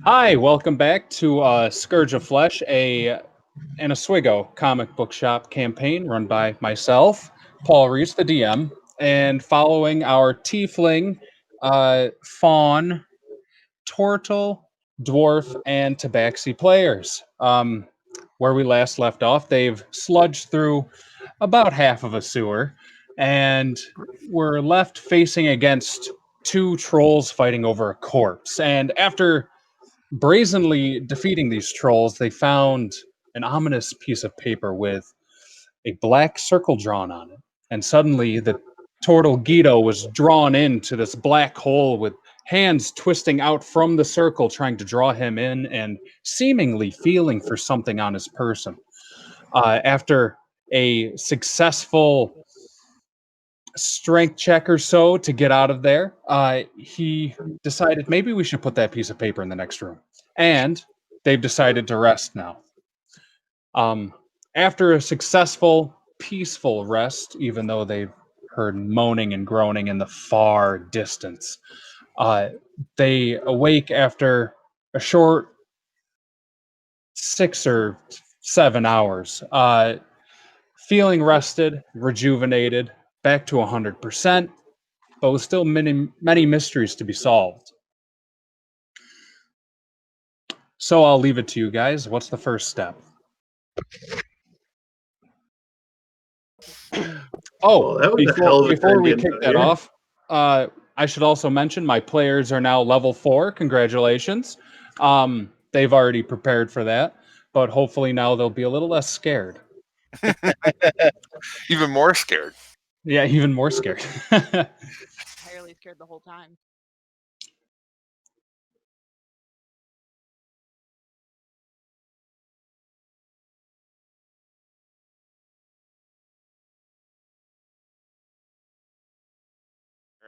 Hi, welcome back to Scourge of Flesh, an Oswego comic book shop campaign run by myself, Paul Reese, the DM, and following our tiefling, fawn, turtle, dwarf, and tabaxi players. Where we last left off, they've sludged through about half of a sewer, and we're left facing against two trolls fighting over a corpse. And after brazenly defeating these trolls, they found an ominous piece of paper with a black circle drawn on it. And suddenly, the turtle Guido was drawn into this black hole with hands twisting out from the circle, trying to draw him in and seemingly feeling for something on his person. After a successful strength check or so to get out of there, he decided maybe we should put that piece of paper in the next room. And they've decided to rest now. After a successful, peaceful rest, even though they've heard moaning and groaning in the far distance, they awake after a short 6 or 7 hours, feeling rested, rejuvenated, back to 100%, but with still many mysteries to be solved. So I'll leave it to you guys. What's the first step? Oh, Well, before we kick that off, I should also mention my players are now level 4. Congratulations. They've already prepared for that, but hopefully now they'll be a little less scared. Even more scared. Yeah, even more scared. Entirely scared the whole time.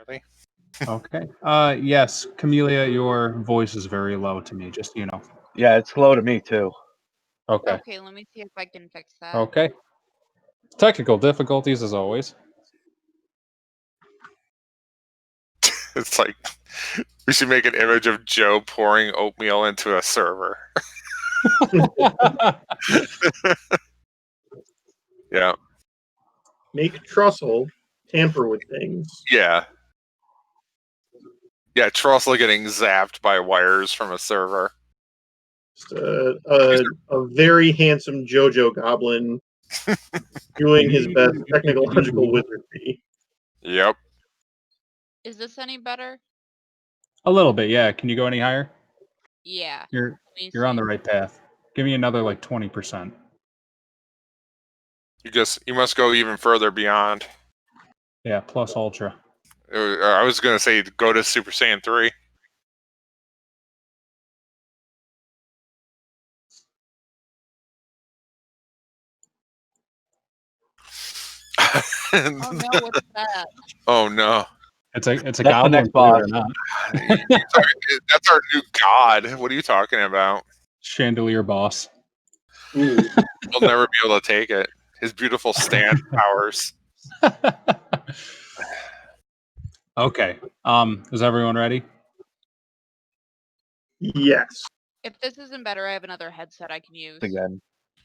Really? Okay. Yes, Camellia, your voice is very low to me, just so you know. Yeah, it's low to me too. Okay. Okay, let me see if I can fix that. Okay. Technical difficulties as always. It's like we should make an image of Joe pouring oatmeal into a server. Yeah. Make trussle, tamper with things. Yeah. Yeah, Trussell getting zapped by wires from a server. Just a very handsome JoJo goblin doing his best technological wizardry. Yep. Is this any better? A little bit, yeah. Can you go any higher? Yeah. You're Let me you're on see. the right path. Give me another like 20%. You must go even further beyond. Yeah, plus ultra. I was gonna say go to Super Saiyan 3. Oh no, what's that? Oh no. It's a That's the goblin, next believe it boss. or not. That's our new god. What are you talking about? Chandelier boss. Ooh. We'll never be able to take it. His beautiful stand powers. Okay. Is everyone ready? Yes. If this isn't better, I have another headset I can use. Again.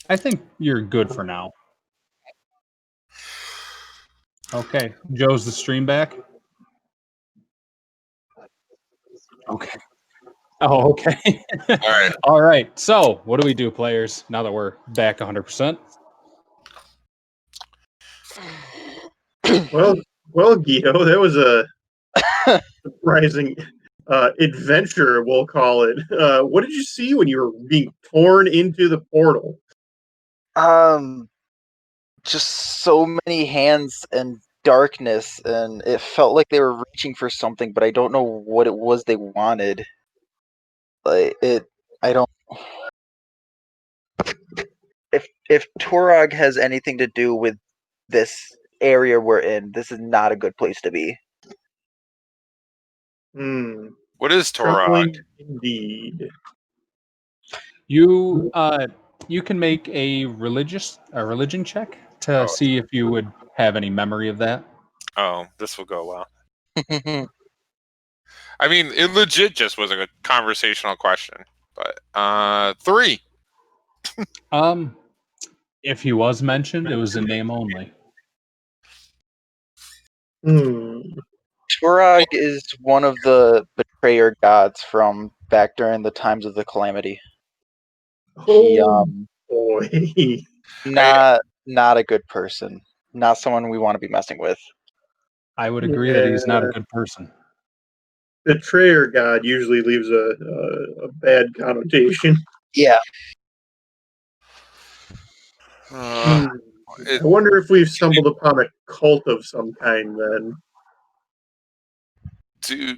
I think you're good for now. Okay. Joe's the stream back. Okay. Oh, okay. All right. All right. So, what do we do, players, now that we're back 100%? Well, Guido, that was a surprising adventure, we'll call it. What did you see when you were being torn into the portal? Just so many hands and darkness, and it felt like they were reaching for something, but I don't know what it was they wanted. Like it, I don't. If Turog has anything to do with this area we're in, this is not a good place to be. What is Torag? Troubling indeed. You can make a religion check to see if you would have any memory of that. Oh, this will go well. I mean, it legit just was a conversational question. But 3. If he was mentioned, it was in name only. Turog is one of the betrayer gods from back during the times of the calamity. He, Oh boy. not a good person. Not someone we want to be messing with. I would agree that he's not a good person. Betrayer god usually leaves a bad connotation. Yeah. I wonder if we've stumbled upon a cult of some kind then. Do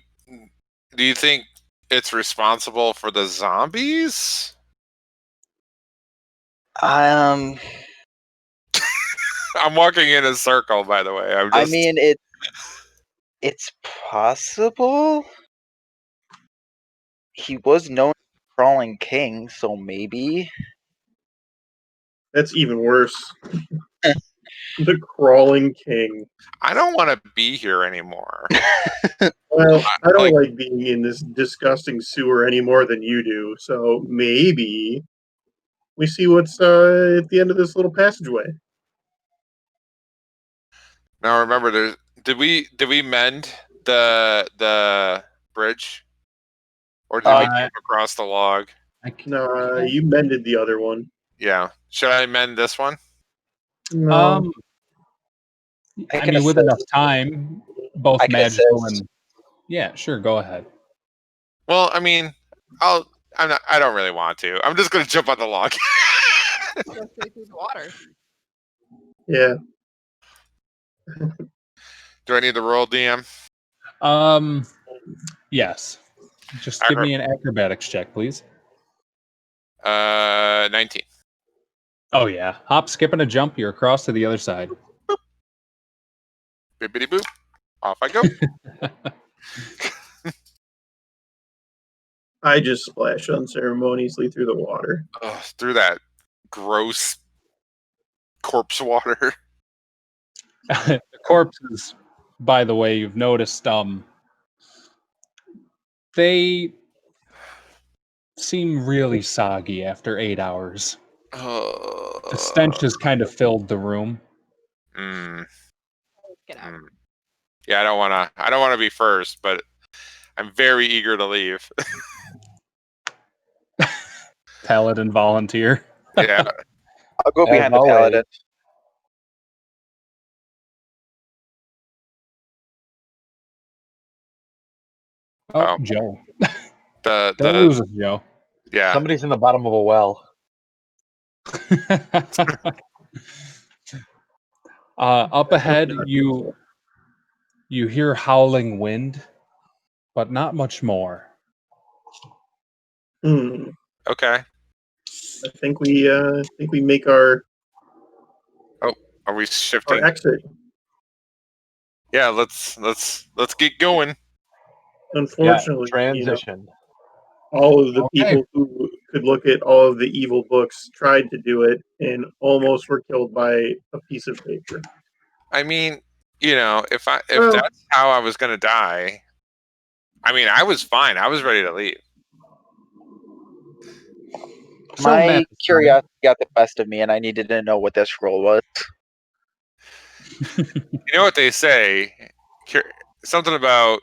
you think it's responsible for the zombies? Um, I'm walking in a circle, by the way. I mean, it's possible. He was known as Crawling King, so maybe. That's even worse. The Crawling King. I don't want to be here anymore. Well, I don't like being in this disgusting sewer any more than you do, so maybe we see what's at the end of this little passageway. Now remember, did we mend the bridge, or did we jump across the log? No, you mended the other one. Yeah. Should I mend this one? No. I mean, with enough time, both I can magical assist. and yeah, sure, go ahead. Well, I mean, I don't really want to. I'm just gonna jump on the log. Go straight through the water. Yeah. Do I need the roll, DM? Yes. Just give me an acrobatics check, please. 19. Oh yeah, hop, skip, and a jump. You're across to the other side. Boop. Bippity boop. Off I go. I just splashed unceremoniously through the water. Through that gross corpse water. The corpses, by the way, you've noticed, they seem really soggy after 8 hours. The stench has kind of filled the room. Get out. Yeah, I don't want to be first, but I'm very eager to leave. Paladin volunteer. Yeah. I'll go behind the always. paladin. Oh, Joe. The Don't lose it, Joe. yeah. Somebody's in the bottom of a well. Up ahead, you hear howling wind, but not much more. Okay. I think we make our Are we shifting? exit. Yeah, let's get going. Unfortunately, transition. all of the Okay. people who could look at all of the evil books tried to do it and almost were killed by a piece of paper. I mean, if Well- that's how I was gonna die, I mean, I was fine. I was ready to leave. My curiosity got the best of me, and I needed to know what this scroll was. You know what they say? Something about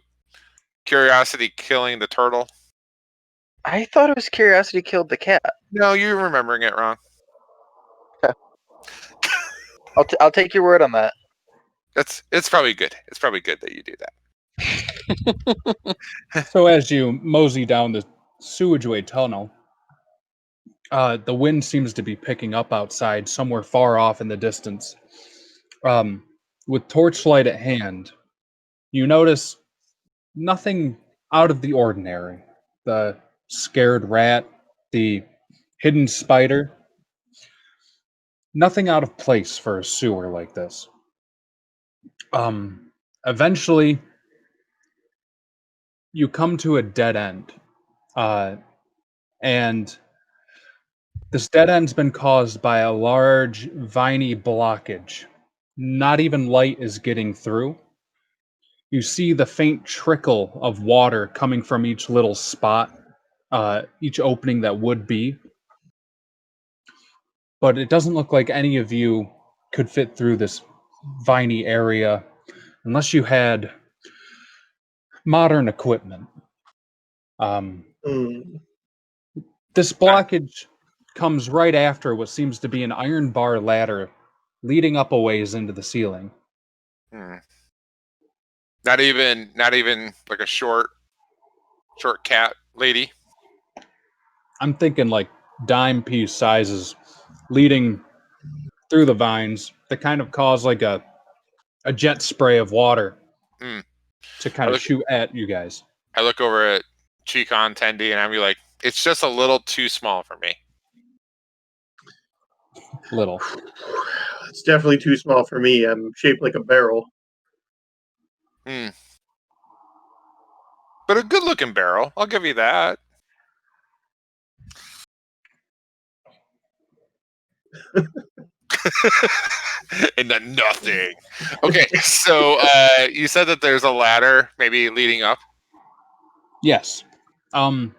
curiosity killing the turtle. I thought it was curiosity killed the cat. No, you're remembering it wrong. I'll take your word on that. It's probably good. It's probably good that you do that. So as you mosey down the sewageway tunnel, the wind seems to be picking up outside, somewhere far off in the distance. With torchlight at hand, you notice nothing out of the ordinary. The scared rat, the hidden spider, nothing out of place for a sewer like this. Eventually, you come to a dead end, and this dead end's been caused by a large viney blockage. Not even light is getting through. You see the faint trickle of water coming from each little spot, each opening that would be. But it doesn't look like any of you could fit through this viney area unless you had modern equipment. This blockage comes right after what seems to be an iron bar ladder leading up a ways into the ceiling. Not even like a short cat lady. I'm thinking like dime piece sizes leading through the vines that kind of cause like a jet spray of water to kind of shoot at you guys. I look over at Chikon Tendi and I'm like, it's just a little too small for me. Little. It's definitely too small for me. I'm shaped like a barrel. But a good looking barrel. I'll give you that. And then nothing. Okay, so you said that there's a ladder maybe leading up? Yes. The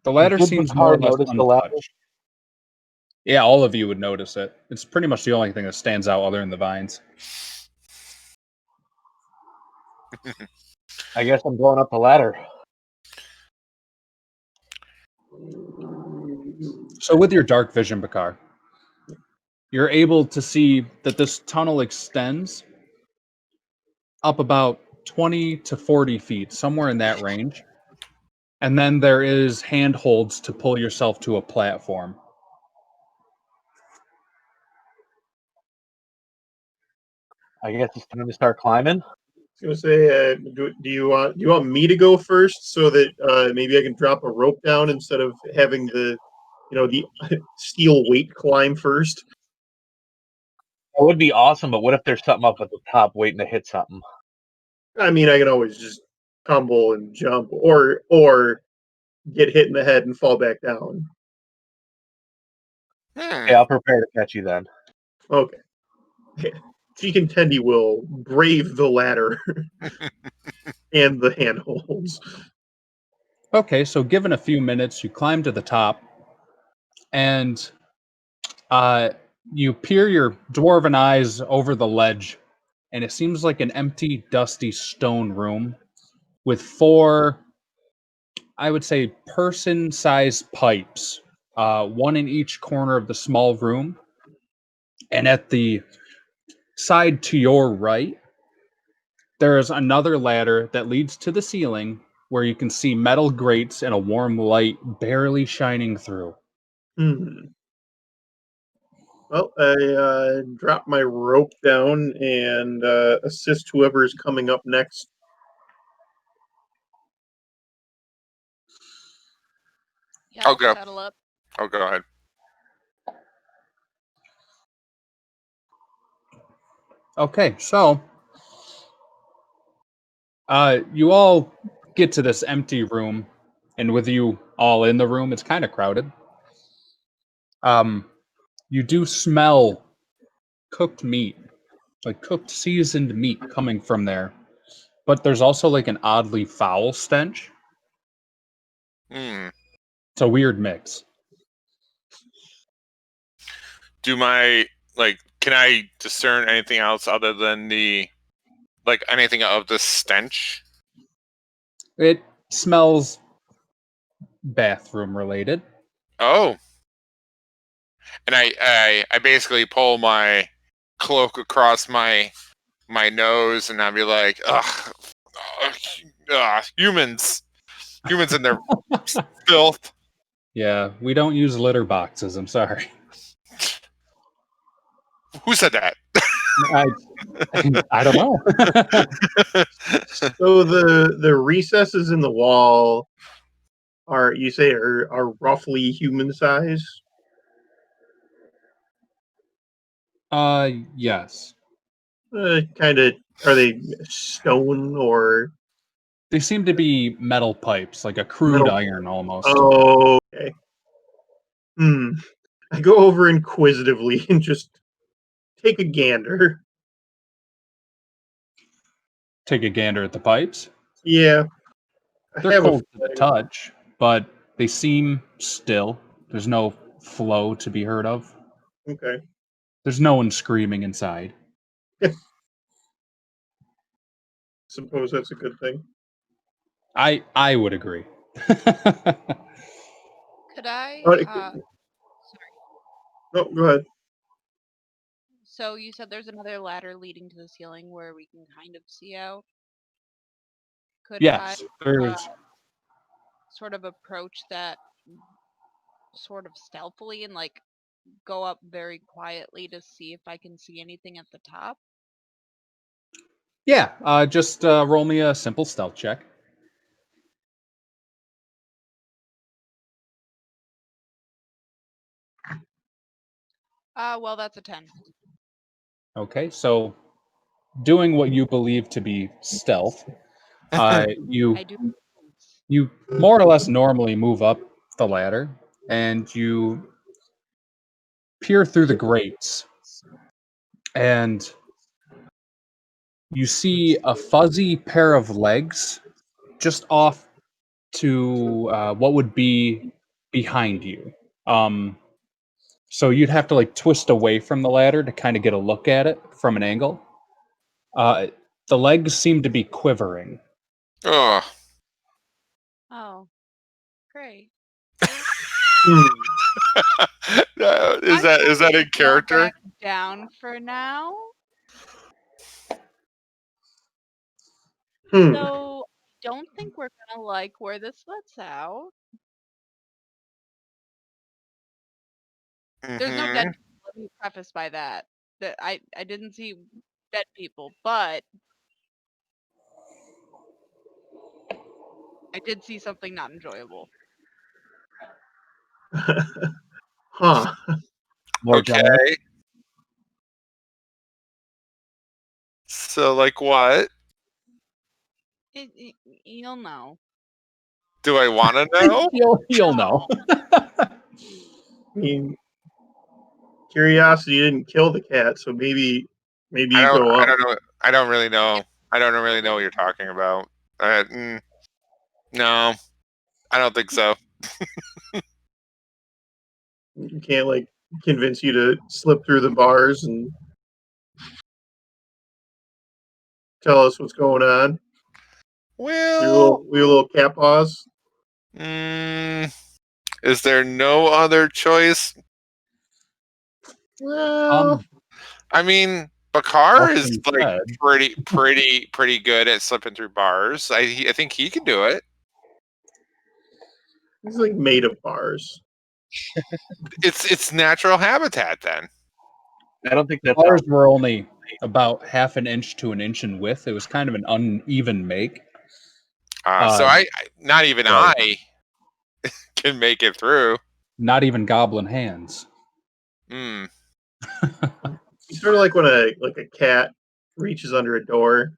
ladder seems more or less untouched. Yeah, all of you would notice it. It's pretty much the only thing that stands out other than the vines. I guess I'm going up the ladder. So with your dark vision, Bakar, you're able to see that this tunnel extends up about 20 to 40 feet, somewhere in that range. And then there is handholds to pull yourself to a platform. I guess it's time to start climbing. I was gonna say, do you want me to go first so that maybe I can drop a rope down instead of having the steel weight climb first? It would be awesome, but what if there's something up at the top waiting to hit something? I mean, I can always just tumble and jump, or get hit in the head and fall back down. Okay, I'll prepare to catch you then. Okay. Cheek and Tendy will brave the ladder and the handholds. Okay, so given a few minutes, you climb to the top, and you peer your dwarven eyes over the ledge, and it seems like an empty, dusty stone room with four, I would say, person-sized pipes, one in each corner of the small room. And at the side to your right, there is another ladder that leads to the ceiling where you can see metal grates and a warm light barely shining through. Hmm. Well, I drop my rope down and assist whoever is coming up next. Yeah, I'll I'll go. settle up. Oh, go ahead. Okay, so you all get to this empty room, and with you all in the room, it's kind of crowded. You do smell cooked meat, like cooked seasoned meat coming from there, but there's also like an oddly foul stench. Hmm. It's a weird mix. Can I discern anything else other than anything of the stench? It smells bathroom related. Oh. And I basically pull my cloak across my nose, and I'd be like, ugh, humans in their filth. Yeah, we don't use litter boxes. I'm sorry. Who said that? I don't know. So the recesses in the wall are, you say, are roughly human size? Yes. Kind of. Are they stone or They seem to be metal pipes, like a crude metal? iron almost. Oh, okay. I go over inquisitively and just take a gander. Take a gander at the pipes. Yeah, I They're have a cold to the feeling. touch, but they seem still. There's no flow to be heard of. Okay. There's no one screaming inside. Suppose that's a good thing. I would agree. Could I? Oh, Sorry. no, go ahead. So you said there's another ladder leading to the ceiling where we can kind of see out. Could I Yes, there's. sort of approach that sort of stealthily and like go up very quietly to see if I can see anything at the top? Yeah, just roll me a simple stealth check. Well, that's a 10. Okay, so doing what you believe to be stealth, you I do. you more or less normally move up the ladder, and you peer through the grates, and you see a fuzzy pair of legs just off to what would be behind you. Um, so you'd have to like twist away from the ladder to kind of get a look at it from an angle. Uh, the legs seem to be quivering. Oh. Oh, great. Is that in Go character? back down for now. So don't think we're gonna like where this lets out. There's no dead Mhm. people. Let me preface by that. That I didn't see dead people, but I did see something not enjoyable. Huh. More giant. Okay. So, like what? You'll know. Do I want to know? You'll know. I mean, Curiosity didn't kill the cat, so maybe you go I up. don't know. I don't really know. I don't really know what you're talking about. No, I don't think so. You can't like convince you to slip through the bars and tell us what's going on. Well, We little cat paws. is there no other choice? Well, I mean, all Bakar is things like said, pretty good at slipping through bars. I think he can do it. he's like made of bars. It's natural habitat then. I don't think that's ours were only about half an inch to an inch in width. It was kind of an uneven make. So not even right. I can make it through. Not even goblin hands. Hmm. It's sort of like when a cat reaches under a door.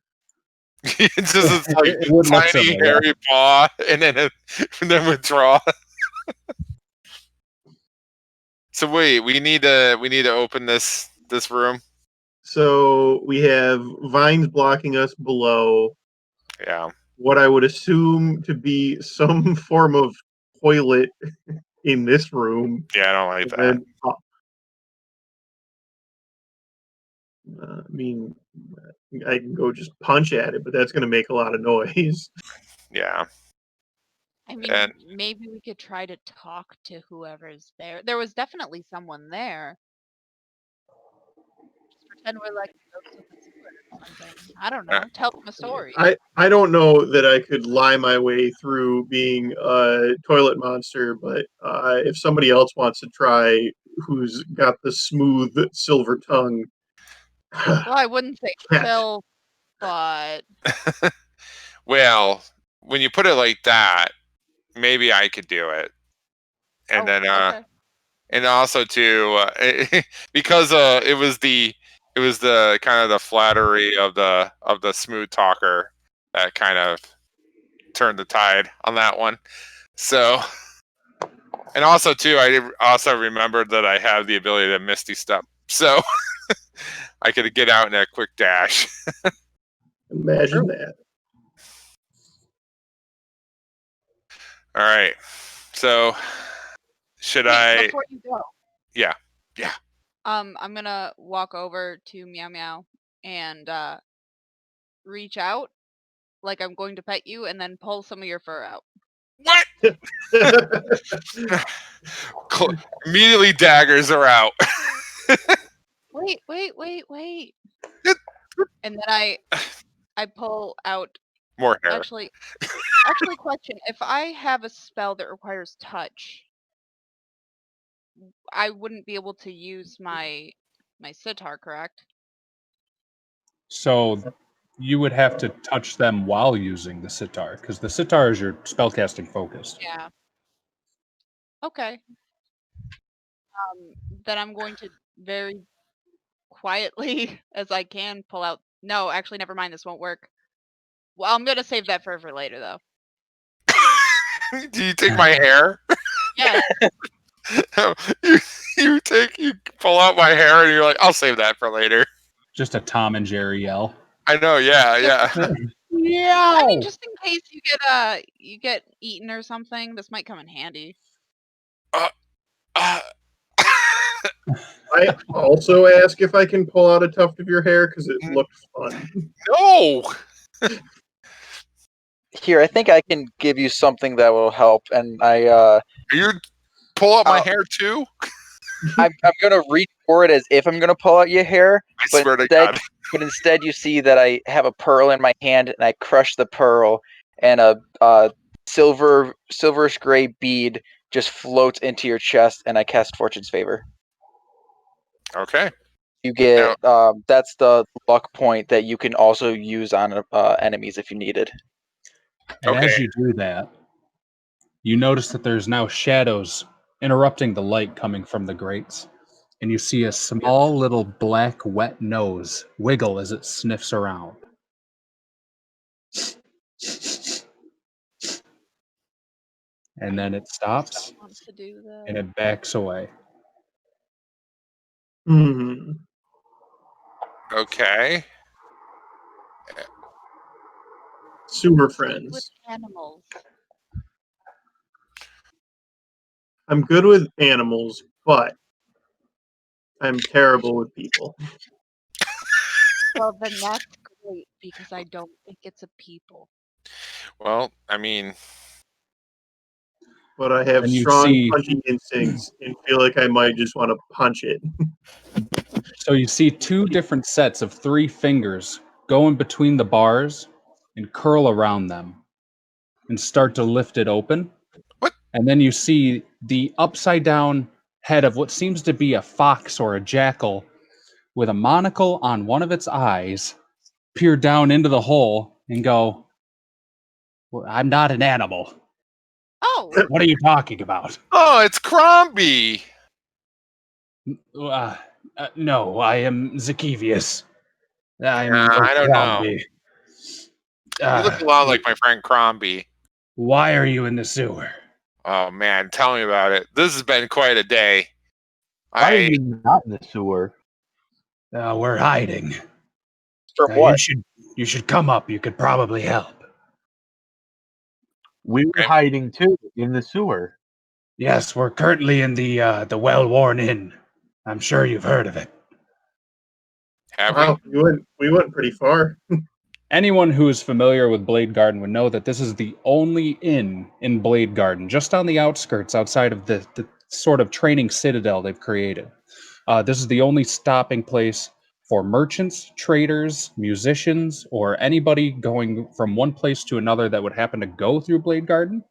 It's just this like It would look tiny similar. hairy paw, and then withdraw. So wait, we need to open this room. So we have vines blocking us below. Yeah. What I would assume to be some form of toilet in this room. Yeah, I don't like And that. then I mean, I can go just punch at it, but that's going to make a lot of noise. Yeah. I mean, And maybe we could try to talk to whoever's there. There was definitely someone there. Just pretend we're like ghosts of the sewer or something. I don't know. Tell them a story. I don't know that I could lie my way through being a toilet monster, but if somebody else wants to try, who's got the smooth silver tongue, Well, I wouldn't say cat. Phil, but well, when you put it like that, maybe I could do it. And then okay. and also too because it was the kind of the flattery of the smooth talker that kind of turned the tide on that one. So, and also too, I also remembered that I have the ability to misty step, so I could get out in a quick dash. Imagine that. All right, so should Wait, I? before you go. Yeah. I'm gonna walk over to Meow Meow and reach out like I'm going to pet you, and then pull some of your fur out. What? Immediately, daggers are out. Wait. And then I pull out. More hair. Actually, question: if I have a spell that requires touch, I wouldn't be able to use my sitar, correct? So you would have to touch them while using the sitar, because the sitar is your spellcasting focus. Yeah. Okay. Then I'm going to very quietly as I can pull out. No, actually, never mind. This won't work. Well, I'm gonna save that for later, though. Do you take my hair? Yeah. you pull out my hair and you're like, I'll save that for later. Just a Tom and Jerry yell. I know, yeah. Yeah. I mean, just in case you get eaten or something, this might come in handy. I also ask if I can pull out a tuft of your hair because it looked fun. No. Here, I think I can give you something that will help, and You pull out my hair too? I'm gonna reach for it as if I'm gonna pull out your hair, I swear to instead, God. but instead you see that I have a pearl in my hand, and I crush the pearl, and a silverish gray bead just floats into your chest, and I cast Fortune's Favor. Okay. You get that's the luck point that you can also use on enemies if you needed. And Okay. as you do that, you notice that there's now shadows interrupting the light coming from the grates. And you see a small little black wet nose wiggle as it sniffs around. And then it stops Don't want to do that. and it backs away. Hmm. Okay. Sewer Good friends. with animals. I'm good with animals, but I'm terrible with people. Well, then that's great because I don't think it's a people. Well, I mean, But I have And you strong see, punching instincts and feel like I might just want to punch it. so you see two different sets of 3 fingers go in between the bars and curl around them and start to lift it open. what? And then you see the upside down head of what seems to be a fox or a jackal with a monocle on one of its eyes peer down into the hole and go, "Well, I'm not an animal. Oh, What are you talking about?" Oh, it's Crombie. No, I am Zacchaeus. I'm no I don't know. Crombie. You look a lot like my friend Crombie. Why are you in the sewer? Oh man, tell me about it. This has been quite a day. Why are you not in the sewer? We're hiding. From You what? should come up. You could probably help. We were Okay. hiding too in the sewer. Yes, we're currently in the well-worn inn. I'm sure you've heard of it. Have we? Wow, we went pretty far. Anyone who is familiar with Blade Garden would know that this is the only inn in Blade Garden, just on the outskirts, outside of the sort of training citadel they've created. This is the only stopping place for merchants, traders, musicians, or anybody going from one place to another that would happen to go through Blade Garden.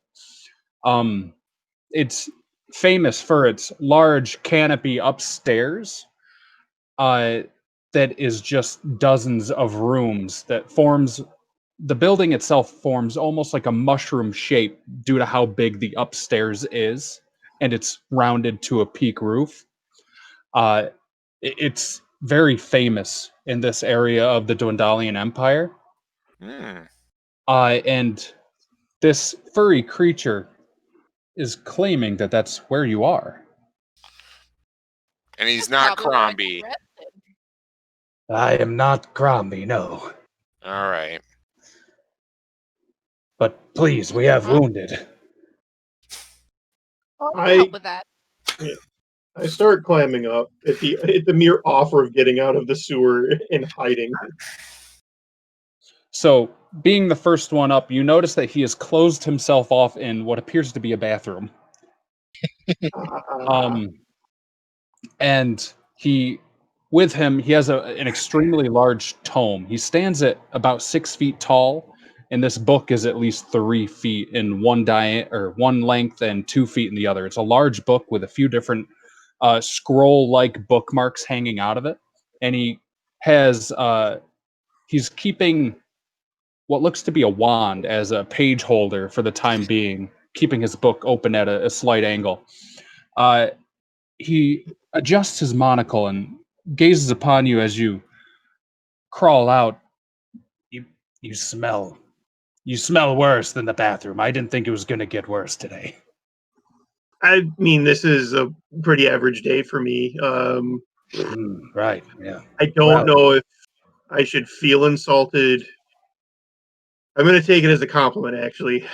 It's famous for its large canopy upstairs, uh, that is just dozens of rooms that forms the building itself forms almost like a mushroom shape due to how big the upstairs is, and it's rounded to a peak roof. Uh, it's very famous in this area of the Dwendalian Empire. Hmm. And this furry creature is claiming that that's where you are. And he's that's not probably where I got Crombie. arrested. I am not Crombie, no. All right. But please, we have Huh? wounded. Oh, I can I help with that. yeah, I start climbing up at the mere offer of getting out of the sewer and hiding. So, being the first one up, you notice that he has closed himself off in what appears to be a bathroom. Uh, Um, and with him, he has an extremely large tome. He stands at about 6 feet tall, and this book is at least 3 feet in one length and 2 feet in the other. It's a large book with a few different scroll-like bookmarks hanging out of it, and he's keeping what looks to be a wand as a page holder for the time being, keeping his book open at a slight angle. He adjusts his monocle and gazes upon you as you crawl out. You you smell you smell worse than the bathroom. I didn't think it was going to get worse today. I mean, this is a pretty average day for me. Right. Yeah. I don't Well, know if I should feel insulted. I'm going to take it as a compliment, actually.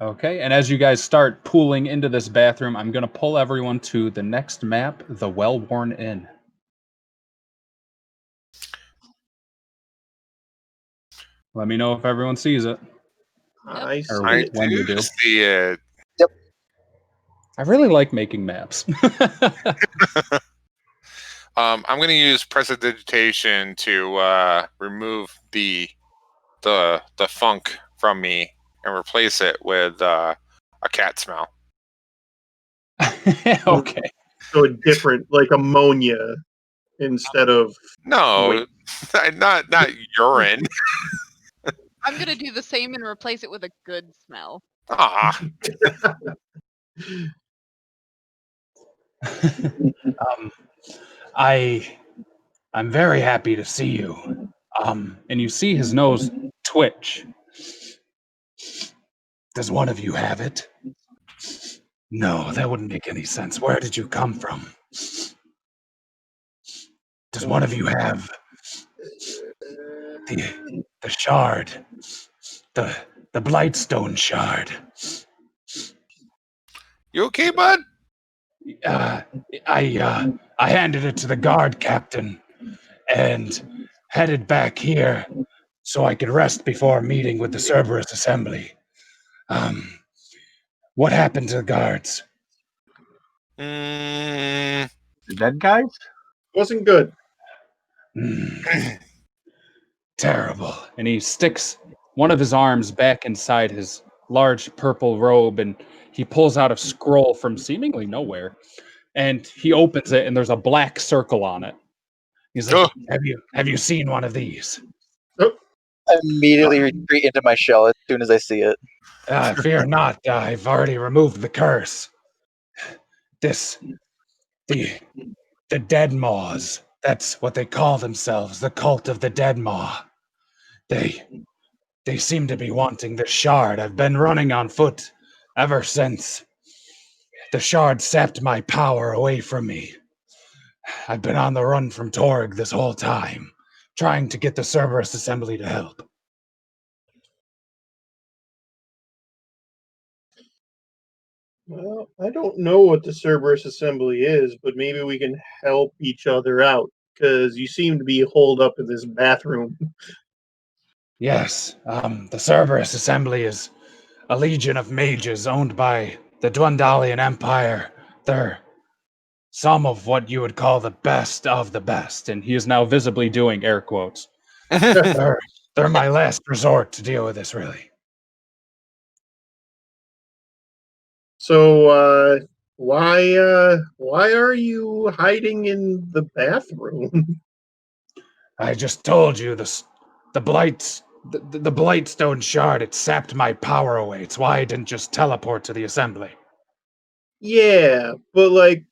okay. And as you guys start pooling into this bathroom, I'm going to pull everyone to the next map, the Well-Worn Inn. Let me know if everyone sees it. I see Or I it. when you do do. see it. I really like making maps. I'm going to use prestidigitation to remove the funk from me and replace it with a cat smell. Okay. So a different, like ammonia instead of No, wait. not urine. I'm gonna do the same and replace it with a good smell. Ah, um, I'm very happy to see you. And you see his nose twitch. Does one of you have it? No, that wouldn't make any sense. Where did you come from? Does one of you have the shard, the Blightstone shard? You okay, bud? I handed it to the guard captain and headed back here so I could rest before meeting with the Cerberus Assembly. What happened to the guards? Mm, The dead guys? Wasn't good. Terrible. And he sticks one of his arms back inside his large purple robe and he pulls out a scroll from seemingly nowhere. And he opens it and there's a black circle on it. He's like, oh, Have you seen one of these? Oh, I immediately retreat into my shell as soon as I see it. Fear not, I've already removed the curse. This, the Dead Maws. That's what they call themselves, the cult of the Dead Maw. They seem to be wanting the shard. I've been running on foot ever since the shard sapped my power away from me. I've been on the run from Torg this whole time, trying to get the Cerberus Assembly to help. well, I don't know what the Cerberus Assembly is, but maybe we can help each other out, because you seem to be holed up in this bathroom. Yes, the Cerberus Assembly is a legion of mages owned by the Dwendalian Empire. They're some of what you would call the best of the best. And he is now visibly doing air quotes. They're my last resort to deal with this, really. So, why are you hiding in the bathroom? I just told you the Blightstone shard, it sapped my power away. It's why I didn't just teleport to the assembly. Yeah, but like,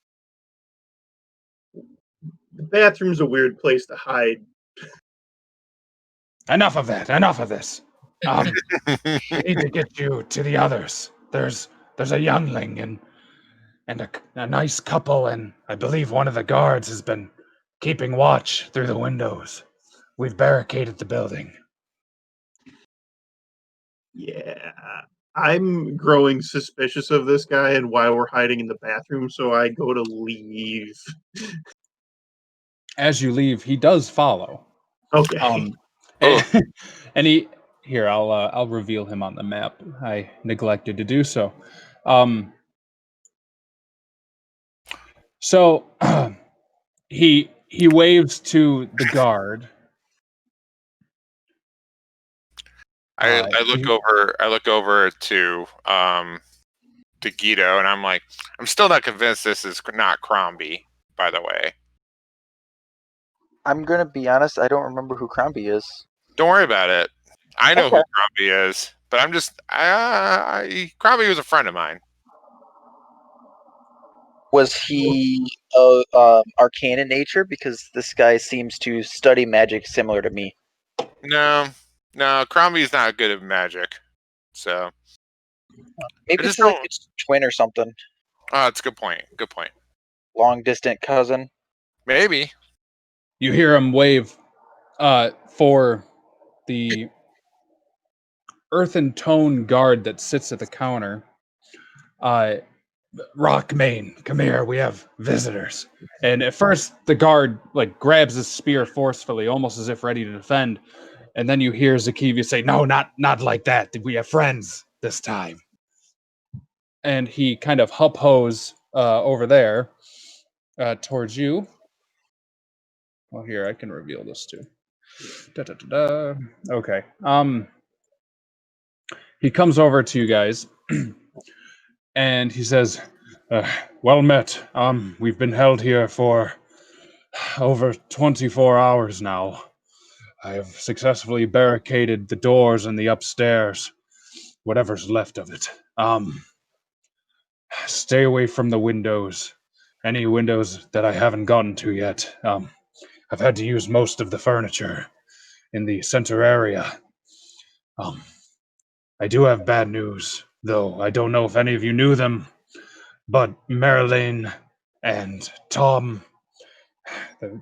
the bathroom's a weird place to hide. Enough of that. Enough of this. We need to get you to the others. There's a youngling and a nice couple, and I believe one of the guards has been keeping watch through the windows. We've barricaded the building. Yeah, I'm growing suspicious of this guy and why we're hiding in the bathroom, so I go to leave. As you leave, he does follow. Okay. Oh. And here I'll reveal him on the map. I neglected to do so. So he waves to the guard. I look over to Guido, and I'm like, I'm still not convinced this is not Crombie, by the way. I'm gonna be honest, I don't remember who Crombie is. Don't worry about it. I know Okay. who Crombie is, but I'm just Crombie was a friend of mine. Was he arcane in nature? Because this guy seems to study magic similar to me. No, Crombie's not good at magic. So Maybe just it's like don't- it's twin or something. oh, that's a good point. Good point. Long distant cousin. Maybe. You hear him wave for the earth and tone guard that sits at the counter. Rockmane, come here. We have visitors. And at first, the guard like grabs his spear forcefully, almost as if ready to defend. And then you hear Zakivi say, No, not like that. We have friends this time. and he kind of hup-hos over there towards you. Well, here, I can reveal this too. Da-da-da-da. Okay. He comes over to you guys, and he says, well met. We've been held here for over 24 hours now. I have successfully barricaded the doors and the upstairs, whatever's left of it. Stay away from the windows. Any windows that I haven't gotten to yet. I've had to use most of the furniture in the center area. I do have bad news, though. I don't know if any of you knew them, but Marilyn and Tom,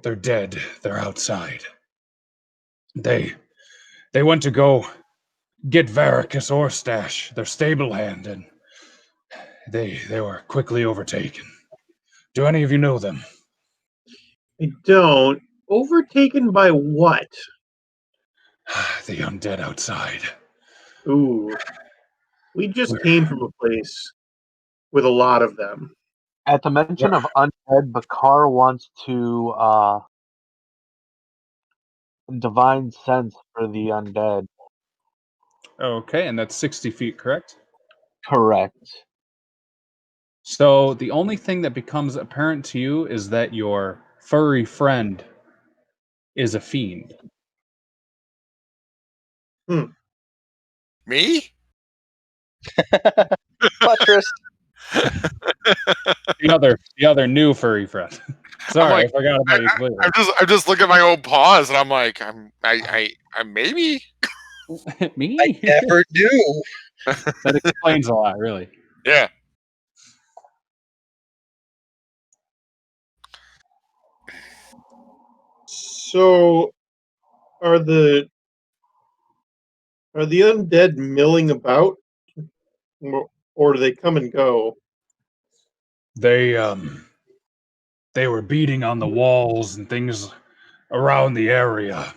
They're dead. They're outside. They went to go get Varicus Orstash, their stable hand, and they were quickly overtaken. Do any of you know them? I don't. Overtaken by what? The undead outside. Ooh. We just came from a place with a lot of them. At the mention of undead, Bakar wants to divine sense for the undead. Okay, and that's 60 feet, correct? Correct. So the only thing that becomes apparent to you is that your furry friend is a fiend. Me? Buttress. The other new furry friend. Sorry, like, I forgot about you completely. I'm just looking at my own paws, and I'm like, I maybe. Me? I never knew. That explains a lot, really. Yeah. So, are the undead milling about, or do they come and go? They were beating on the walls and things around the area.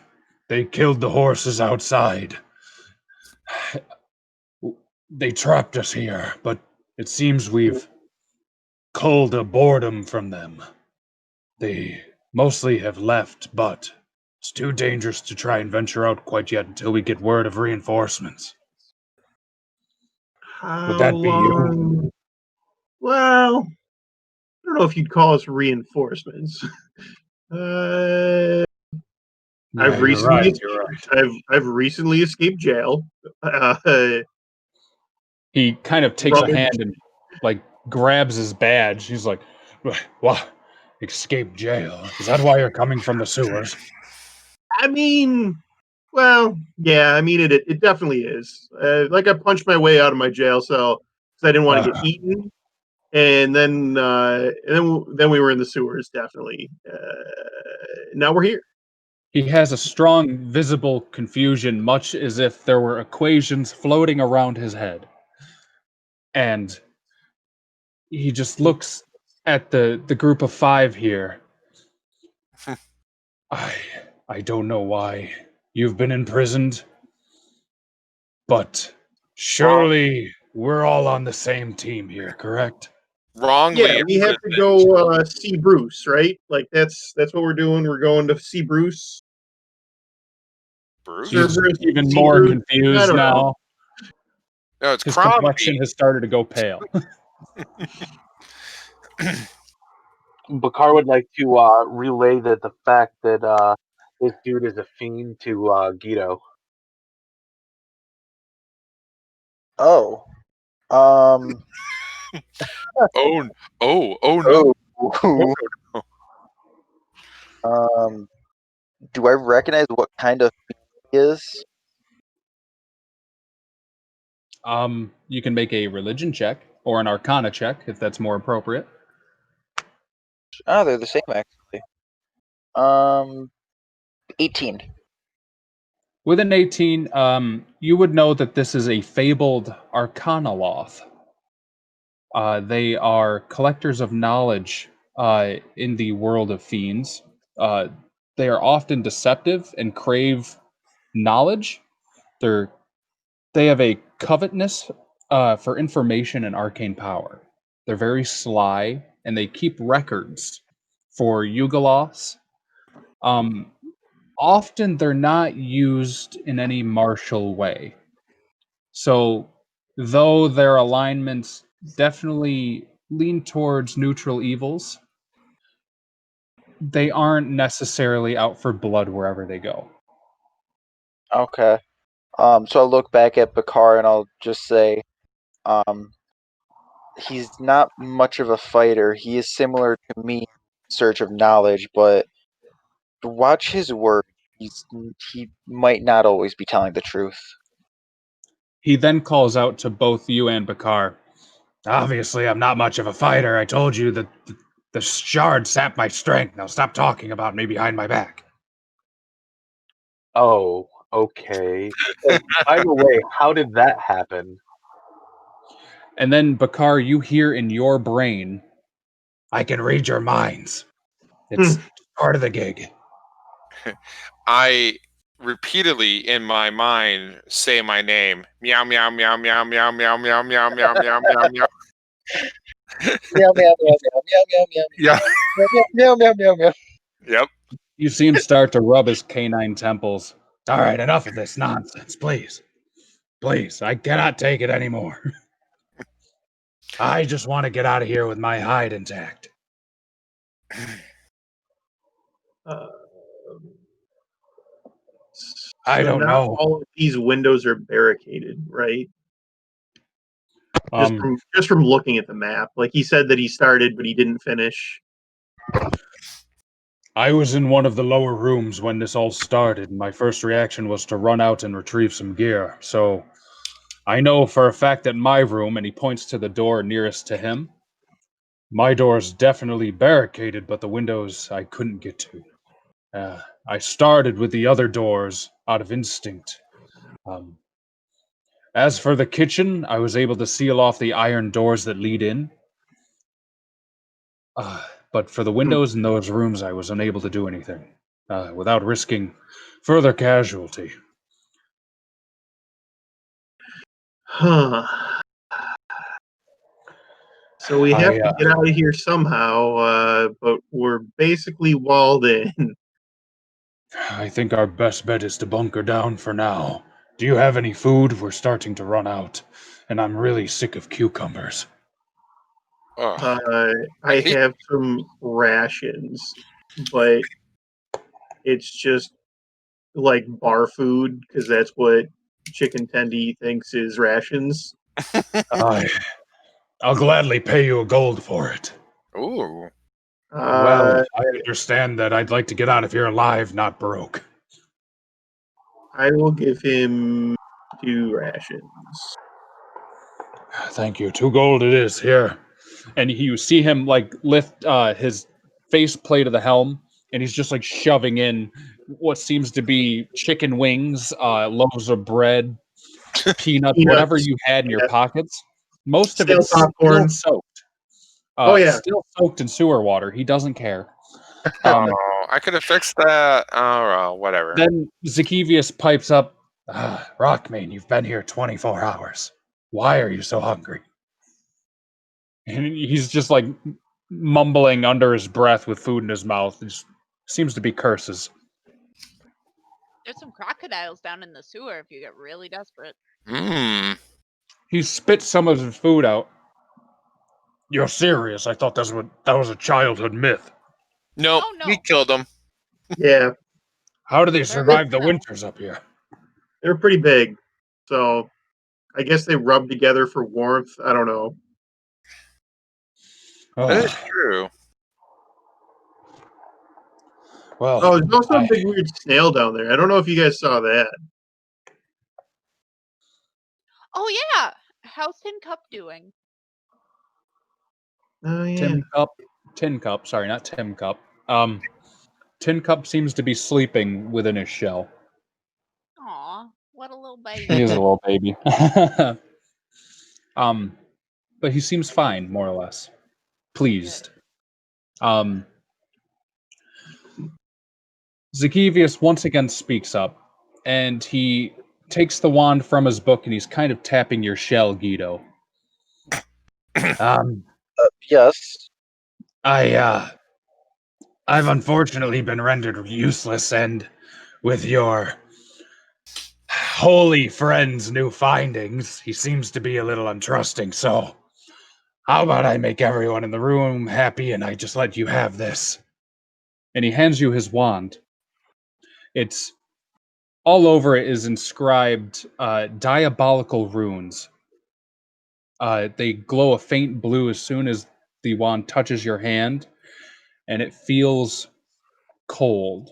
They killed the horses outside. They trapped us here, but it seems we've culled a boredom from them. They mostly have left, but it's too dangerous to try and venture out quite yet until we get word of reinforcements. Would How that be you? long? Well, I don't know if you'd call us reinforcements. Yeah, I've you're recently right. You're right. I've recently escaped jail. He kind of takes a Rummaged- hand and like grabs his badge. He's like, What? Escape jail? Is that why you're coming from the sewers? I mean, well, yeah. I mean, it definitely is. Like I punched my way out of my jail cell because I didn't want to get eaten, and then we were in the sewers. Definitely. Now we're here. he has a strong visible confusion, much as if there were equations floating around his head. And he just looks at the group of five here. I I don't know why you've been imprisoned, but surely we're all on the same team here, correct? Wrongly Yeah, we have to imprisoned. go see Bruce, right? Like that's what we're doing. We're going to see Bruce. Bruce? He's Cerberus, even see more Bruce. I confused don't know. now. No, it's His Crombie. complexion has started to go pale. Bakar would like to relay the fact that this dude is a fiend to Guido. Oh. Oh, no. Oh. Do I recognize what kind of he is? You can make a religion check or an arcana check if that's more appropriate. Oh, they're the same actually. 18. With an 18, you would know that this is a fabled arcana loth. They are collectors of knowledge in the world of fiends. Uh, they are often deceptive and crave knowledge. They're they have a covetousness for information and arcane power. They're very sly and they keep records for Yugalos. Um, Often they're not used in any martial way. So, though their alignments definitely lean towards neutral evils, they aren't necessarily out for blood wherever they go. Okay. So I'll look back at Bakar and I'll just say, he's not much of a fighter. He is similar to me in search of knowledge, but watch his work. He might not always be telling the truth. He then calls out to both you and Bakar. Obviously, I'm not much of a fighter. I told you that The shard sapped my strength. Now stop talking about me behind my back. Oh, okay. By the way, how did that happen? And then, Bakar, you hear in your brain, I can read your minds. It's part of the gig. I repeatedly in my mind say my name. Meow meow meow meow meow meow meow meow meow meow meow meow. Meow meow meow meow meow meow meow Yeah. meow meow meow meow meow. Yep. you see him start to rub his canine temples. All right, enough of this nonsense, please. Please, I cannot take it anymore. I just want to get out of here with my hide intact. Uh, I so don't not know. all of these windows are barricaded, right? Um, Just from looking at the map, like he said that he started, but he didn't finish. I was in one of the lower rooms when this all started, and my first reaction was to run out and retrieve some gear. So I know for a fact that my room, and he points to the door nearest to him, my door is definitely barricaded, but the windows I couldn't get to. I started with the other doors out of instinct. Um, as for the kitchen, I was able to seal off the iron doors that lead in. But for the windows in those rooms, I was unable to do anything without risking further casualty. Huh. So we have to get out of here somehow, but we're basically walled in. I think our best bet is to bunker down for now. Do you have any food? We're starting to run out, and I'm really sick of cucumbers. Ugh. I hate- have some rations, but it's just like bar food because that's what Chicken Tendy thinks is rations. I'll gladly pay you a gold for it. Ooh. Well, Uh, I understand that I'd like to get out of here alive, not broke. I will give him 2 rations. Thank you. 2 gold it is. Here. And you see him like lift his face plate of the helm, and he's just like shoving in what seems to be chicken wings, loaves of bread, peanuts, whatever Peanuts, you had in your yeah. pockets. Most of Stale it's still popcorn. soaked. Oh yeah, Still soaked in sewer water. He doesn't care. Oh, I could have fixed that. Oh, well, whatever. Then Zakivius pipes up. Rockmane, you've been here 24 hours. Why are you so hungry? And he's just like mumbling under his breath with food in his mouth. It just seems to be curses. There's some crocodiles down in the sewer if you get really desperate. Mmm. He spits some of his food out. You're serious? I thought that was a childhood myth. Nope. Oh, no. We killed him. yeah, How do they survive the winters up here? they're pretty big. So I guess they rub together for warmth. I don't know. That is Oh, true. well, Oh, there's also a big weird snail down there. I don't know if you guys saw that. Oh, yeah. How's Tin Cup doing? Oh yeah. Tin Cup, sorry, not Tim Cup. Tin Cup seems to be sleeping within his shell. Aw, what a little He baby. is a little baby. But he seems fine, more or less. Pleased. Zakivius once again speaks up, and he takes the wand from his book, and he's kind of tapping your shell, Guido. Yes. I've unfortunately been rendered useless, and with your holy friend's new findings, he seems to be a little untrusting, so how about I make everyone in the room happy and I just let you have this? And he hands you his wand. It's all over it is inscribed diabolical runes. They glow a faint blue as soon as the wand touches your hand, and it feels cold.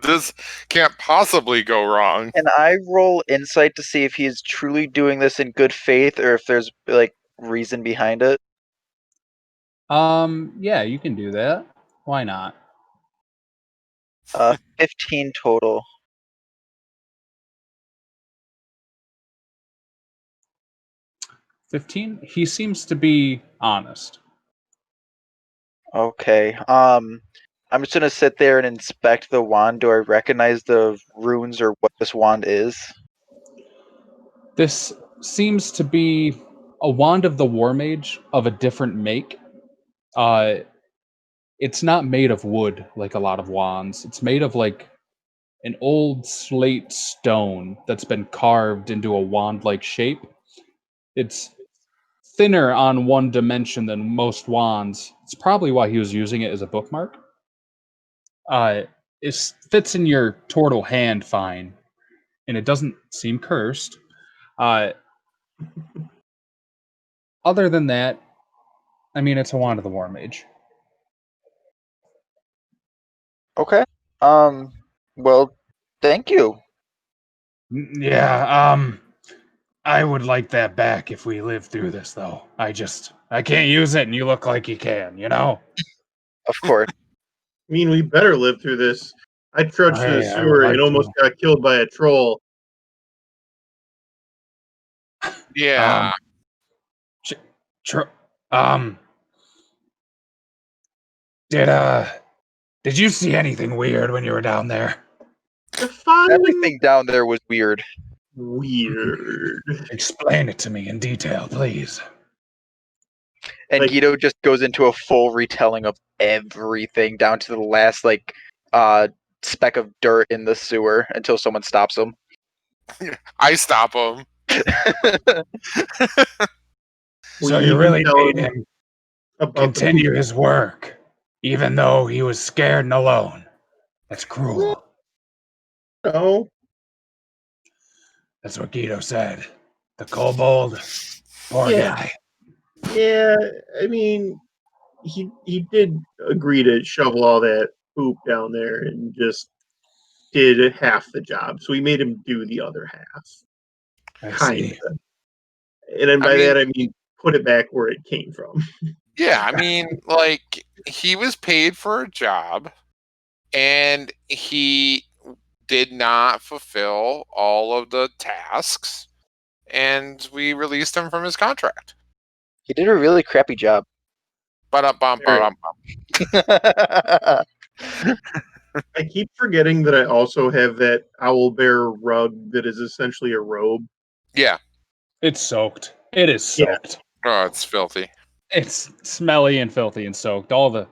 This can't possibly go wrong. Can I roll insight to see if he's truly doing this in good faith or if there's like reason behind it? Yeah, you can do that. Why not? 15 total. 15? He seems to be honest. Okay. I'm just gonna sit there and inspect the wand. Do I recognize the runes or what this wand is? This seems to be a wand of the War Mage of a different make. Uh, it's not made of wood like a lot of wands. It's made of like an old slate stone that's been carved into a wand-like shape. It's thinner on one dimension than most wands. It's probably why he was using it as a bookmark. It fits in your turtle hand fine, and it doesn't seem cursed. Uh, other than that, I mean, it's a wand of the War Mage. Okay. Well, thank you. Yeah, I would like that back if we live through this, though. I can't use it, and you look like you can, you know? Of course. I mean, we better live through this. I trudged through the I would sewer and like almost to. got killed by a troll. Yeah. Ch- tr- um, did, uh, did you see anything weird when you were down there? Define Everything down there was weird. weird. Explain it to me in detail, please. And Like, Guido just goes into a full retelling of everything down to the last speck of dirt in the sewer until someone stops him. I stop him. we So you even really tell made him him about the poop. continue his work, even though he was scared and alone. That's cruel. No, That's what Guido said. The kobold, poor yeah, guy. yeah. I mean, he did agree to shovel all that poop down there and just did half the job. So we made him do the other half, I kind see. of. And then I by mean, that I mean put it back where it came from. yeah, I mean, like, he was paid for a job and he did not fulfill all of the tasks, and we released him from his contract. He did a really crappy job. Ba-dum-bum, Very. ba-dum-bum. I keep forgetting that I also have that owl bear rug that is essentially a robe. Yeah. It's soaked. It is Yeah. soaked. Oh, it's filthy. It's smelly and filthy and soaked. All the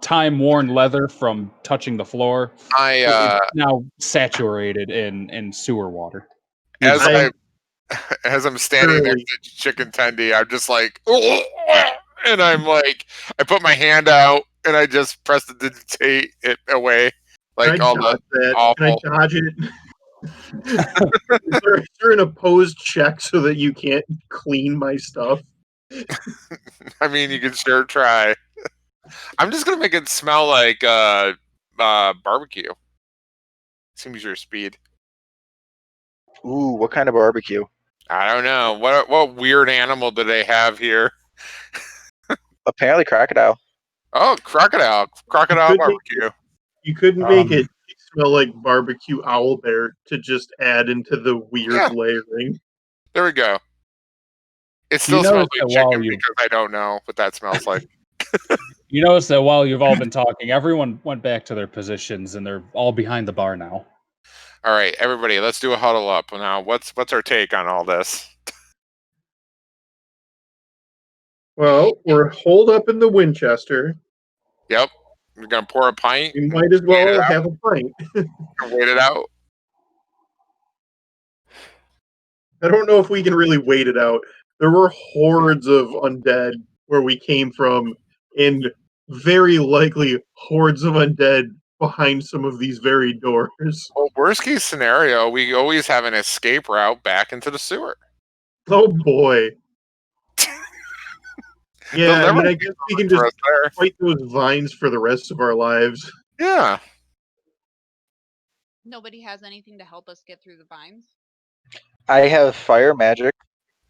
time-worn leather from touching the floor. It's I now saturated in sewer water. as I'm I'm standing next currently to Chicken Tendy, I'm just like, and I'm like, I put my hand out and I just press the digitate it away, can I like all the dodge that? Can I awful. dodge it? Is there an opposed check so that you can't clean my stuff? I mean, you can sure try. I'm just gonna make it smell like barbecue. Seems your speed. Ooh, what kind of barbecue? I don't know what weird animal do they have here. Apparently crocodile. Oh, crocodile You could make barbecue. you could make it Um, smell like barbecue owl bear to just add into the weird Yeah. layering. There we go. It You still smells notice like that while chicken you because I don't know what that smells like. you notice that while you've all been talking, everyone went back to their positions and they're all behind the bar now. All right, everybody, let's do a huddle up now. What's our take on all this? Well, we're holed up in the Winchester. Yep, we're gonna pour a pint We and might as wait it well out. have a pint. Wait it out. I don't know if we can really wait it out. There were hordes of undead where we came from, and very likely hordes of undead behind some of these very doors. Well, worst case scenario, we always have an escape route back into the sewer. Oh boy. They'll Yeah, I never mean, I be guess we coming can for just us there. fight those vines for the rest of our lives. Yeah, Nobody has anything to help us get through the vines. I have fire magic.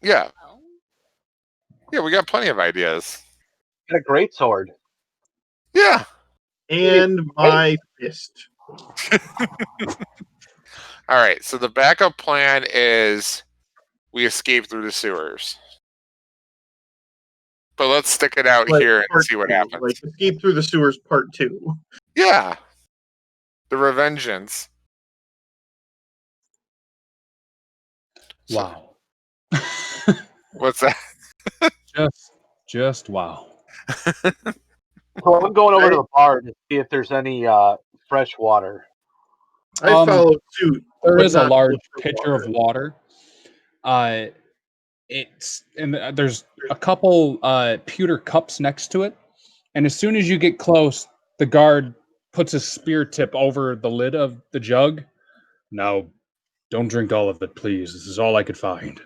yeah, Oh, yeah. We got plenty of ideas. Got a great sword. Yeah. And my fist. All right. So the backup plan is we escape through the sewers. But let's stick it out Like here and part see what two, happens. like Escape Through the Sewers Part 2. Yeah. The Revengeance. So, Wow. what's that? Just wow. So I'm going over I- to the bar to see if there's any fresh water. I followed suit. There but is a not large for pitcher of water. There's a couple pewter cups next to it, and as soon as you get close, the guard puts a spear tip over the lid of the jug. Now, don't drink all of it, please. This is all I could find.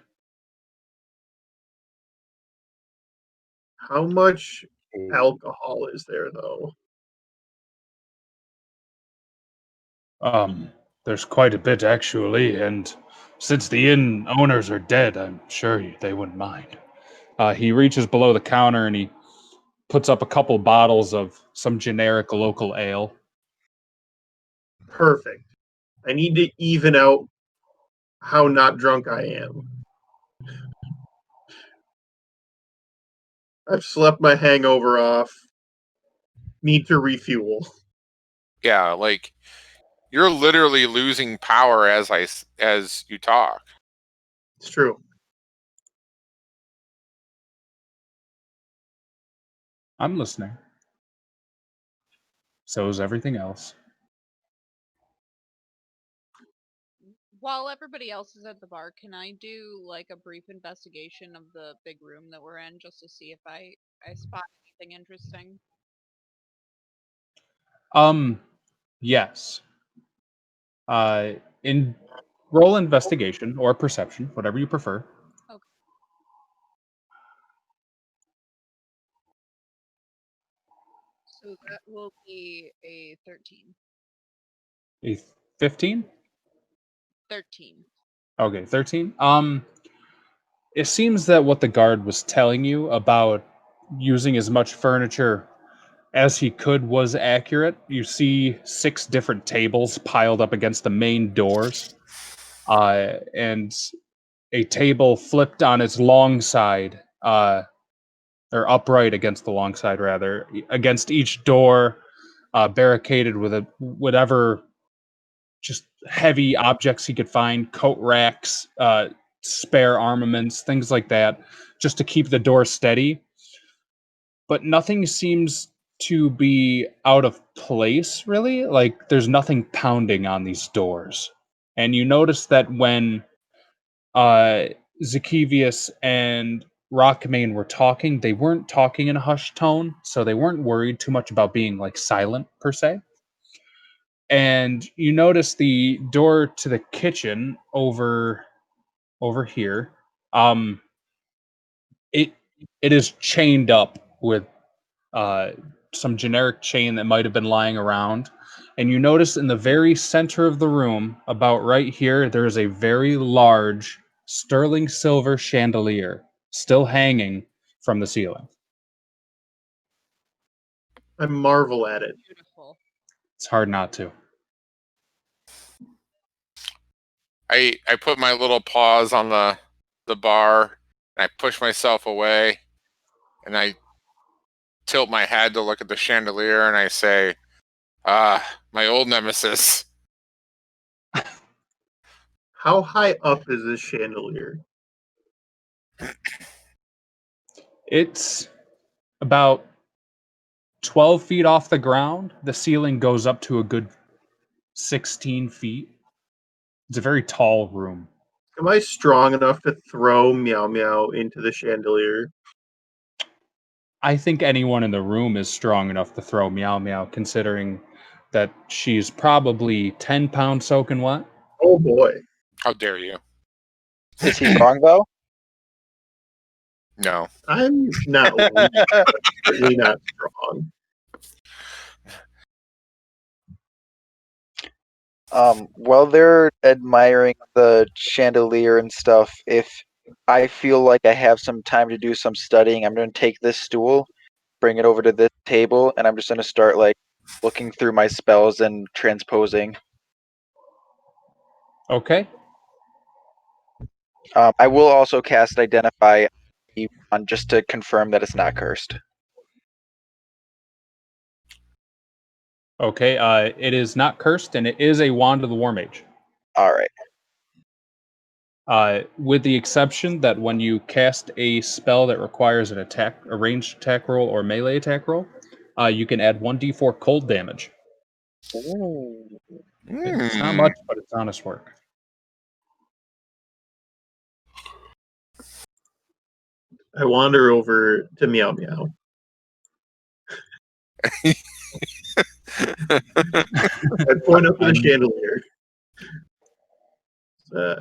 How much alcohol is there, though? There's quite a bit actually, and since the inn owners are dead, I'm sure they wouldn't mind. He reaches below the counter and he puts up a couple bottles of some generic local ale. Perfect. I need to even out how not drunk I am. I've slept my hangover off. Need to refuel. Yeah, like you're literally losing power as you talk. It's true. I'm listening. So is everything else. While everybody else is at the bar, can I do like a brief investigation of the big room that we're in just to see if I spot anything interesting? Yes. In roll investigation or perception, whatever you prefer. Okay. So that will be a 13. A 15? 13. Okay, 13. It seems that what the guard was telling you about using as much furniture as he could was accurate. You see 6 different tables piled up against the main doors, and a table flipped on its long side, or upright against the long side, rather, against each door, barricaded with whatever just heavy objects he could find, coat racks, spare armaments, things like that, just to keep the door steady. But nothing seems to be out of place, really. Like, there's nothing pounding on these doors. And you notice that when uh, Zakivius and Rockmane were talking, they weren't talking in a hushed tone, so they weren't worried too much about being, like, silent, per se. And you notice the door to the kitchen over here. Um, it it is chained up with uh, some generic chain that might have been lying around. And you notice in the very center of the room, about right here, there is a very large sterling silver chandelier still hanging from the ceiling. I marvel at it. Beautiful. It's hard not to. I put my little paws on the bar and I push myself away and I tilt my head to look at the chandelier and I say, my old nemesis. How high up is this chandelier? It's about 12 feet off the ground. The ceiling goes up to a good 16 feet. It's a very tall room. Am I strong enough to throw Meow Meow into the chandelier? I think anyone in the room is strong enough to throw Meow Meow, considering that she's probably 10 pounds soaking wet. Oh boy. How dare you? Is he strong though? No. I'm not weak, but I'm certainly not strong. While they're admiring the chandelier and stuff, if I feel like I have some time to do some studying, I'm going to take this stool bring it over to this table, and I'm just gonna start like looking through my spells and transposing. Okay. I will also cast Identify on just to confirm that it's not cursed. Okay. It is not cursed, and it is a wand of the War Mage. All right. With the exception that when you cast a spell that requires a ranged attack roll or melee attack roll, you can add 1d4 cold damage. It's not much, but it's honest work. I wander over to Meow Meow. I point up to the chandelier.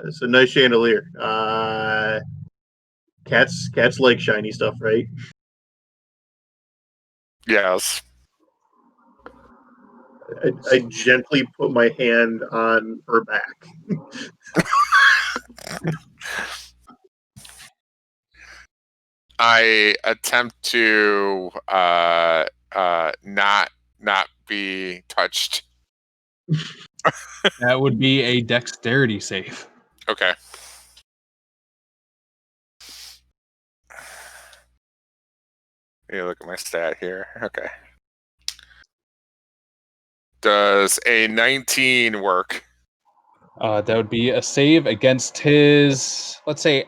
It's a nice chandelier. Cats like shiny stuff, right? Yes. I gently put my hand on her back. I attempt to not be touched. That would be a dexterity save. Okay. You look at my stat here. Okay. Does a 19 work? That would be a save against his, let's say,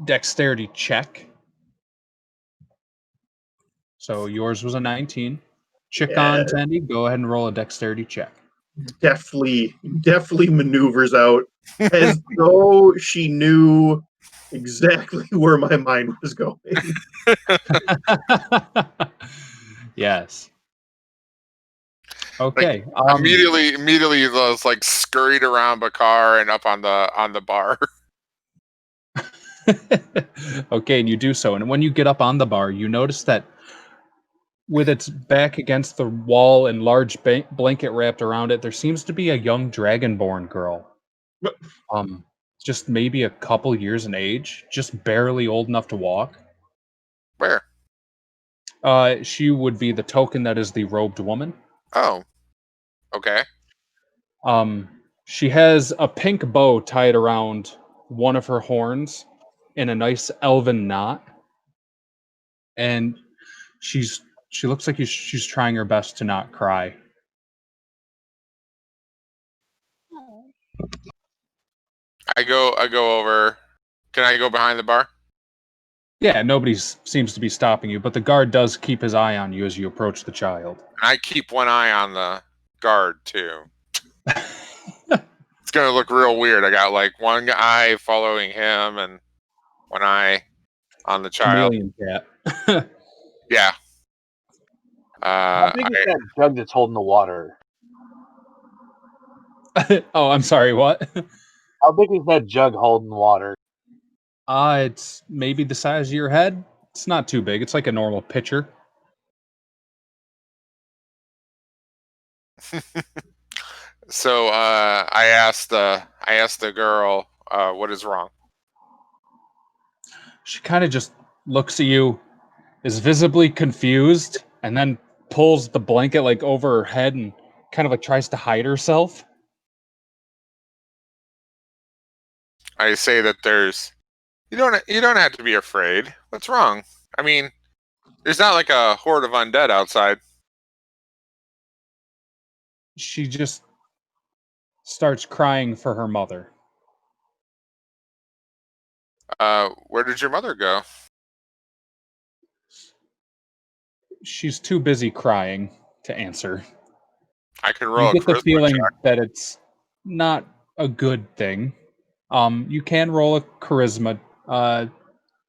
dexterity check. So yours was a 19. Chickon Tandy, go ahead and roll a dexterity check. Deftly maneuvers out as though she knew exactly where my mind was going. Yes. Okay. Immediately was like scurried around Bakar and up on the bar. Okay, and you do so. And when you get up on the bar, you notice that with its back against the wall and large blanket wrapped around it, there seems to be a young dragonborn girl. Just maybe a couple years in age, just barely old enough to walk. Where? She would be the token that is the robed woman. Oh. Okay. She has a pink bow tied around one of her horns in a nice elven knot. And she looks like she's trying her best to not cry. I go over. Can I go behind the bar? Yeah, nobody seems to be stopping you, but the guard does keep his eye on you as you approach the child. I keep one eye on the guard too. It's gonna look real weird. I got like one eye following him and one eye on the child. Chameleon cat. Yeah. How big is that jug that's holding the water? Oh, I'm sorry, what? How big is that jug holding water? It's maybe the size of your head. It's not too big. It's like a normal pitcher. So I asked the girl, what is wrong? She kind of just looks at you, is visibly confused, and then pulls the blanket like over her head and kind of like tries to hide herself. I say that you don't have to be afraid. What's wrong? I mean, there's not like a horde of undead outside. She just starts crying for her mother. Where did your mother go? She's too busy crying to answer. I can You roll a get the charisma feeling check. that it's not a good thing. You can roll a charisma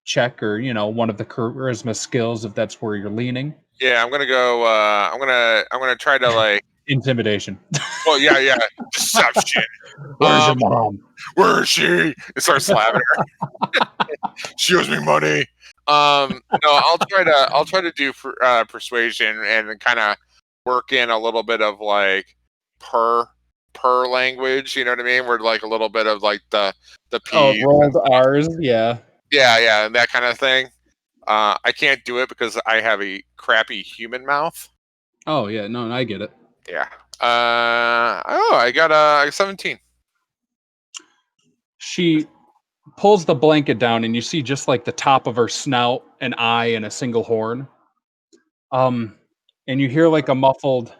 check, or one of the charisma skills if that's where you're leaning. Yeah, I'm gonna go. I'm gonna try to like. Intimidation. Well, yeah, deception. Where's your mom? Where is she? And start slapping her. She owes me money. No, I'll try to do persuasion and kind of work in a little bit of like per language. You know what I mean? Where like a little bit of like the P. Oh, rolled R's, yeah. Yeah, and that kind of thing. I can't do it because I have a crappy human mouth. Oh yeah, no, I get it. Yeah. I got a 17. She pulls the blanket down, and you see just like the top of her snout, an eye, and a single horn. And you hear like a muffled.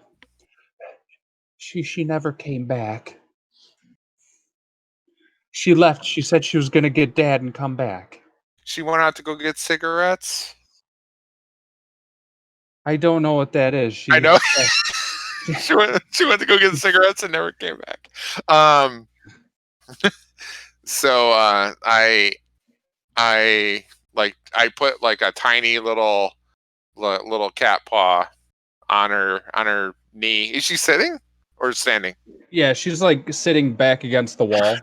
She never came back. She left. She said she was gonna get Dad and come back. She went out to go get cigarettes. I don't know what that is. I know. she went to go get cigarettes and never came back. So I put like a tiny little cat paw on her knee. Is she sitting or standing? Yeah, she's like sitting back against the wall.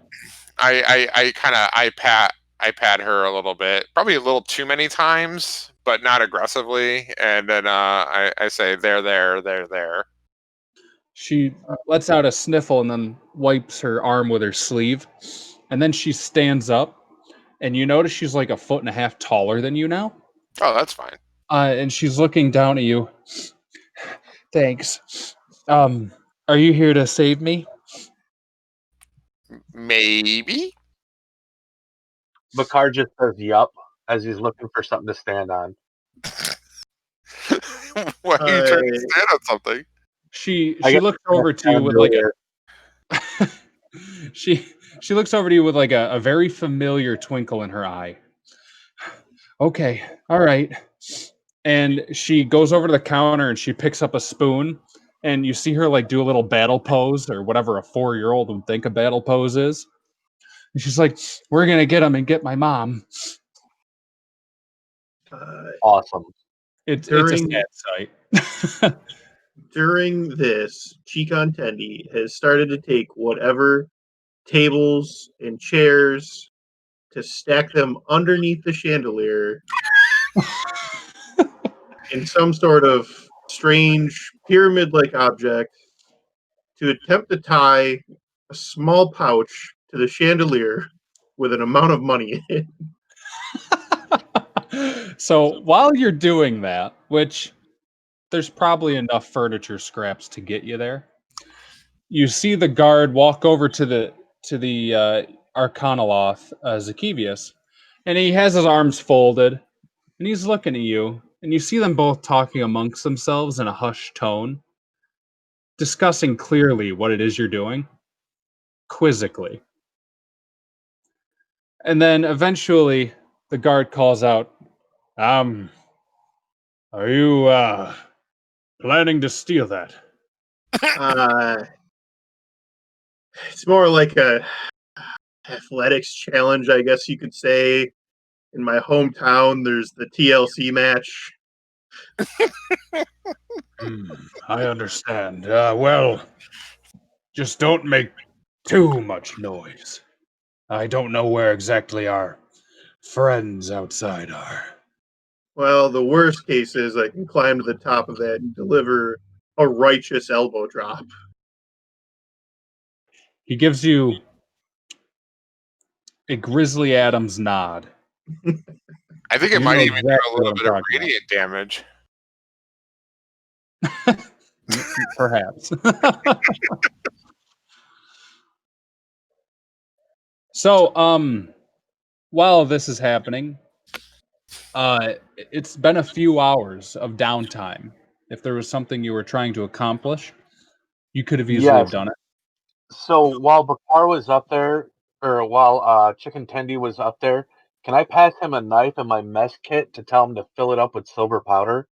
I pat her a little bit, probably a little too many times, but not aggressively. And then I say, there. She lets out a sniffle and then wipes her arm with her sleeve. And then she stands up, and you notice she's like a foot and a half taller than you now. Oh, that's fine. And she's looking down at you. Thanks. Are you here to save me? Maybe. Bakar just says yup as he's looking for something to stand on. Why are you trying to stand on something? She looks over to you with like a she looks over to you with like a very familiar twinkle in her eye. Okay, all right. And she goes over to the counter and she picks up a spoon, and you see her like do a little battle pose, or whatever a 4-year-old would think a battle pose is. And she's like, "We're gonna get him and get my mom." Awesome. It's a sad sight. During this, Chikon Tendi has started to take whatever tables and chairs to stack them underneath the chandelier in some sort of strange pyramid-like object to attempt to tie a small pouch to the chandelier with an amount of money in it. So while you're doing that, which there's probably enough furniture scraps to get you there, you see the guard walk over to the Arcanoloth, Zakivius, and he has his arms folded, and he's looking at you, and you see them both talking amongst themselves in a hushed tone, discussing clearly what it is you're doing, quizzically. And then eventually the guard calls out, are you planning to steal that? It's more like a athletics challenge, I guess you could say. In my hometown, there's the TLC match. I understand. Well, just don't make too much noise. I don't know where exactly our friends outside are. Well, the worst case is I can climb to the top of that and deliver a righteous elbow drop. He gives you a Grizzly Adams nod. I think it You might know even exactly do a what little I'm bit of talking about. radiant damage. Perhaps. So, while this is happening, it's been a few hours of downtime. If there was something you were trying to accomplish, you could have easily have Yes. done it. So while Bakar was up there, or while Chicken Tendy was up there, can I pass him a knife and my mess kit to tell him to fill it up with silver powder?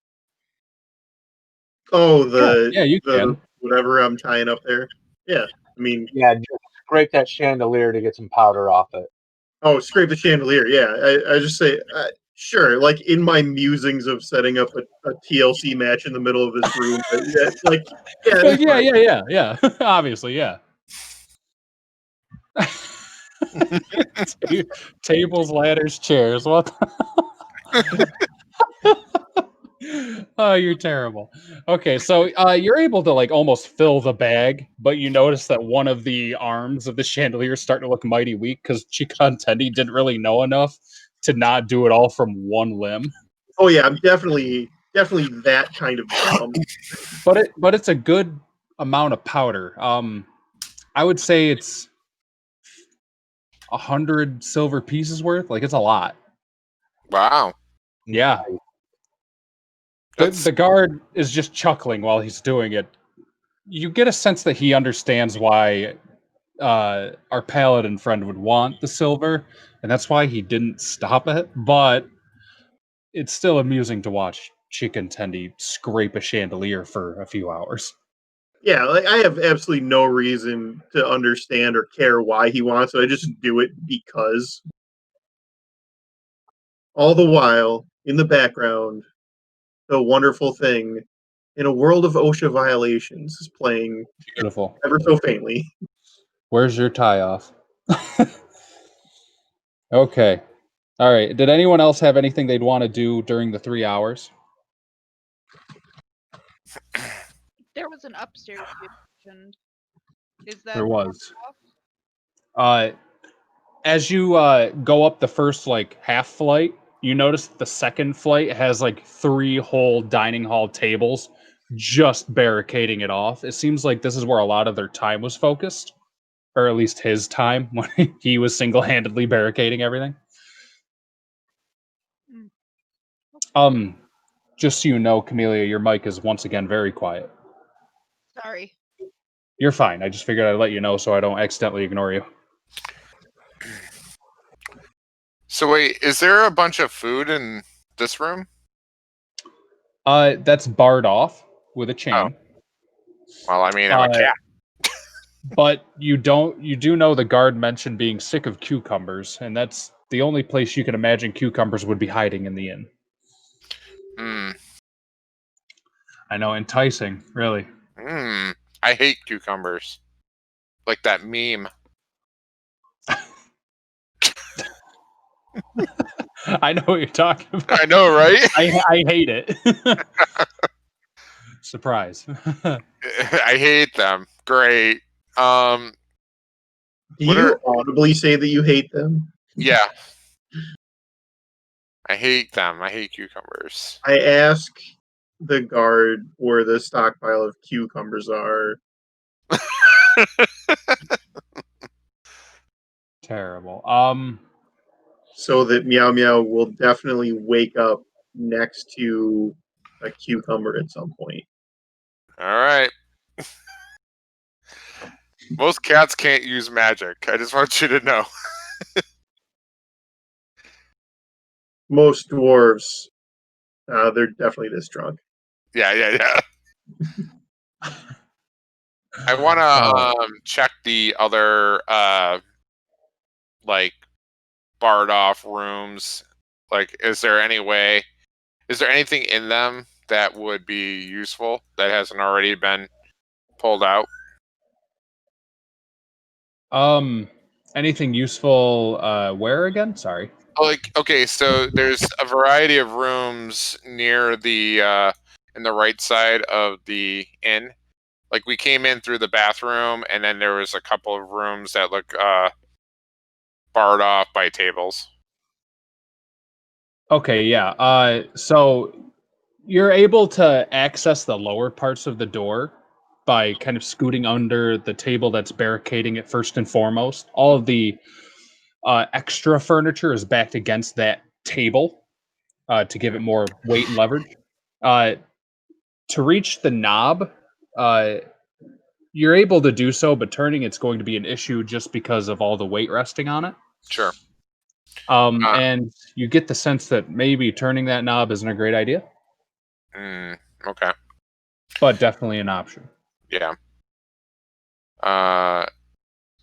Oh, Yeah, you the can. whatever I'm tying up there. Yeah, I mean, Yeah, just scrape that chandelier to get some powder off it. oh, scrape the chandelier. Yeah, I just say sure. Like in my musings of setting up a TLC match in the middle of this room. Yeah, like yeah, that's fine. Yeah. Obviously, yeah. Tables, ladders, chairs. What? Oh, you're terrible. Okay, so you're able to like almost fill the bag, but you notice that one of the arms of the chandelier is starting to look mighty weak because Chikantendi didn't really know enough to not do it all from one limb. Oh yeah, I'm definitely that kind of dumb. But it's a good amount of powder. I would say it's 100 silver pieces worth. Like it's a lot. Wow. Yeah. That's The guard is just chuckling while he's doing it. You get a sense that he understands why our paladin friend would want the silver, and that's why he didn't stop it. But it's still amusing to watch Chicken Tendy scrape a chandelier for a few hours. Yeah, like I have absolutely no reason to understand or care why he wants it. I just do it because. All the while, in the background, the wonderful thing in a world of OSHA violations is playing Beautiful. ever so faintly. Where's your tie off? Okay. All right. Did anyone else have anything they'd want to do during the 3 hours? There was an upstairs you mentioned. Is that There was. off? Uh, as you go up the first like half flight, you notice the second flight has like 3 whole dining hall tables just barricading it off. It seems like this is where a lot of their time was focused, or at least his time when he was single-handedly barricading everything. Mm. Um, just so you know, Camellia, your mic is once again very quiet. Sorry. You're fine. I just figured I'd let you know so I don't accidentally ignore you. so. Wait, is there a bunch of food in this room? That's barred off with a Oh, chain. well, I mean, I'm a cat. But you do know the guard mentioned being sick of cucumbers, and that's the only place you can imagine cucumbers would be hiding in the inn. Hmm. I know, enticing, really. Hmm. I hate cucumbers. Like that meme. I know what you're talking about. I know, right? I hate it. Surprise. I hate them. Great. Um. Do What you are? audibly say that you hate them? Yeah. I hate them. I hate cucumbers. I ask the guard where the stockpile of cucumbers are. Terrible. So that Meow Meow will definitely wake up next to a cucumber at some point. All right. Most cats can't use magic. I just want you to know. Most dwarves, they're definitely this drunk. Yeah, yeah, yeah. I want to check the other like barred off rooms. Like, is there anything in them that would be useful that hasn't already been pulled out? Anything useful where again? Sorry. Like, okay, so there's a variety of rooms near the in the right side of the inn. Like, we came in through the bathroom, and then there was a couple of rooms that look barred off by tables. Okay, yeah. So you're able to access the lower parts of the door by kind of scooting under the table that's barricading it first and foremost. All of the extra furniture is backed against that table to give it more weight and leverage. Uh, to reach the knob, uh, you're able to do so, but turning it's going to be an issue just because of all the weight resting on it. Sure. And you get the sense that maybe turning that knob isn't a great idea, Okay. but definitely an option. Yeah.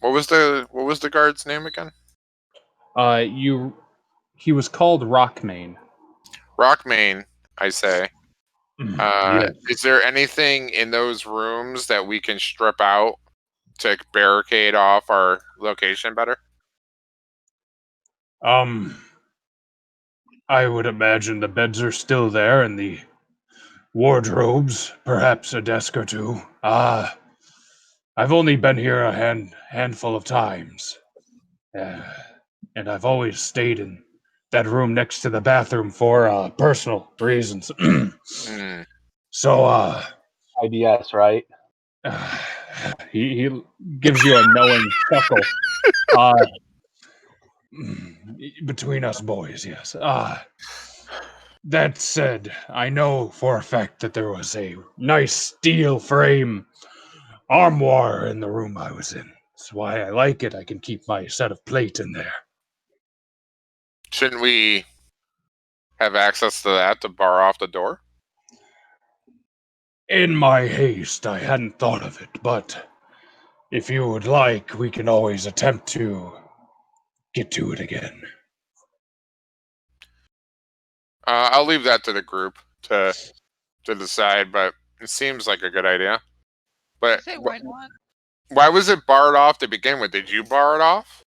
What was the guard's name again? He was called Rockmane. Rockmane, I say. Yes. Is there anything in those rooms that we can strip out to barricade off our location better? I would imagine the beds are still there and the wardrobes, perhaps a desk or two. I've only been here a handful of times, and I've always stayed in that room next to the bathroom for personal reasons. Hmm. So, IDS, right? he gives you a knowing chuckle. Between us boys, yes. That said, I know for a fact that there was a nice steel frame armoire in the room I was in. That's why I like it. I can keep my set of plate in there. Shouldn't we have access to that to bar off the door? In my haste, I hadn't thought of it, but if you would like, we can always attempt to get to it again. I'll leave that to the group to decide, but it seems like a good idea. But Say why not? why was it barred off to begin with? Did you bar it off?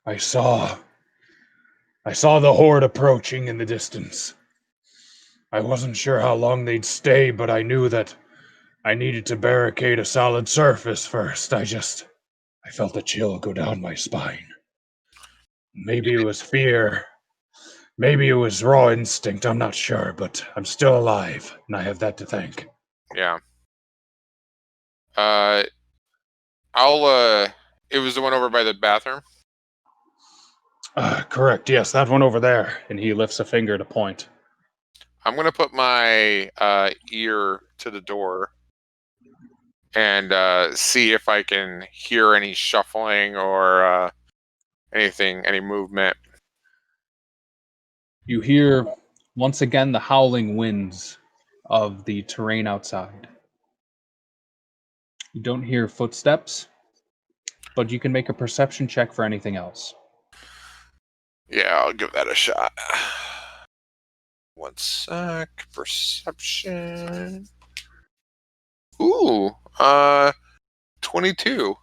I saw the horde approaching in the distance. I wasn't sure how long they'd stay, but I knew that I needed to barricade a solid surface first. I felt a chill go down my spine. Maybe it was fear. Maybe it was raw instinct. I'm not sure, but I'm still alive, and I have that to thank. Yeah. I'll. It was the one over by the bathroom. Correct. Yes, that one over there. And he lifts a finger to point. I'm gonna put my ear to the door and see if I can hear any shuffling or anything, any movement. You hear once again the howling winds of the terrain outside. You don't hear footsteps, but you can make a perception check for anything else. Yeah, I'll give that a shot. One sec. Perception. Ooh, 22.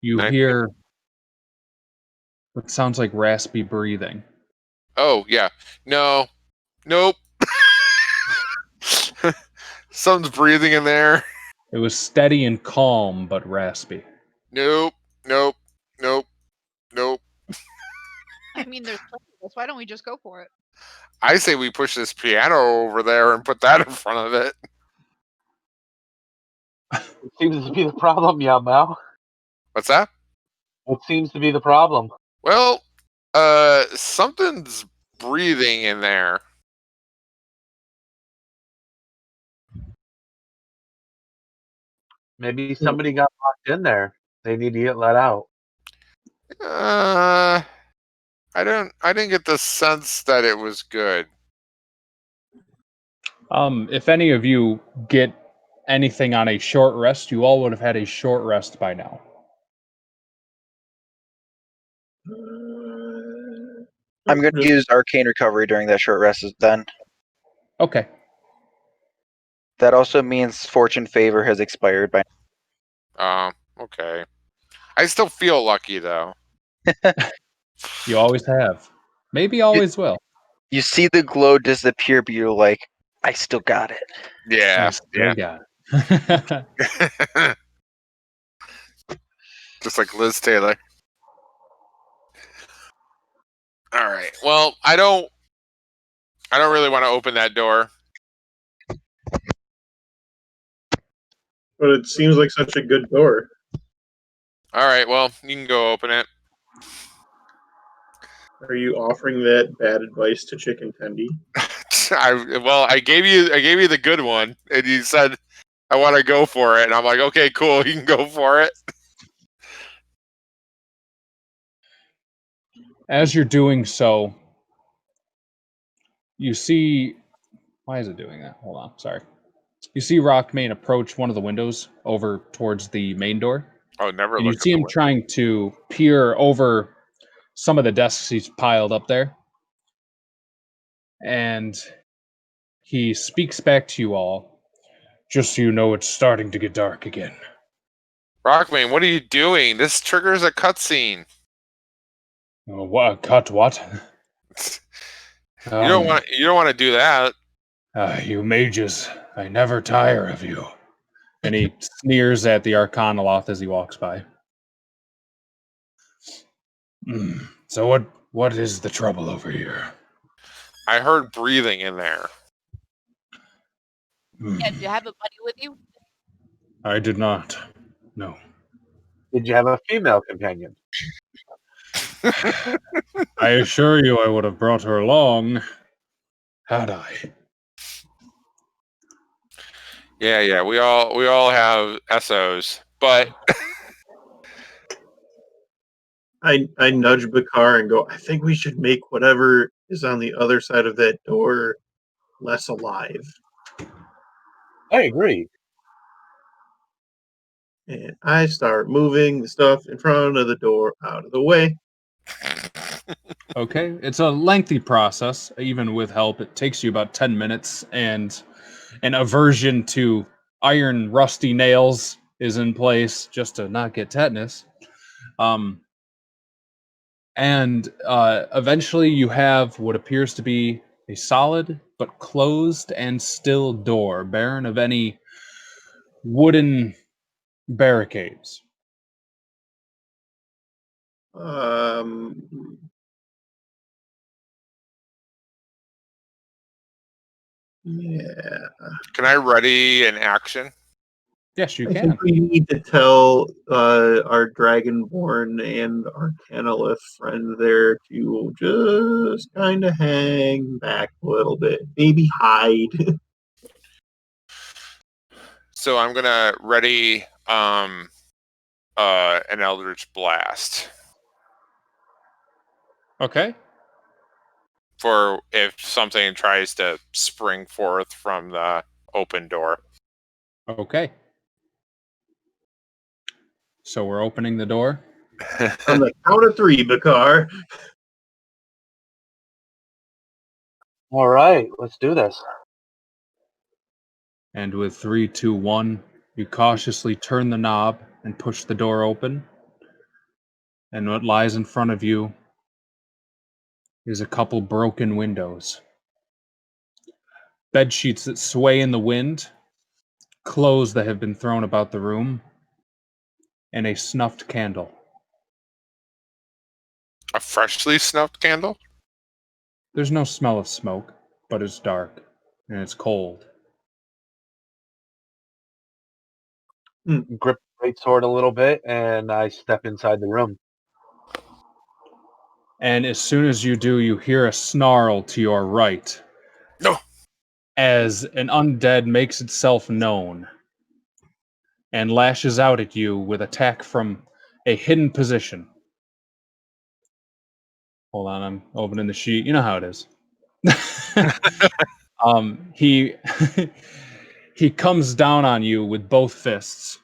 You Nice. hear what sounds like raspy breathing. Oh, yeah. No. Nope. Something's breathing in there. It was steady and calm, but raspy. Nope. Nope. Nope. Nope. I mean, there's plenty of us. Why don't we just go for it? I say we push this piano over there and put that in front of it. It seems to be the problem, Yao. What's that? What seems to be the problem? Well, something's breathing in there. Maybe somebody got locked in there. They need to get let out. I didn't get the sense that it was good. If any of you get anything on a short rest, you all would have had a short rest by now. I'm going to use Arcane Recovery during that short rest then. Okay. That also means Fortune Favor has expired by Okay. I still feel lucky though. You always have. Maybe always will. You see the glow disappear, but you're like, I still got it. Yeah. I still got it. Just like Liz Taylor. All right. Well, I don't really want to open that door. But it seems like such a good door. All right. Well, you can go open it. Are you offering that bad advice to Chicken Tendy? I gave you the good one, and you said I want to go for it, and I'm like, okay, cool, you can go for it. As you're doing so, you see. Why is it doing that? Hold on. Sorry. You see Rockmane approach one of the windows over towards the main door. Oh, never And you look at see the him window. trying to peer over some of the desks he's piled up there. And he speaks back to you all. Just so you know, it's starting to get dark again. Rockman, what are you doing? This triggers a cutscene. Oh, what? Cut what? You don't want to do that. You mages, I never tire of you. And he sneers at the Arcanoloth as he walks by. So what is the trouble over here? I heard breathing in there. Yeah, do you have a buddy with you? I did not. No. Did you have a female companion? I assure you I would have brought her along had I. Yeah. We all have SOs, but I nudge Bakar and go, I think we should make whatever is on the other side of that door less alive. I agree. And I start moving the stuff in front of the door out of the way. Okay, it's a lengthy process. Even with help, it takes you about 10 minutes, and an aversion to iron rusty nails is in place just to not get tetanus. And eventually you have what appears to be a solid but closed and still door, barren of any wooden barricades. Um, yeah, can I ready an action? Yes, you I can. think we need to tell our Dragonborn and our Canalith friend there to just kind of hang back a little bit, maybe hide. So I'm gonna ready an Eldritch Blast Okay. for if something tries to spring forth from the open door. Okay. So we're opening the door. On the count of three, Bakar. All right, let's do this. And with 3, 2, 1, you cautiously turn the knob and push the door open. And what lies in front of you is a couple broken windows. Bed sheets that sway in the wind, clothes that have been thrown about the room, and a snuffed candle. A freshly snuffed candle? There's no smell of smoke, but it's dark and it's cold. Grip the greatsword a little bit, and I step inside the room. And as soon as you do, you hear a snarl to your right. No. As an undead makes itself known and lashes out at you with attack from a hidden position. Hold on, I'm opening the sheet. You know how it is. He he comes down on you with both fists.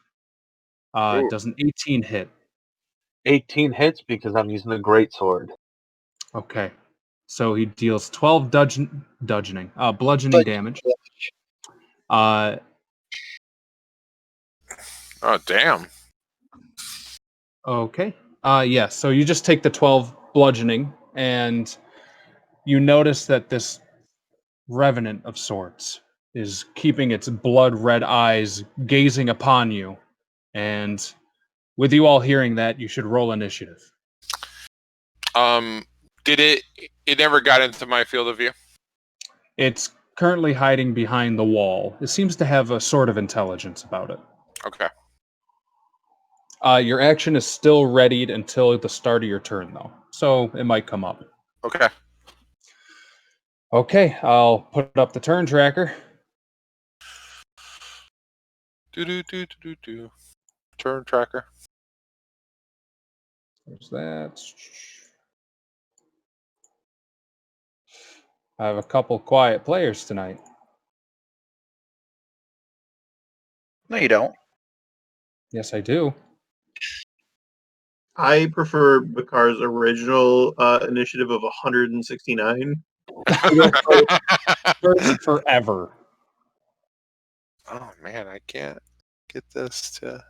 Ooh. Does an 18 hit. 18 hits because I'm using the greatsword. Okay. So he deals 12 bludgeoning damage. Uh, Oh damn. okay. Yeah, so you just take the 12 bludgeoning, and you notice that this revenant of sorts is keeping its blood red eyes gazing upon you. And with you all hearing that, you should roll initiative. Did it never got into my field of view? It's currently hiding behind the wall. It seems to have a sort of intelligence about it. Okay. Your action is still readied until the start of your turn, though. So it might come up. Okay. Okay, I'll put up the turn tracker. Do. Turn tracker. There's that. I have a couple quiet players tonight. No, you don't. Yes, I do. I prefer Bakar's original initiative of 169. First forever. Oh man, I can't get this to.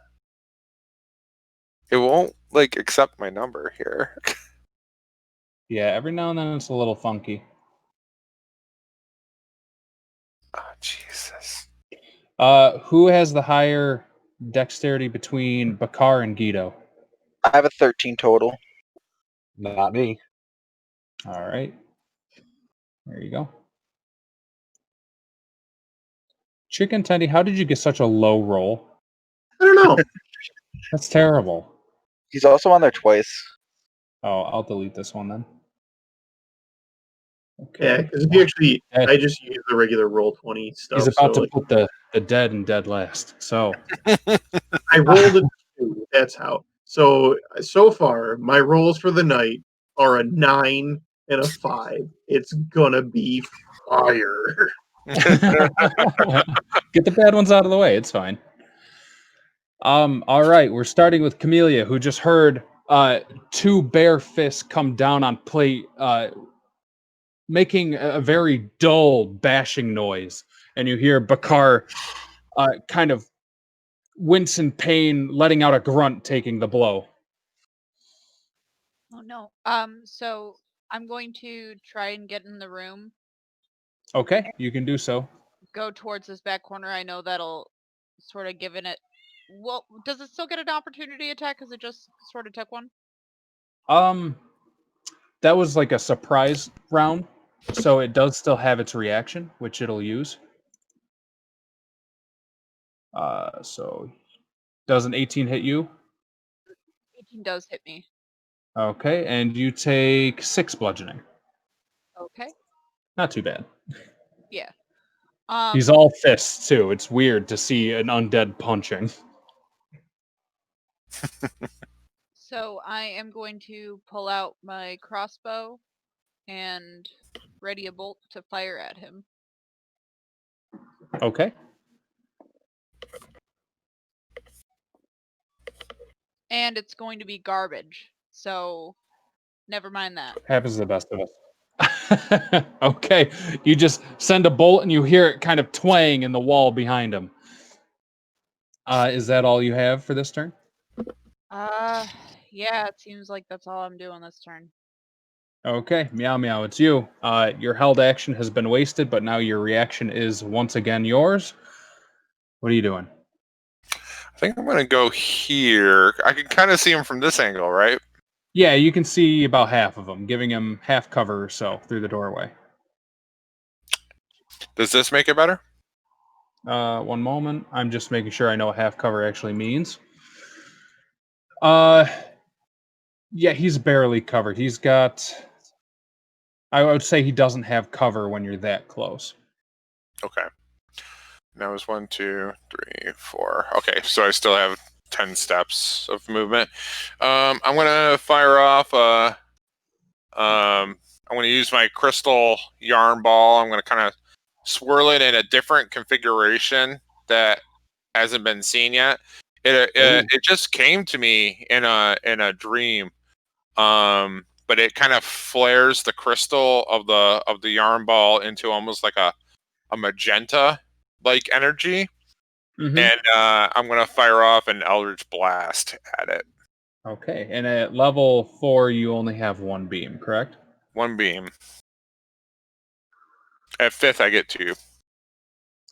It won't like accept my number here. Yeah, every now and then it's a little funky. Oh Jesus. Who has the higher dexterity between Bakar and Guido? I have a 13 total. Not me. All right. There you go. Chicken Tendy, how did you get such a low roll? I don't know. That's terrible. He's also on there twice. Oh, I'll delete this one then. Yeah, Okay. because if you actually, Ed, I just use the regular roll 20 he's stuff. about So to put the dead in dead last. So I rolled a 2. That's how. So far, my rolls for the night are a 9 and a 5. It's gonna be fire. get the bad ones out of the way. It's fine. All right, we're starting with Camellia, who just heard two bare fists come down on plate, making a very dull bashing noise, and you hear Bakar kind of wince in pain, letting out a grunt, taking the blow. Oh no. So I'm going to try and get in the room, Okay, you can do so. go towards this back corner. I know that'll sort of given it. Well, does it still get an opportunity attack? Because it just sort of took one. Um, that was like a surprise round, so it does still have its reaction, which it'll use. So does an 18 hit you? 18 does hit me. Okay, and you take 6 bludgeoning. Okay. Not too bad. Yeah. He's all fists too. It's weird to see an undead punching. So I am going to pull out my crossbow and ready a bolt to fire at him. Okay. And it's going to be garbage. So never mind that. Happens to the best of us. Okay. You just send a bolt and you hear it kind of twang in the wall behind him. Is that all you have for this turn? Yeah, it seems like that's all I'm doing this turn. Okay, Meow Meow, it's you. Your held action has been wasted, but now your reaction is once again yours. What are you doing? I think I'm gonna go here. I can kind of see him from this angle, right? Yeah, you can see about half of him, giving him half cover or so through the doorway. Does this make it better? One moment. I'm just making sure I know what half cover actually means. Yeah, he's barely covered. He's got. I would say he doesn't have cover when you're that close. Okay. That was 1, 2, 3, 4. Okay, so I still have 10 steps of movement. I'm gonna fire off. I'm gonna use my crystal yarn ball. I'm gonna kind of swirl it in a different configuration that hasn't been seen yet. It just came to me in a dream. But it kind of flares the crystal of the yarn ball into almost like a magenta like energy. Mm-hmm. And I'm gonna fire off an Eldritch Blast at it. Okay, and at level 4, you only have one beam, correct? 1 beam. At 5th, I get 2.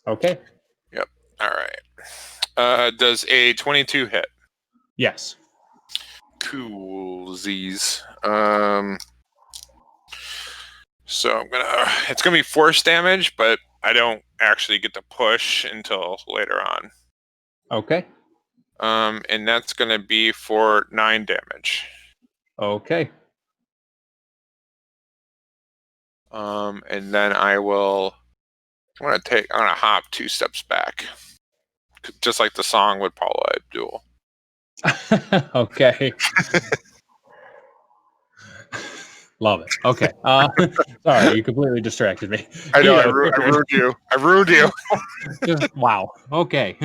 Okay. Yep. All right. Does a 22 hit? Yes. Cool. Z's. So it's gonna be force damage, but I don't actually get to push until later on. Okay. And that's gonna be for 9 damage. Okay. And then I'm gonna hop 2 steps back, just like the song with Paula Abdul. Okay. Love it. Okay. Sorry, you completely distracted me. I know. I Theo, ruined you. I ruined you. just wow. Okay.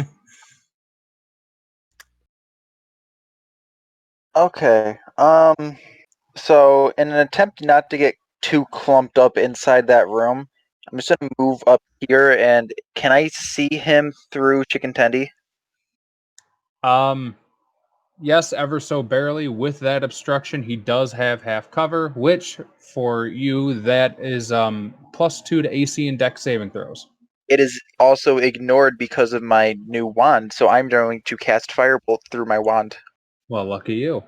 Okay. So in an attempt not to get too clumped up inside that room, I'm just gonna move up here, and can I see him through Chicken Tendy? Yes, ever so barely. With that obstruction, he does have half cover, which for you that is +2 to AC and Dex saving throws. It is also ignored because of my new wand, so I'm going to cast Firebolt through my wand. Well, lucky you.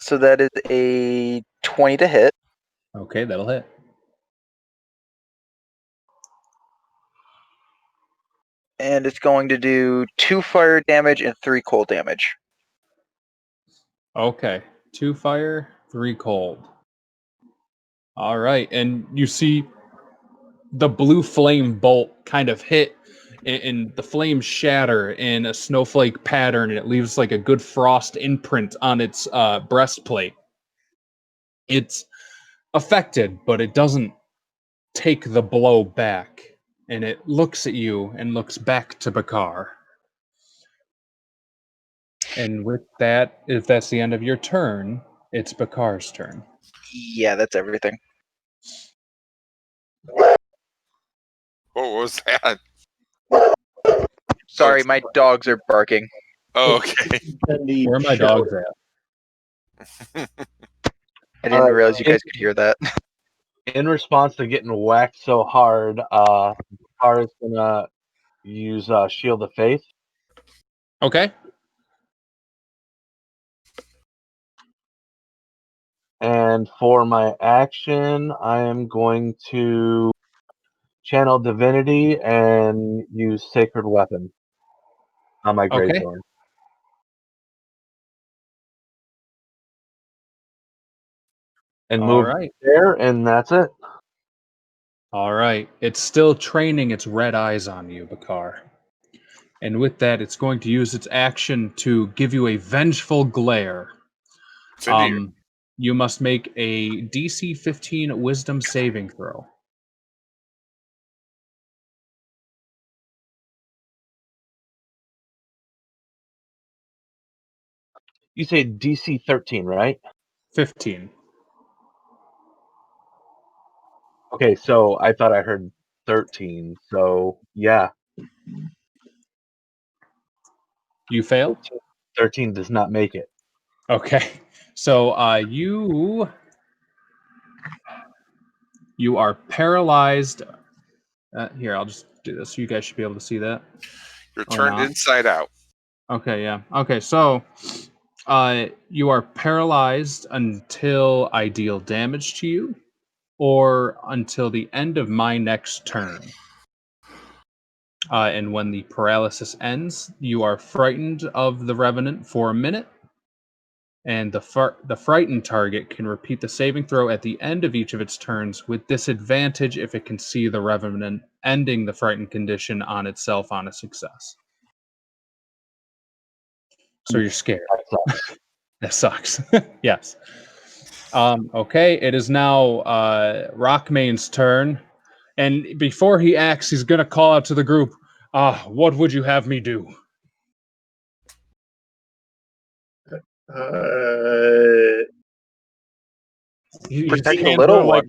So that is a 20 to hit. Okay, that'll hit. And it's going to do 2 fire damage and 3 cold damage. Okay, 2 fire, 3 cold. All right, and you see the blue flame bolt kind of hit, and the flames shatter in a snowflake pattern, and it leaves like a good frost imprint on its breastplate. It's affected, but it doesn't take the blow back, and it looks at you and looks back to Bakar. And with that, if that's the end of your turn, it's Bakar's turn. Yeah, that's everything. What was that? Sorry, my dogs are barking. Oh, okay. Where are my dogs at? I didn't realize you guys could hear that. In response to getting whacked so hard, Bakar is gonna use Shield of Faith. Okay. And for my action, I am going to channel Divinity and use Sacred Weapon on my Okay. Greatsword. And All move right. there, and that's it. All right. It's still training its red eyes on you, Bakar. And with that, it's going to use its action to give you a vengeful glare. It's into you. You must make a DC 15 Wisdom saving throw. You say DC 13, right? 15. Okay, so I thought I heard 13. So, yeah. You fail? 13 does not make it. Okay. So you are paralyzed. Here, I'll just do this. You guys should be able to see that. You're Or turned not. inside out. Okay, yeah. Okay, so you are paralyzed until I deal damage to you, or until the end of my next turn. And when the paralysis ends, you are frightened of the Revenant for a minute, and the frightened target can repeat the saving throw at the end of each of its turns with disadvantage if it can see the Revenant ending the frightened condition on itself on a success. So you're scared. That sucks. Yes. Okay, it is now Rockmane's turn. And before he acts, he's going to call out to the group, what would you have me do? Protect the little one.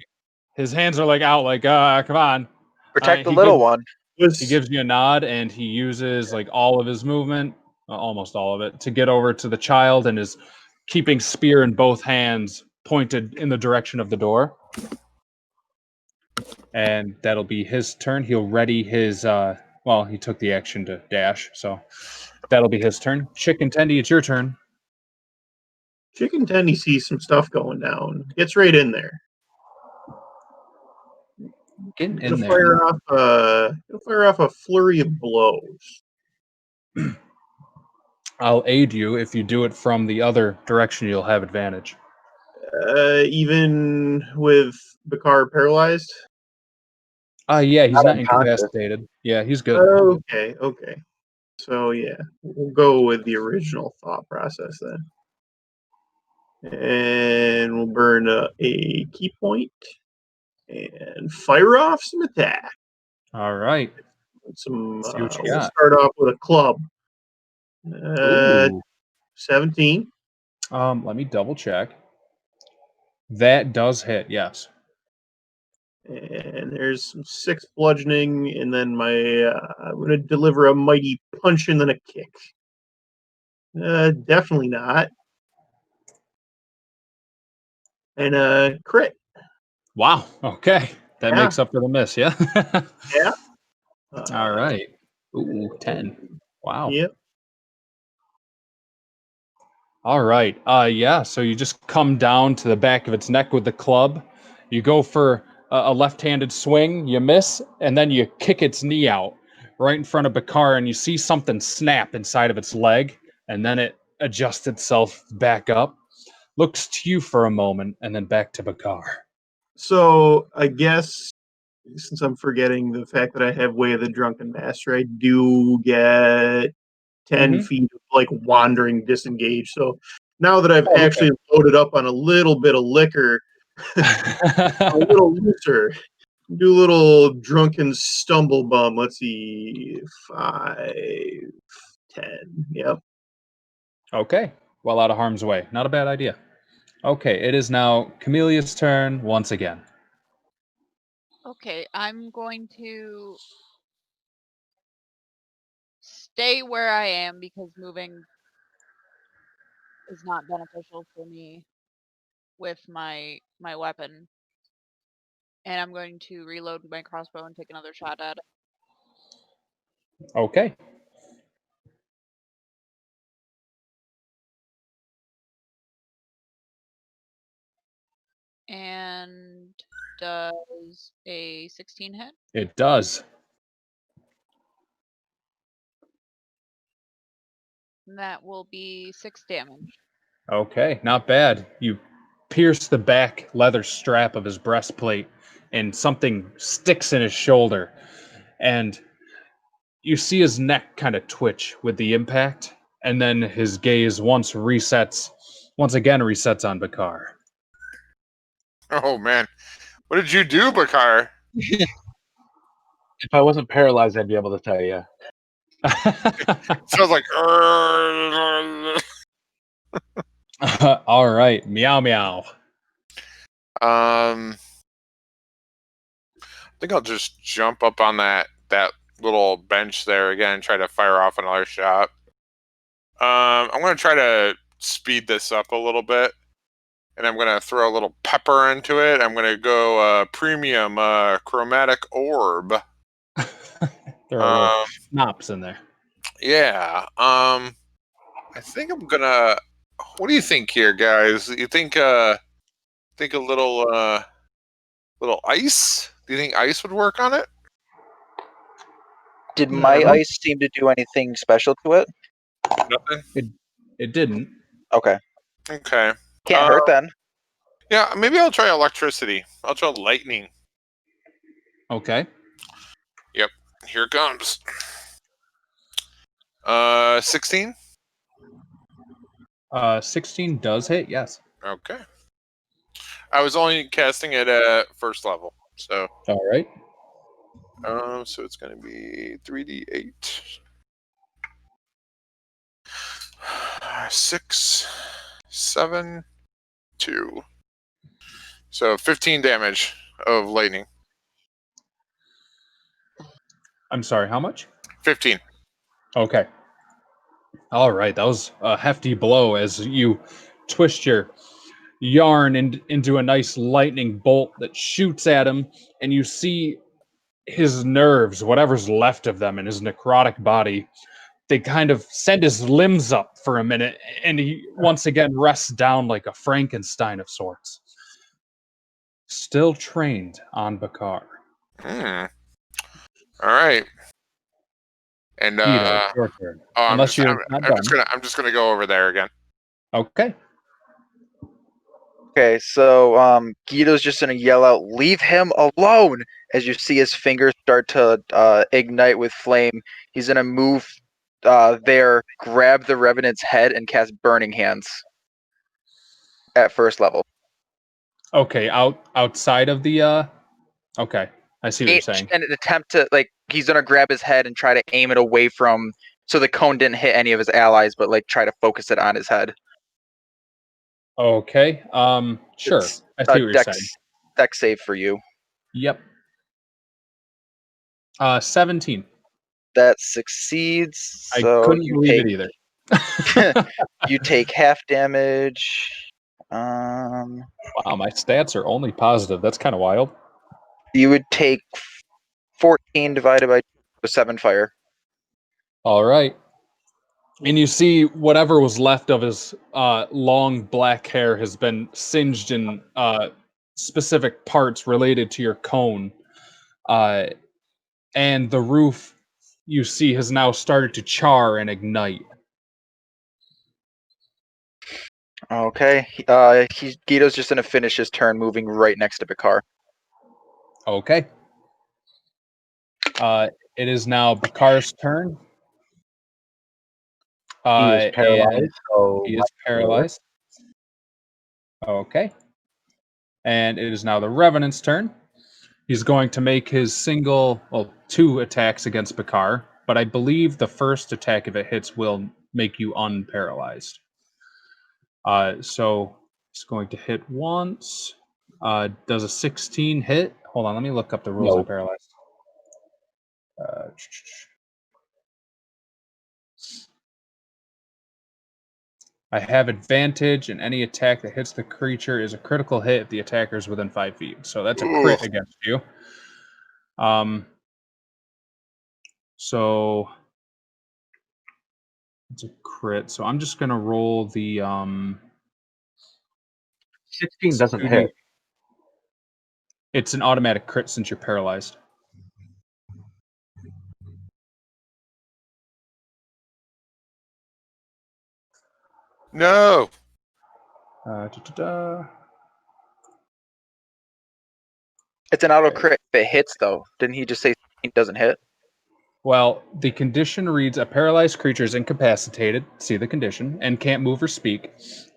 His hands are like out, like, come on. Protect the little one. He gives you a nod, and he uses like all of his movement, almost all of it, to get over to the child, and is keeping spear in both hands pointed in the direction of the door. And that'll be his turn. He'll ready his he took the action to dash, so that'll be his turn. Chicken Tendy, it's your turn. Chicken Tendy sees some stuff going down. Gets right in there. Get He'll in there. fire off a flurry of blows. I'll aid you. If you do it from the other direction, you'll have advantage. Even with Bakar paralyzed? Yeah, he's not unconscious. incapacitated. Yeah, he's good. Okay. So, yeah, we'll go with the original thought process then. And we'll burn a key point and fire off some attack. All right. We'll See what you got. start off with a club. Ooh. 17. Let me double check. That does hit, yes. And there's some 6 bludgeoning, and then I'm going to deliver a mighty punch and then a kick. Definitely not. And a crit. Wow. Okay. That makes up for the miss, yeah? Yeah. All right. Ooh, 10. Wow. Yep. All right. Yeah. So you just come down to the back of its neck with the club. You go for a left-handed swing. You miss, and then you kick its knee out right in front of Bakar, and you see something snap inside of its leg, and then it adjusts itself back up. Looks to you for a moment, and then back to Bakar. So I guess since I'm forgetting the fact that I have Way of the Drunken Master, I do get 10 Mhm. feet of like wandering disengage. So now that I've Oh, okay. actually loaded up on a little bit of liquor, a little looser, do a little drunken stumble bum. Let's see, 5, 10. Yep. Okay. Well out of harm's way. Not a bad idea. Okay, it is now Camelia's turn once again. Okay, I'm going to stay where I am because moving is not beneficial for me with my weapon. And I'm going to reload my crossbow and take another shot at it. Okay. And does a 16 hit? It does. And that will be 6 damage. Okay, not bad. You pierce the back leather strap of his breastplate, and something sticks in his shoulder. And you see his neck kind of twitch with the impact, and then his gaze once again resets on Bakar. Oh man, what did you do, Bakar? If I wasn't paralyzed, I'd be able to tell you. Sounds like. All right, meow meow. I think I'll just jump up on that little bench there again and try to fire off another shot. I'm going to try to speed this up a little bit, and I'm going to throw a little pepper into it. I'm going to go premium chromatic orb. There are little Um, schnapps in there. yeah. I think I'm gonna. What do you think here, guys? You think a little ice? Do you think ice would work on it? Did I my don't know. ice seem to do anything special to it? Nothing. It didn't. Okay. Okay. Can't hurt then. Yeah, maybe I'll try electricity. I'll try lightning. Okay. Yep. Here it comes. 16. 16 does hit. Yes. Okay. I was only casting it at first level, so All right. so it's gonna be 3d8. 6, 7, 2. So 15 damage of lightning. I'm sorry. How much? 15. Okay. All right. That was a hefty blow as you twist your yarn into a nice lightning bolt that shoots at him, and you see his nerves, whatever's left of them in his necrotic body, they kind of send his limbs up for a minute, and he once again rests down like a Frankenstein of sorts. Still trained on Bakar. Hmm. All right. And Guido, your turn. I'm Unless you're not done. I'm just gonna go over there again. Okay. Okay, so Guido's just gonna yell out, "Leave him alone!" As you see his fingers start to ignite with flame. He's gonna move there, grab the Revenant's head, and cast Burning Hands at first level. Okay, outside of the okay. I see what you're saying. And an attempt to he's gonna grab his head and try to aim it away from, so the cone didn't hit any of his allies, but try to focus it on his head. Okay. Sure. It's I see what you're saying. Dex save for you. Yep. 17. That succeeds. I So couldn't you believe take it either. you take half damage. Um, Wow, my stats are only positive. That's kind of wild. you would take 14 divided by 7 fire. All right. And you see whatever was left of his long black hair has been singed in specific parts related to your cone. And the roof you see has now started to char and ignite. Okay. Guido's just gonna finish his turn, moving right next to Bakar. Okay. It is now Bakar's turn. He is And paralyzed, so he is paralyzed. Okay. And it is now the Revenant's turn. He's going to make his two attacks against Bakar, but I believe the first attack, if it hits, will make you unparalyzed. So it's going to hit once. Does a 16 hit? Hold on, let me look up the rules No. of paralyzed. I have advantage, and any attack that hits the creature is a critical hit if the attacker is within 5 feet. So that's a crit Ugh. against you. So it's a crit. So I'm just gonna roll the 16 doesn't 2D. hit. It's an automatic crit since you're paralyzed. No. It's an auto Okay. crit if it hits, though. Didn't he just say it doesn't hit? Well, the condition reads a paralyzed creature is incapacitated, see the condition, and can't move or speak.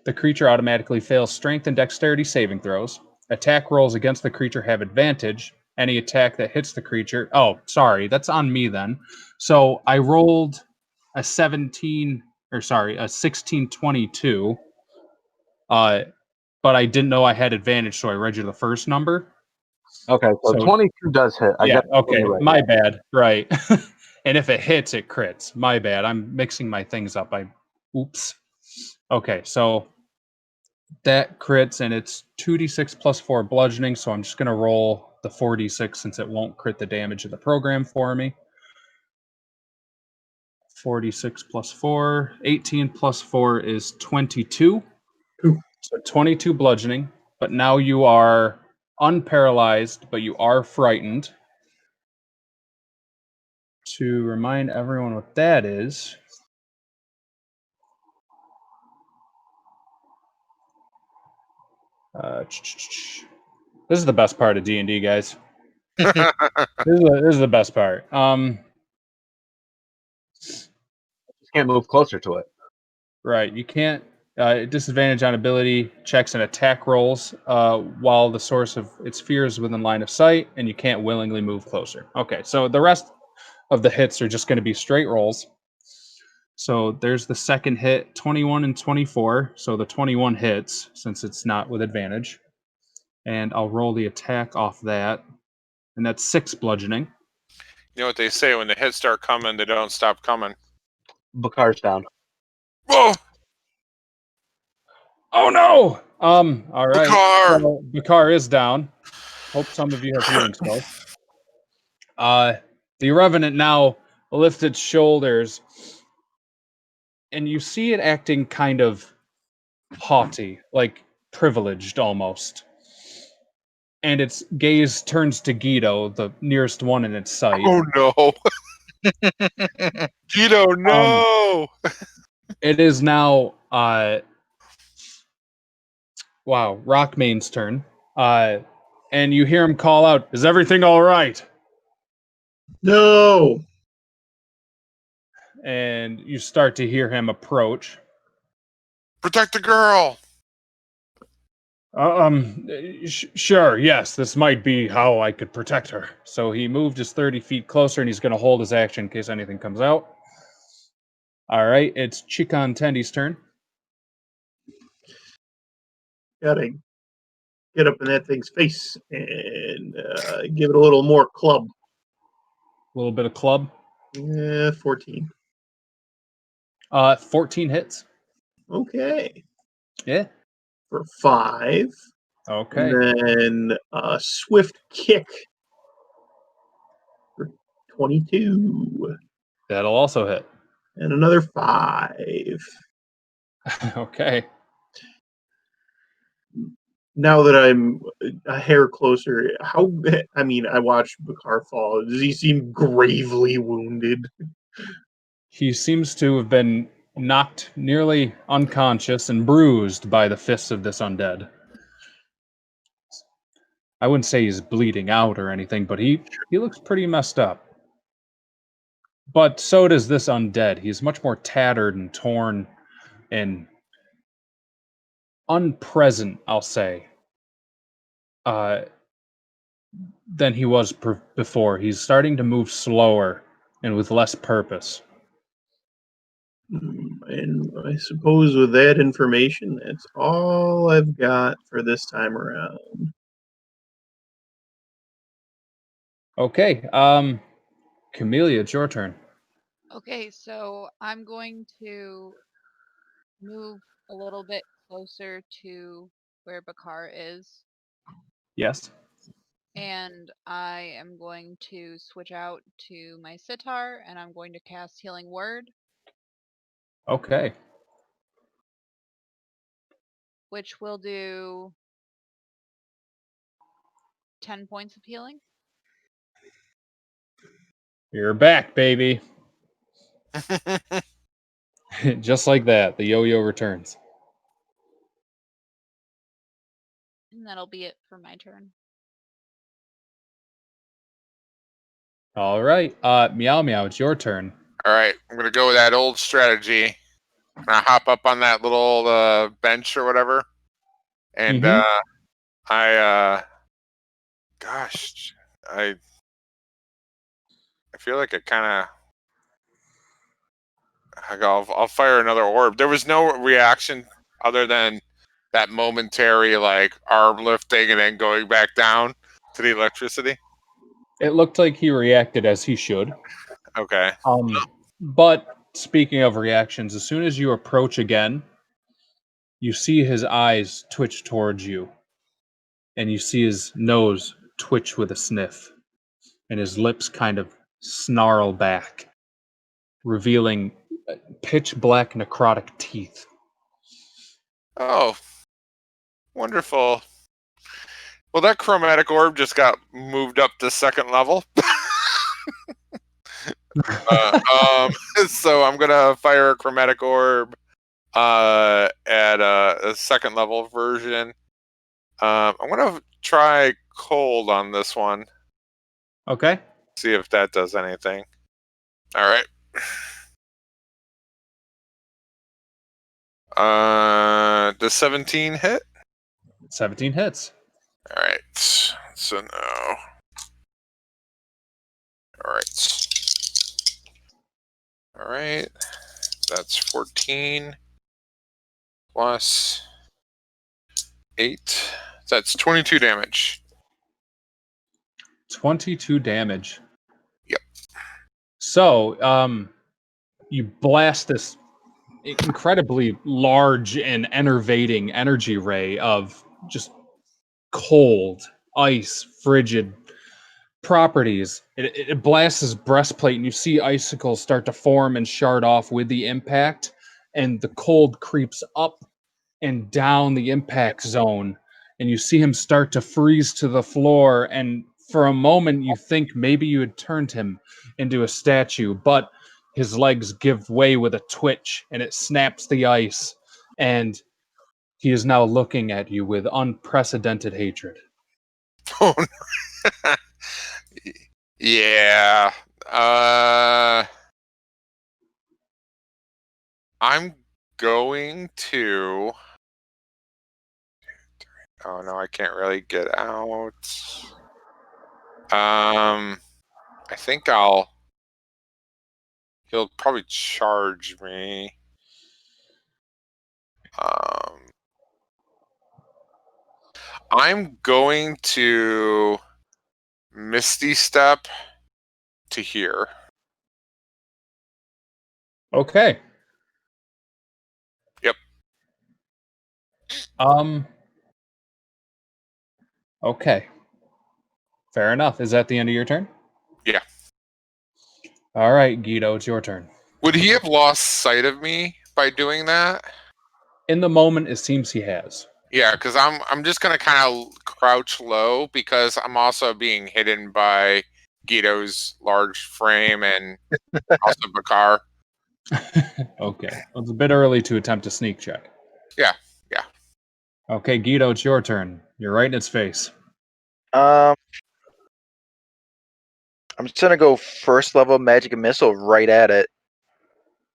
The creature automatically fails strength and dexterity saving throws. Attack rolls against the creature have advantage. Any attack that hits the creature. Oh, sorry, that's on me then. So I rolled a 1622. But I didn't know I had advantage, so I read you the first number. Okay, so So 22 does hit. I yeah, got okay, right. my bad. Right. And if it hits, it crits. My bad. I'm mixing my things up. Oops. Okay, so that crits, and it's 2d6 plus 4 bludgeoning, so I'm just going to roll the 4d6 since it won't crit the damage of the program for me. 46 plus 4. 18 plus 4 is 22. Ooh. So 22 bludgeoning, but now you are unparalyzed, but you are frightened. To remind everyone what that is, this is the best part of D&D, guys. This is the best part. Just can't move closer to it. Right, you can't disadvantage on ability checks and attack rolls while the source of its fear is within line of sight, and you can't willingly move closer. Okay, so the rest of the hits are just going to be straight rolls. So there's the second hit, 21 and 24. So the 21 hits since it's not with advantage. And I'll roll the attack off that. And that's 6 bludgeoning. You know what they say, when the hits start coming, they don't stop coming. Bakar's down. Whoa! Oh no! All right. Bakar! So Bakar is down. Hope some of you have healing spells. The Revenant now lifts its shoulders, and you see it acting kind of haughty, like privileged almost. And its gaze turns to Guido, the nearest one in its sight. Oh no! Guido, no! It is now Rockmane's turn. And you hear him call out, "Is everything all right?" No. And you start to hear him approach. Protect the girl! Sure, yes, this might be how I could protect her. So he moved his 30 feet closer, and he's going to hold his action in case anything comes out. All right, it's Chikon Tendi's turn. Gotta get up in that thing's face and give it a little more club. A little bit of club. 14. 14 hits. Okay. Yeah. For 5. Okay. And then a swift kick for 22. That'll also hit. And another 5. Okay. Now that I'm a hair closer, I mean, I watched Bakar fall. Does he seem gravely wounded? He seems to have been knocked nearly unconscious and bruised by the fists of this undead. I wouldn't say he's bleeding out or anything, but he looks pretty messed up. But so does this undead. He's much more tattered and torn and unpresent, I'll say, than he was before. He's starting to move slower and with less purpose. And I suppose with that information, that's all I've got for this time around. Okay, Camellia, it's your turn. Okay, so I'm going to move a little bit closer to where Bakar is, Yes. and I am going to switch out to my sitar, and I'm going to cast Healing Word, Okay. which will do 10 points of healing. You're back, baby. Just like that, the yo-yo returns. And that'll be it for my turn. All right, Meow Meow, it's your turn. All right, I'm gonna go with that old strategy. I'm gonna hop up on that little bench or whatever, and Mhm. gosh, I feel like it kind of. I'll fire another orb. There was no reaction other than that momentary like arm lifting and then going back down to the electricity. It looked like he reacted as he should. Okay. But speaking of reactions, as soon as you approach again, you see his eyes twitch towards you, and you see his nose twitch with a sniff, and his lips kind of snarl back, revealing pitch black necrotic teeth. Oh, wonderful. Well, that chromatic orb just got moved up to second level. So I'm gonna fire a chromatic orb at a second level version. I'm gonna try cold on this one. Okay. See if that does anything. All right. Does 17 hit? 17 hits. All right. So no. All right. All right. That's 14 plus 8. That's 22 damage. 22 damage. Yep. So, you blast this incredibly large and enervating energy ray of just cold, ice, frigid properties. It blasts his breastplate, and you see icicles start to form and shard off with the impact, and the cold creeps up and down the impact zone, and you see him start to freeze to the floor. And for a moment, you think maybe you had turned him into a statue, but his legs give way with a twitch, and it snaps the ice, and he is now looking at you with unprecedented hatred. Oh, no. Yeah. I'm going to. Oh no, I can't really get out. I think he'll probably charge me. I'm going to Misty Step to here. Okay. Yep. Okay. Fair enough. Is that the end of your turn? Yeah. All right, Guido, it's your turn. Would he have lost sight of me by doing that? In the moment, it seems he has. Yeah, because I'm just gonna kind of crouch low because I'm also being hidden by Guido's large frame and also Bakar. Okay. Well, it's a bit early to attempt a sneak check. Yeah. Okay, Guido, it's your turn. You're right in its face. I'm just gonna go first level magic missile right at it.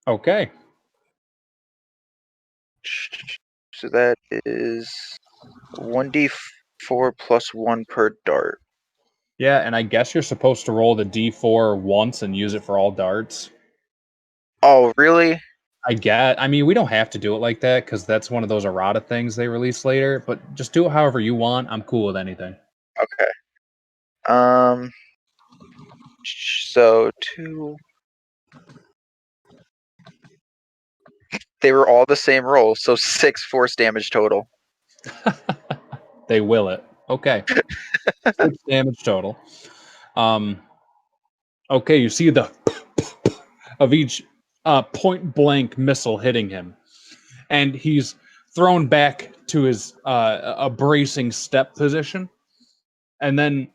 Okay. So that is 1d4 plus 1 per dart. Yeah, and I guess you're supposed to roll the d4 once and use it for all darts. Oh, really? I mean, we don't have to do it like that because that's one of those errata things they release later, but just do it however you want. I'm cool with anything. Okay. So 2. They were all the same roll, so 6 force damage total. They will it. Okay. 6 damage total. Okay, you see the of each point blank missile hitting him, and he's thrown back to his a bracing step position, and then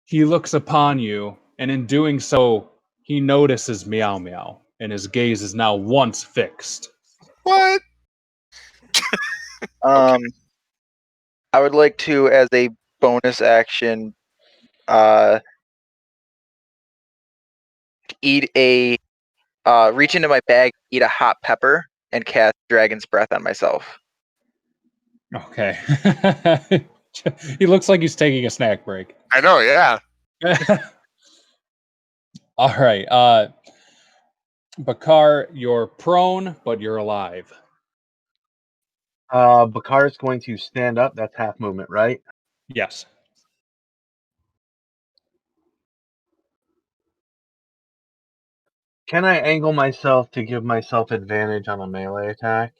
he looks upon you, and in doing so, he notices Meow Meow, and his gaze is now once fixed. What? I would like to, as a bonus action, reach into my bag, eat a hot pepper, and cast Dragon's Breath on myself. Okay. He looks like he's taking a snack break. I know. Yeah. All right. Bakar, you're prone, but you're alive. Bakar is going to stand up. That's half movement, right? Yes. Can I angle myself to give myself advantage on a melee attack?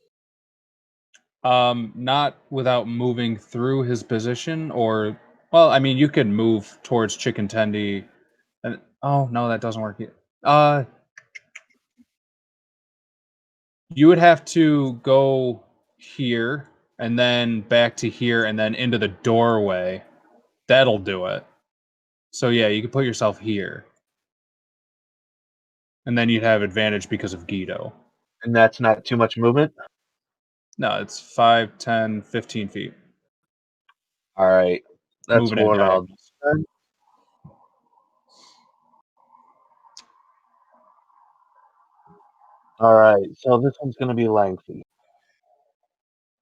Not without moving through his position, or well, I mean, you could move towards Chicken Tendy, and oh no, that doesn't work yet. You would have to go here and then back to here and then into the doorway. That'll do it. So yeah, you can put yourself here. And then you'd have advantage because of Guido. And that's not too much movement? No, it's 5, 10, 15 feet. All right. That's Moving in what I'll do. diagonals. then. All right. So this one's going to be lengthy.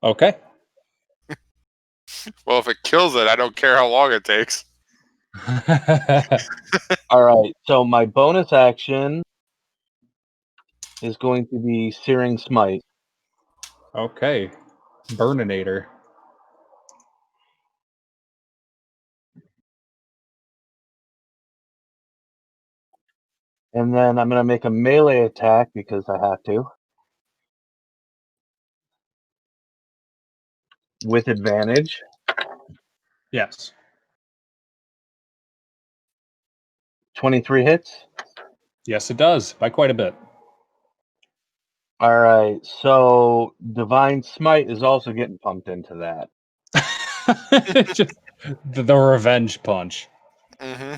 Okay. Well, if it kills it, I don't care how long it takes. All right. So my bonus action is going to be Searing Smite. Okay. Burninator. And then I'm going to make a melee attack because I have to. With advantage. Yes. 23 hits. Yes, it does. By quite a bit. All right. So Divine Smite is also getting pumped into that. Just the revenge punch. Mm-hmm.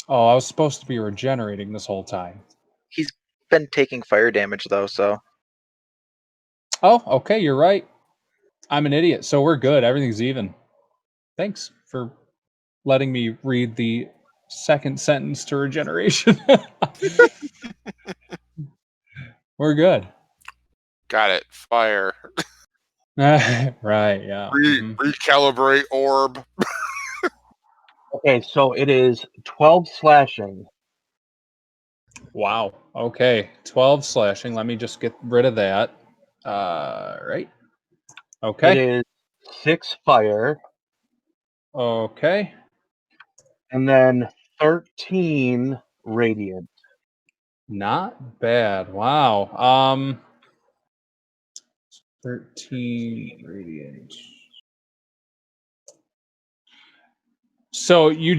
Oh, I was supposed to be regenerating this whole time. He's been taking fire damage, though, so... Oh, okay, you're right. I'm an idiot, so we're good. Everything's even. Thanks for letting me read the second sentence to regeneration. We're good. Got it. Fire. Right, yeah. Recalibrate orb. Okay, so it is 12 slashing. Wow. Okay. 12 slashing. Let me just get rid of that. Right. It Okay. is 6 fire, Okay. and then 13 radiant. Not bad. Wow. 13 radiant. So you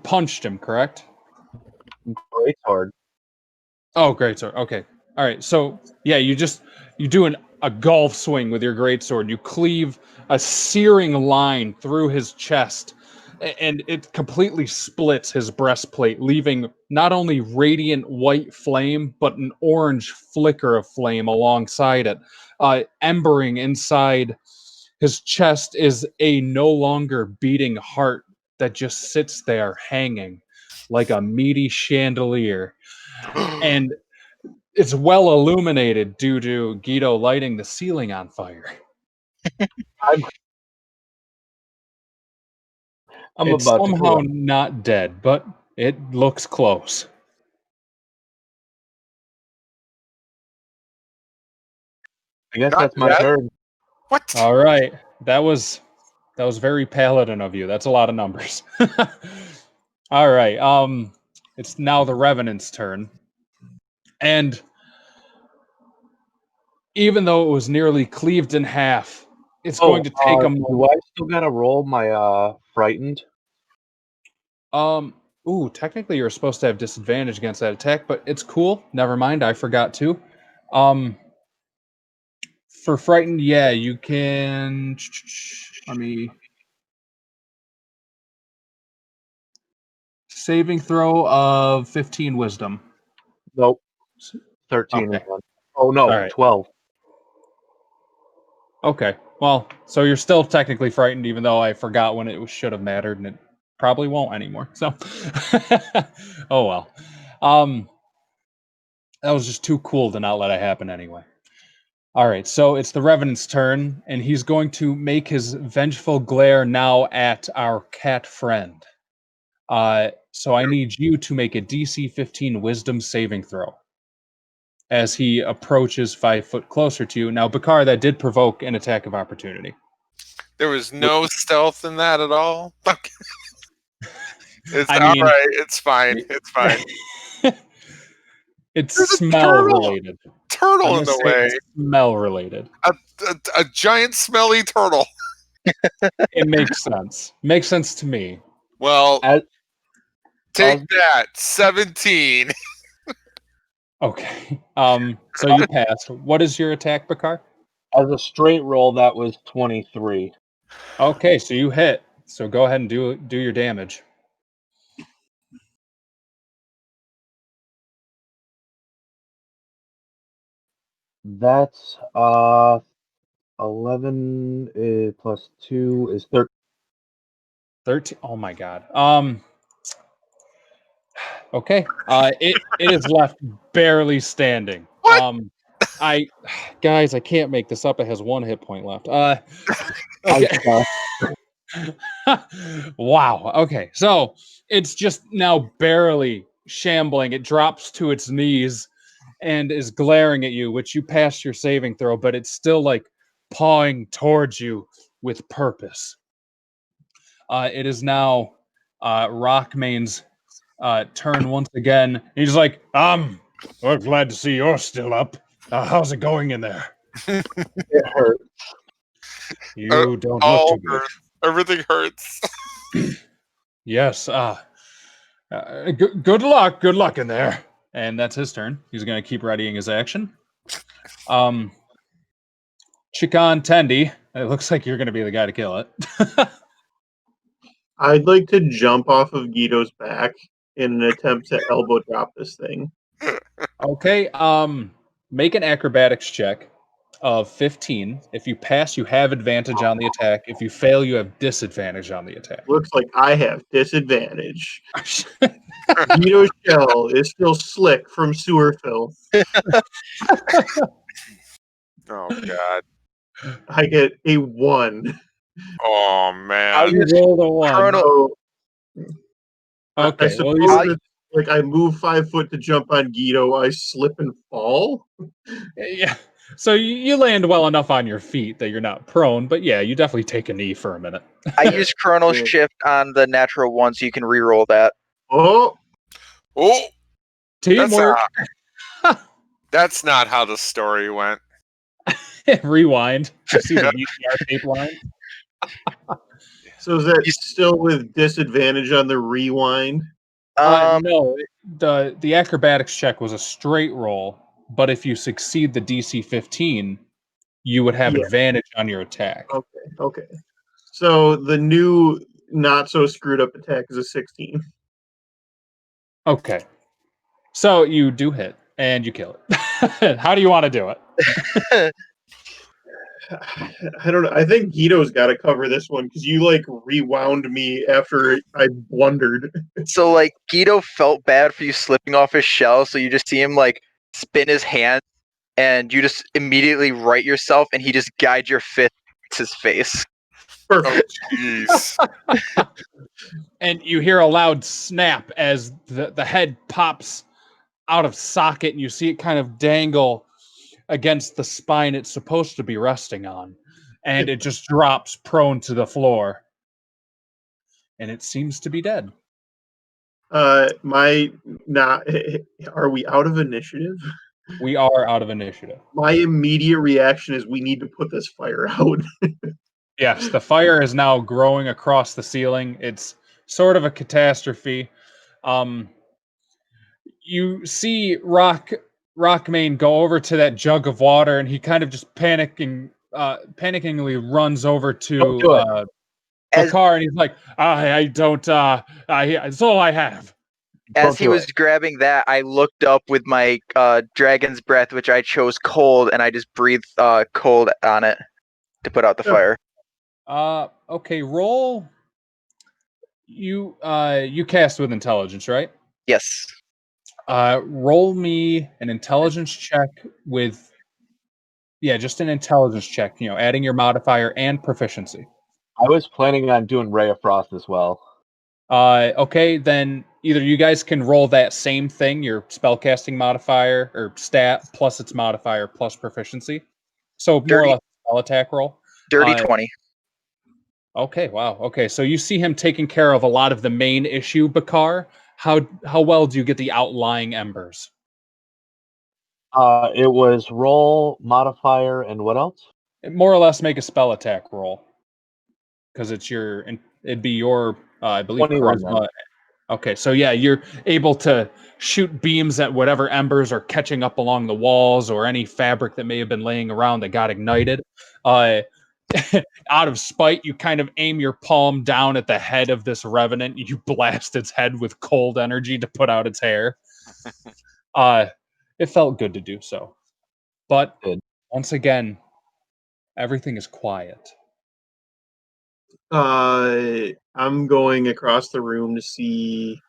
punched him, correct? Great sword. Oh, great sword. Okay. All right. So yeah, you do a golf swing with your great sword. You cleave a searing line through his chest, and it completely splits his breastplate, leaving not only radiant white flame, but an orange flicker of flame alongside it. Embering inside his chest is a no longer beating heart that just sits there hanging like a meaty chandelier. And it's well illuminated due to Guido lighting the ceiling on fire. I'm It's about to somehow go. not dead, but it looks close. I guess Not that's my yet. turn. What? All right. That was very paladin of you. That's a lot of numbers. All right. It's now the Revenant's turn. And even though it was nearly cleaved in half, it's going to take a do moment. I still gotta roll my frightened? Technically you're supposed to have disadvantage against that attack, but it's cool. Never mind, I forgot to. Um, for frightened, yeah, you can. Let me. Saving throw of 15 wisdom. Nope. 13 Okay. again. Oh no, All right. 12. Okay. Well, so you're still technically frightened, even though I forgot when it should have mattered, and it probably won't anymore. So, oh well. That was just too cool to not let it happen anyway. All right, so it's the Revenant's turn, and he's going to make his vengeful glare now at our cat friend. So I need you to make a DC 15 Wisdom saving throw as he approaches 5 foot closer to you. Now, Bakar, that did provoke an attack of opportunity. There was no stealth in that at all. It's I all mean, right. It's fine. It's fine. it's There's a smell turtle. related. I'm Turtle gonna in the say way. it's smell related. A giant smelly turtle. It makes sense. Makes sense to me. Well, As, take that. 17. Okay. So you passed. What is your attack, Bakar? as a straight roll, that was 23. Okay, so you hit. So go ahead and do your damage. That's 11 plus 2 is 13. 13. Oh my god. Okay. It is left barely standing. What? I guys, I can't make this up. It has 1 hit point left. Okay. Wow. Okay. So it's just now barely shambling. It drops to its knees and is glaring at you, which you passed your saving throw, but it's still like pawing towards you with purpose. It is now Rockmane's turn once again. He's like, we're glad to see you're still up. How's it going in there? It hurt. You don't look All too good. hurts. Everything hurts. Yes. Good luck. Good luck in there. And that's his turn. He's going to keep readying his action. Chikan Tendi. It looks like you're going to be the guy to kill it. I'd like to jump off of Guido's back in an attempt to elbow drop this thing. Okay. Make an acrobatics check of 15. If you pass, you have advantage on the attack. If you fail, you have disadvantage on the attack. Looks like I have disadvantage. Guido's shell is still slick from sewer fill. Oh god. I get a 1. Oh I'll man. You use rolled a 1. Chrono. So I Okay. suppose Well, it's like I move 5 foot to jump on Guido, I slip and fall. yeah. So you land well enough on your feet that you're not prone, but yeah, you definitely take a knee for a minute. I use Chrono Yeah. Shift on the natural one, so you can re-roll that. Oh, Oh, Teamwork. that's not how the story went. Rewind. You see the VCR tape line? So is that He's- still with disadvantage on the rewind? No, the acrobatics check was a straight roll, but if you succeed the DC 15, you would have Yeah. advantage on your attack. Okay. So the new not so screwed up attack is a 16. Okay. So you do hit and you kill it. How do you want to do it? I don't know. I think Guido's got to cover this one because you like rewound me after I blundered. So like Guido felt bad for you slipping off his shell, so you just see him like spin his hand, and you just immediately right yourself, and he just guides your fist to his face. Oh, Perfect. jeez. And you hear a loud snap as the head pops out of socket, and you see it kind of dangle against the spine it's supposed to be resting on. And it just drops prone to the floor. And it seems to be dead. My not. Are we out of initiative? We are out of initiative. My immediate reaction is we need to put this fire out. Yes, the fire is now growing across the ceiling. It's sort of a catastrophe. You see Rockmane go over to that jug of water, and he kind of just panickingly runs over Don't to do it. As Bakar, and he's like, I don't, it's all I have. as Don't he do was it. grabbing that, I looked up with my dragon's breath, which I chose cold, and I just breathed cold on it to put out the Yeah. fire. Okay, roll. You cast with intelligence, right? Yes. Roll me an intelligence check with, yeah, just an intelligence check, adding your modifier and proficiency. I was planning on doing Ray of Frost as well. Okay, then either you guys can roll that same thing, your spellcasting modifier or stat plus its modifier plus proficiency. So more or Dirty less spell attack roll. dirty Uh, 20. Okay, wow. Okay, so you see him taking care of a lot of the main issue, Bakar. How well do you get the outlying embers? It was roll, modifier, and what else? More or less make a spell attack roll because it'd be your I believe 21 charisma. Okay, so yeah, you're able to shoot beams at whatever embers are catching up along the walls or any fabric that may have been laying around that got ignited. Uh, out of spite, you kind of aim your palm down at the head of this revenant. You blast its head with cold energy to put out its hair. It felt good to do so. But Good. once again, everything is quiet. I'm going across the room to see.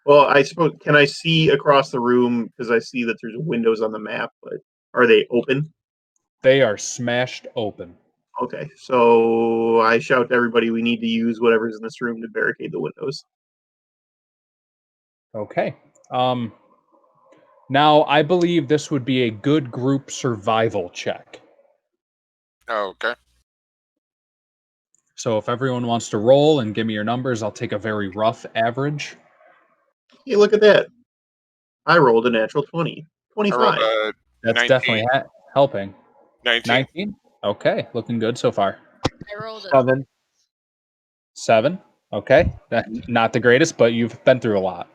Well, I suppose can I see across the room because I see that there's windows on the map, but are they open? They are smashed open. Okay, so I shout to everybody, we need to use whatever's in this room to barricade the windows. Okay. Now I believe this would be a good group survival check. Oh, okay. So if everyone wants to roll and give me your numbers, I'll take a very rough average. Hey, look at that. I rolled a natural 20. I 25. rolled a That's 19. definitely helping. 19. 19? Okay, looking good so far. I rolled a 7. 7? Okay, not the greatest, but you've been through a lot.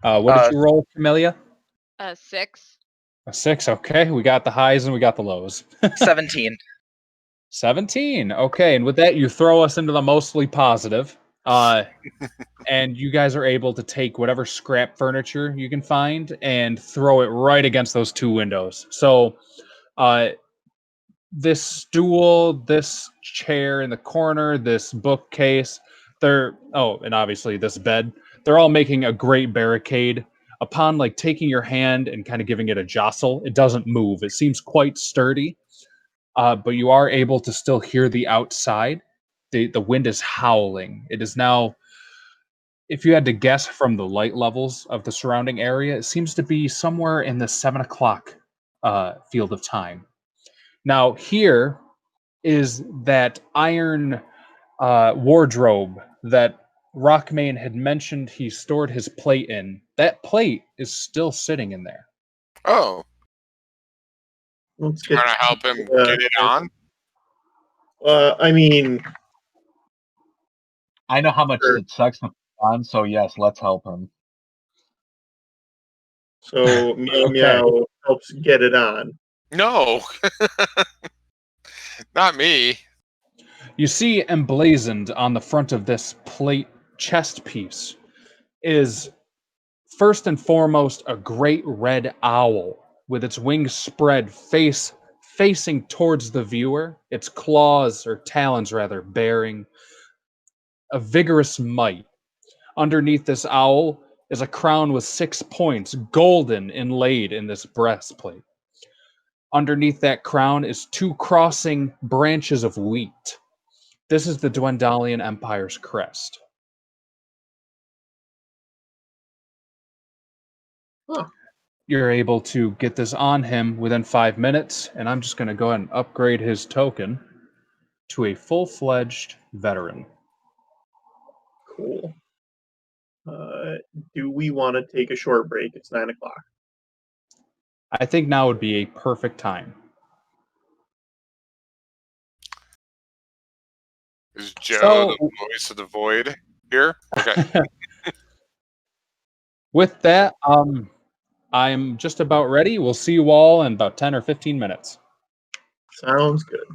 What did you roll, Camellia? 6. A 6. Okay, we got the highs and we got the lows. 17. 17. Okay, and with that, you throw us into the mostly positive. And you guys are able to take whatever scrap furniture you can find and throw it right against those two windows. So, this stool, this chair in the corner, this bookcase, and obviously this bed, they're all making a great barricade. Upon like taking your hand and kind of giving it a jostle, it doesn't move. It seems quite sturdy, but you are able to still hear the outside. The wind is howling. It is now, if you had to guess from the light levels of the surrounding area, it seems to be somewhere in the 7 o'clock field of time. Now, here is that iron wardrobe that Rockmane had mentioned he stored his plate in. That plate is still sitting in there. Oh, Let's trying to help him get it on. I mean, I know how much Sure. it sucks to put on, so yes, let's help him. so Meow Okay. Meow helps get it on. No, not me. You see emblazoned on the front of this plate chest piece is first and foremost a great red owl with its wings spread facing towards the viewer, its claws or talons rather bearing a vigorous might. Underneath this owl is a crown with 6 points, golden inlaid in this breastplate. Underneath that crown is 2 crossing branches of wheat. This is the Dwendalian Empire's crest. Huh. You're able to get this on him within 5 minutes, and I'm just going to go ahead and upgrade his token to a full-fledged veteran. Cool. Do we want to take a short break? It's 9 o'clock. I think now would be a perfect time. Is Joe So- the voice of the void here? Okay. With that, I'm just about ready. We'll see you all in about 10 or 15 minutes. Sounds good.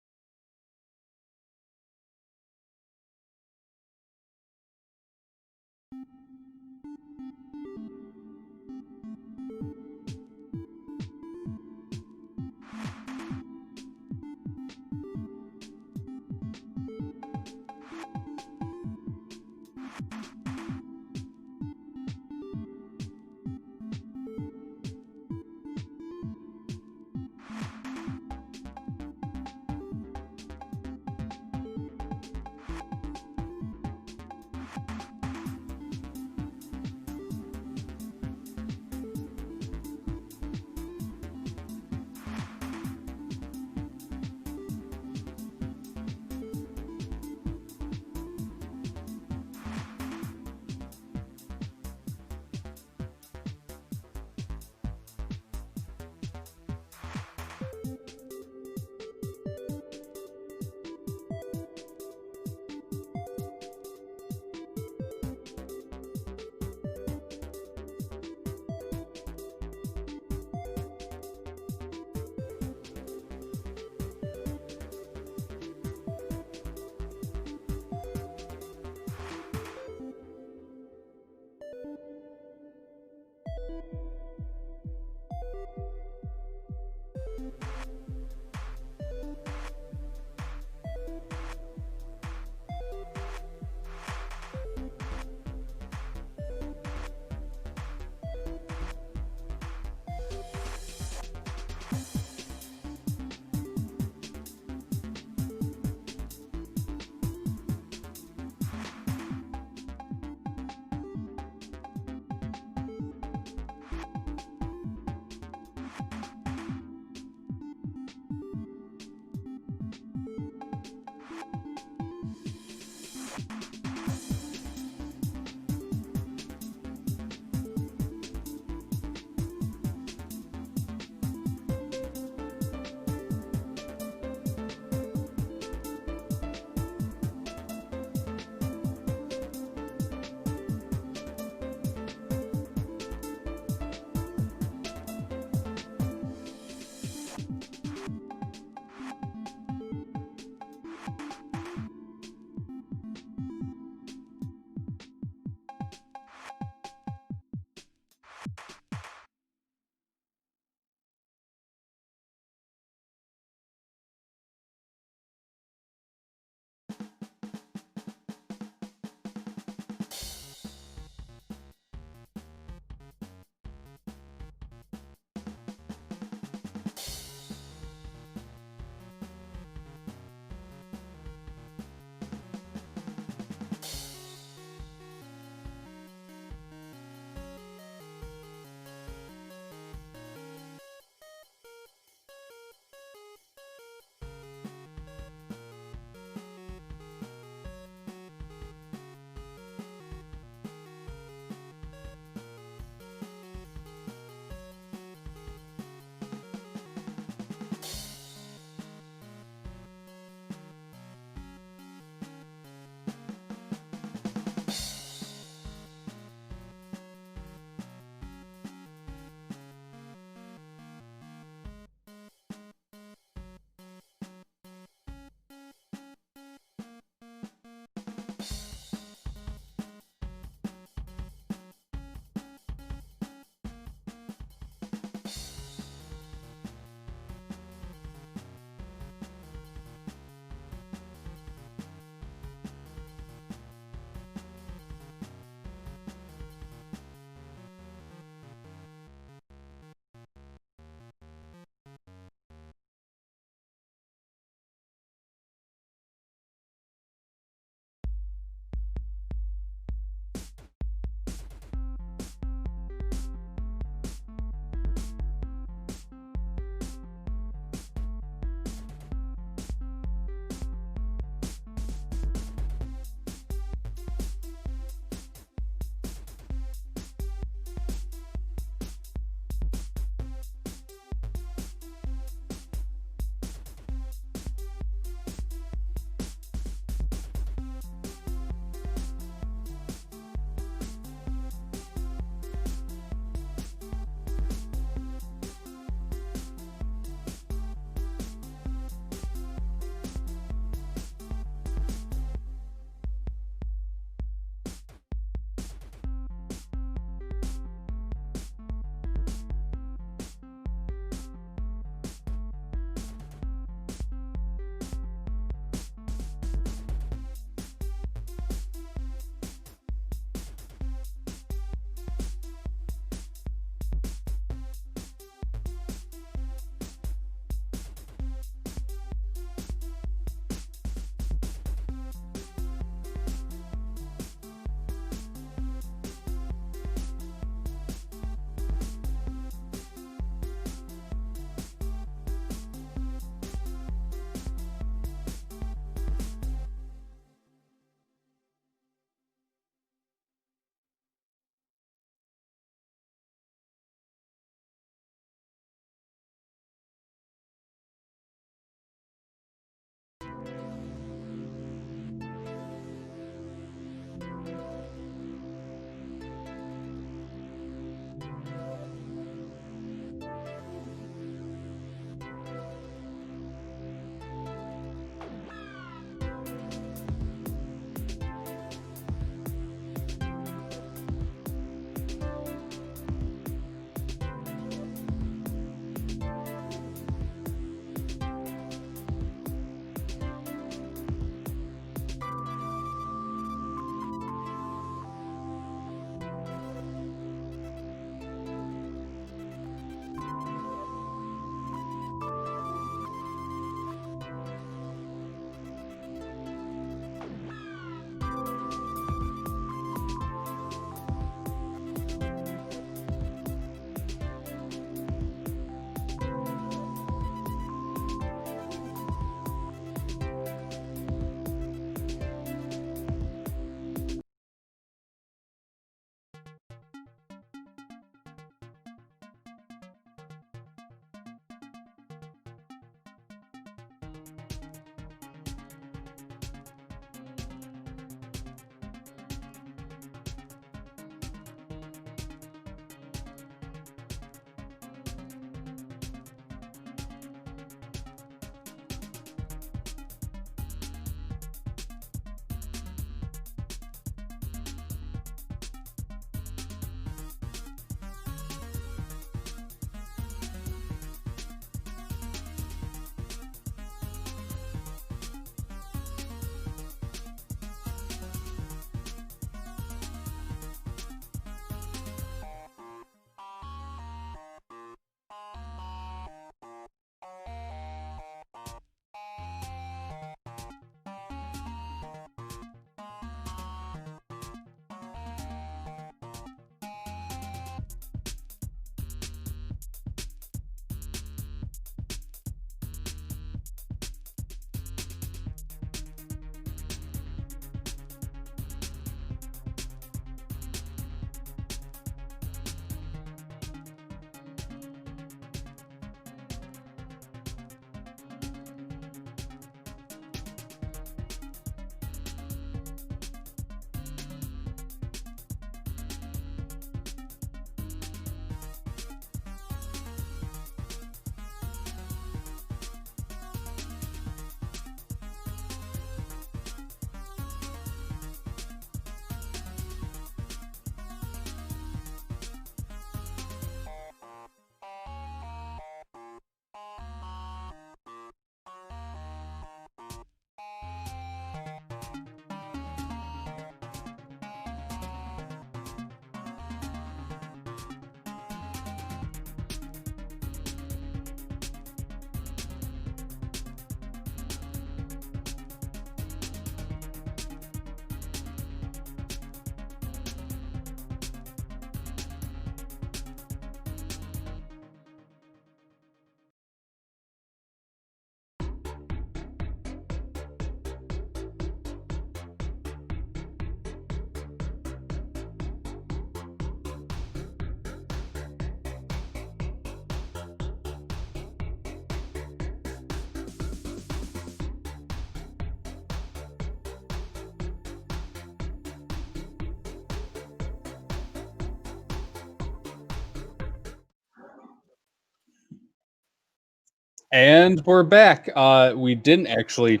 And we're back. We didn't actually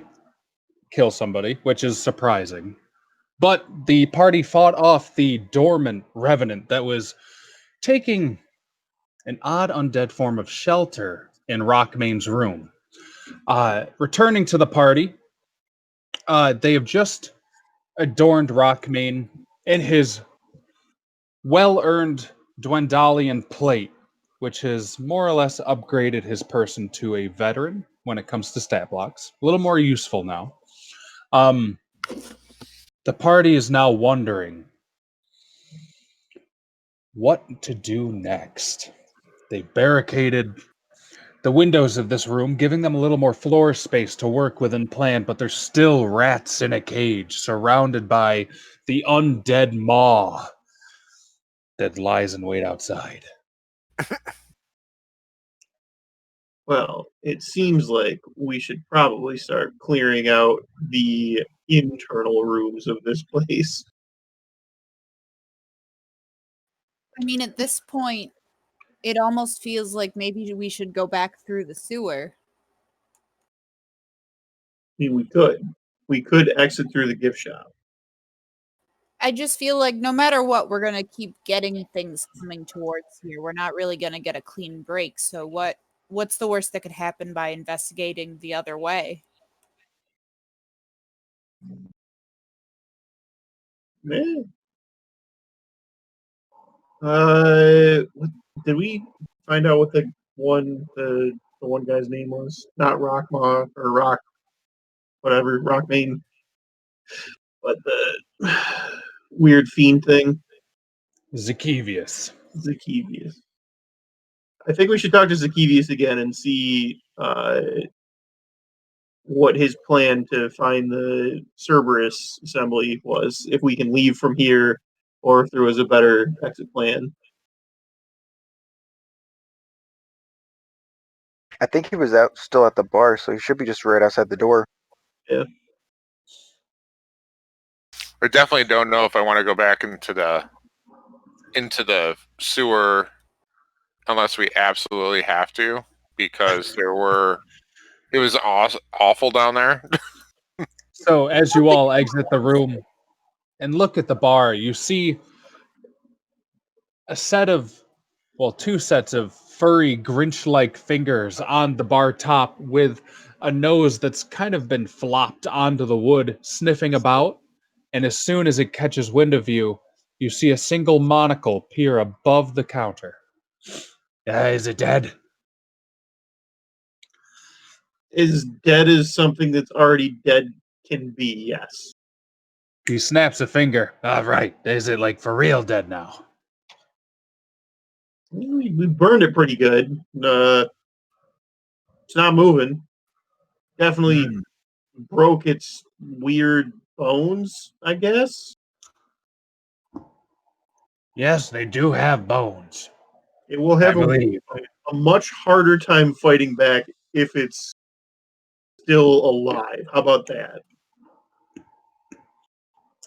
kill somebody, which is surprising. But the party fought off the dormant revenant that was taking an odd undead form of shelter in Rockmane's room. Returning to the party, they have just adorned Rockmane in his well-earned Dwendalian plate, which has more or less upgraded his person to a veteran when it comes to stat blocks. A little more useful now. The party is now wondering what to do next. They barricaded the windows of this room, giving them a little more floor space to work within plan, but there's still rats in a cage surrounded by the undead maw that lies in wait outside. Well, it seems like we should probably start clearing out the internal rooms of this place. I mean, at this point, it almost feels like maybe we should go back through the sewer. I mean, we could. We could exit through the gift shop. I just feel like no matter what, we're gonna keep getting things coming towards here. We're not really gonna get a clean break. So what's the worst that could happen by investigating the other way? Man. Did we find out what the one guy's name was? Not Rockmaw or Rock, whatever, Rockmane, but the weird fiend thing, Zakevius. Zakevius. I think we should talk to Zakevius again and see what his plan to find the Cerberus assembly was, if we can leave from here, or if there was a better exit plan. I think he was out still at the bar, so he should be just right outside the door. Yeah. I definitely don't know if I want to go back into the sewer unless we absolutely have to, because it was awful down there. So, as you all exit the room and look at the bar, you see two sets of furry Grinch-like fingers on the bar top with a nose that's kind of been flopped onto the wood, sniffing about. And as soon as it catches wind of you, you see a single monocle peer above the counter. Is it dead? As dead as something that's already dead can be, yes. He snaps a finger. All right. Is it like for real dead now? We burned it pretty good. It's not moving. Definitely broke its weird bones, I guess. Yes, they do have bones. It will I have believe. a much harder time fighting back if it's still alive. How about that?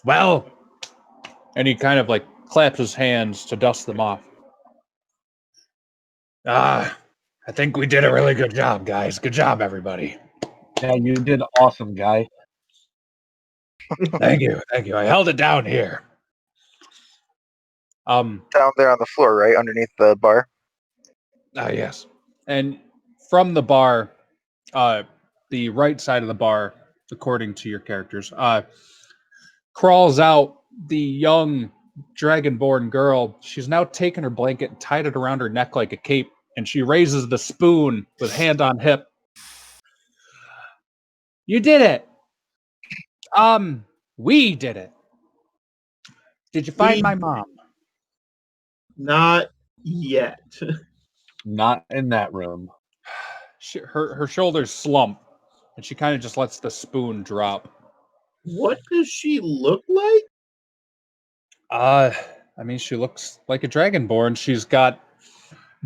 Well, And he kind of like claps his hands to dust them off. I think we did a really good job, guys. Good job, everybody. Yeah, you did awesome, guy. Thank you. Thank you. I held it down here. Down there on the floor, right underneath the bar. Yes. And from the bar, the right side of the bar, according to your characters, crawls out the young dragonborn girl. She's now taken her blanket and tied it around her neck like a cape, and she raises the spoon with hand on hip. You did it. We did it. Did you find my mom? Not yet. Not in that room. Her shoulders slump, and she kind of just lets the spoon drop. What does she look like? I mean, she looks like a dragonborn. She's got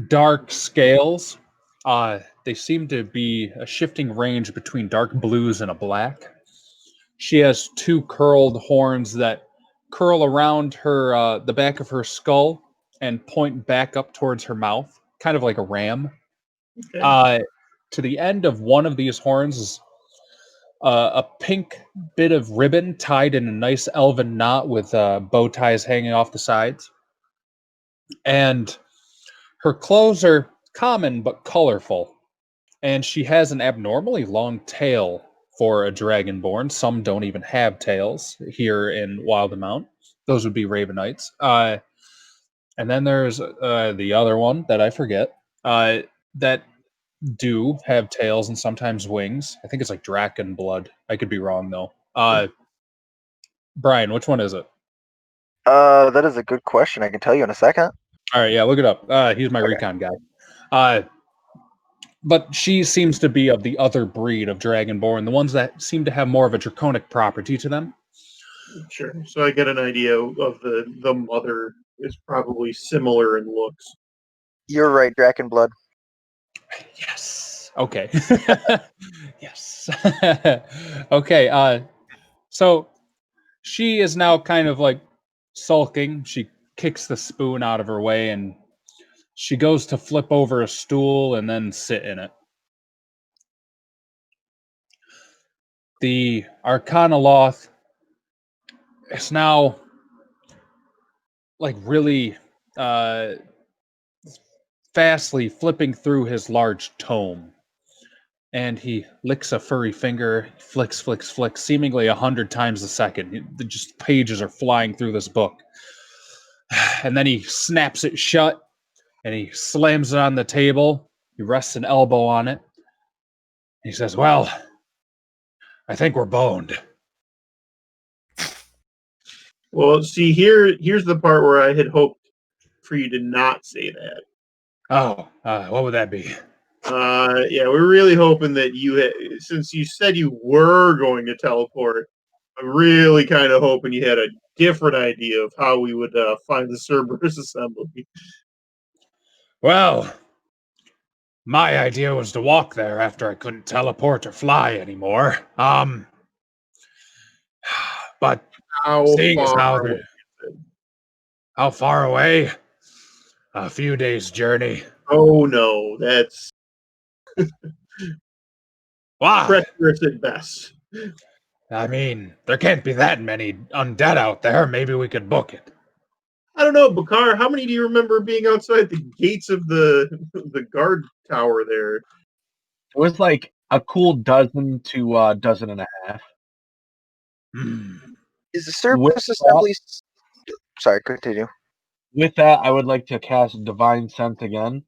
dark scales. They seem to be a shifting range between dark blues and a black. She has two curled horns that curl around her, the back of her skull and point back up towards her mouth, kind of like a ram. Okay. to the end of one of these horns is a pink bit of ribbon tied in a nice elven knot with bow ties hanging off the sides. And her clothes are common but colorful. And she has an abnormally long tail for a dragonborn. Some don't even have tails here in Wildemount. Those would be Ravenites. And then there's the other one that I forget that do have tails and sometimes wings. I think it's like Draken blood. I could be wrong though. Brian, which one is it? That is a good question. I can tell you in a second. All right, yeah, look it up. He's my recon guy. But she seems to be of the other breed of Dragonborn, the ones that seem to have more of a draconic property to them. Sure. So I get an idea of the mother is probably similar in looks. You're right, Draken blood. Yes. Okay. Yes. Okay. So she is now kind of like sulking. She kicks the spoon out of her way and she goes to flip over a stool and then sit in it. The Arcanoloth is now like really fastly flipping through his large tome. And he licks a furry finger, flicks, flicks, flicks, seemingly 100 times a second. Just pages are flying through this book. And then he snaps it shut and he slams it on the table. He rests an elbow on it. He says, "Well, I think we're boned." Well, see, here's the part where I had hoped for you to not say that. Oh, what would that be? Yeah, we're really hoping that since you said you were going to teleport, I'm really kind of hoping you had a different idea of how we would find the Cerberus assembly. Well, my idea was to walk there after I couldn't teleport or fly anymore. But How seeing as how far? how far away? A few days' journey. Oh no, that's Why? treacherous at best. I mean, there can't be that many undead out there. Maybe we could book it. I don't know, Bakar. How many do you remember being outside the gates of the guard tower there? It was like a cool dozen to a dozen and a half. Hmm. Is the Cerberus assembly? Sorry, continue. With that, I would like to cast Divine Sense again.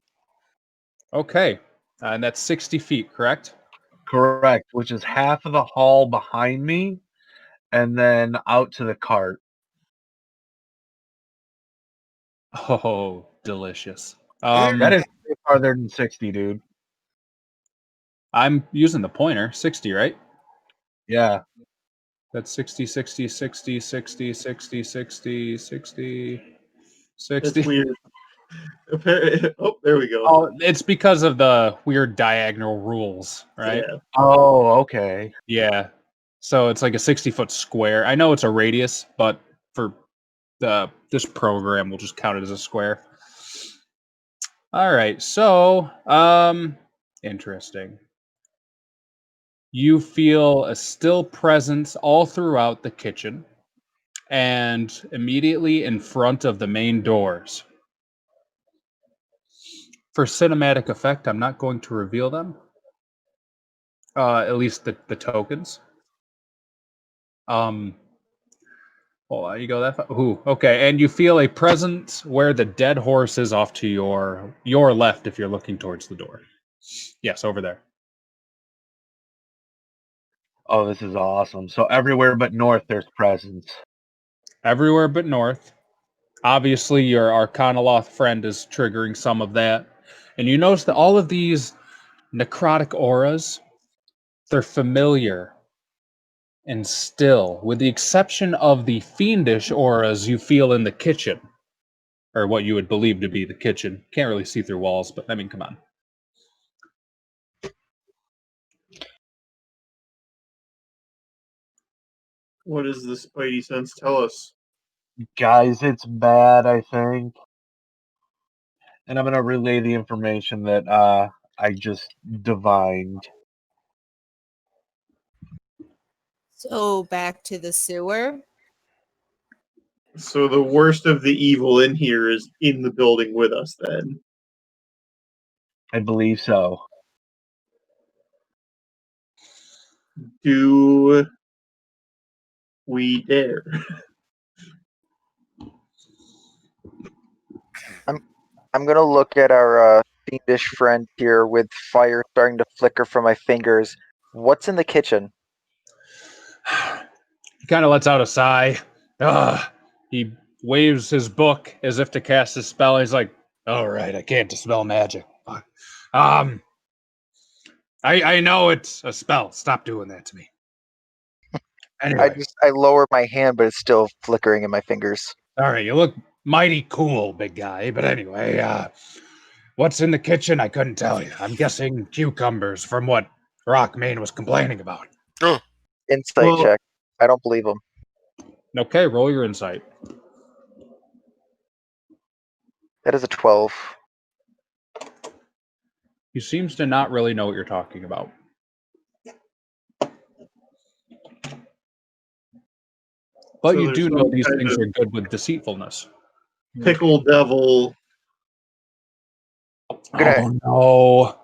Okay. And that's 60 feet, correct? Correct, which is half of the hall behind me, and then out to the cart. Oh, delicious. That is way farther than 60, dude. I'm using the pointer, 60, right? Yeah. That's 60, 60, 60, 60, 60, 60, 60, 60. That's weird. Oh, there we go. Oh, it's because of the weird diagonal rules, right? Yeah. Oh, okay. Yeah. So it's like a 60-foot square. I know it's a radius, but for this program, we'll just count it as a square. All right. So, interesting. You feel a still presence all throughout the kitchen and immediately in front of the main doors. For cinematic effect, I'm not going to reveal them. At least the tokens. Hold on, you go that far? Ooh, okay. And you feel a presence where the dead horse is off to your left if you're looking towards the door. Yes, over there. Oh, this is awesome. So everywhere but north, there's presence. Everywhere but north. Obviously, your Arcanoloth friend is triggering some of that. And you notice that all of these necrotic auras, they're familiar and still, with the exception of the fiendish auras you feel in the kitchen, or what you would believe to be the kitchen. Can't really see through walls, but I mean, come on. What does the Spidey sense tell us? Guys, it's bad, I think. And I'm going to relay the information that I just divined. So back to the sewer. So the worst of the evil in here is in the building with us then. I believe so. Do we dare? I'm gonna look at our fiendish friend here with fire starting to flicker from my fingers. What's in the kitchen? He kind of lets out a sigh. He waves his book as if to cast his spell. He's like, "All right, I can't dispel magic. Fuck. I know it's a spell. Stop doing that to me." Anyway, I lower my hand, but it's still flickering in my fingers. all right, you look mighty cool, big guy. But anyway, what's in the kitchen? I couldn't tell you. I'm guessing cucumbers from what Rockmane was complaining about. Oh, Insight Well- check. I don't believe him. Okay, roll your insight. That is a 12. He seems to not really know what you're talking about. But So you there's do know some these kind things of are good with deceitfulness. Pickle devil. Gonna- Oh no.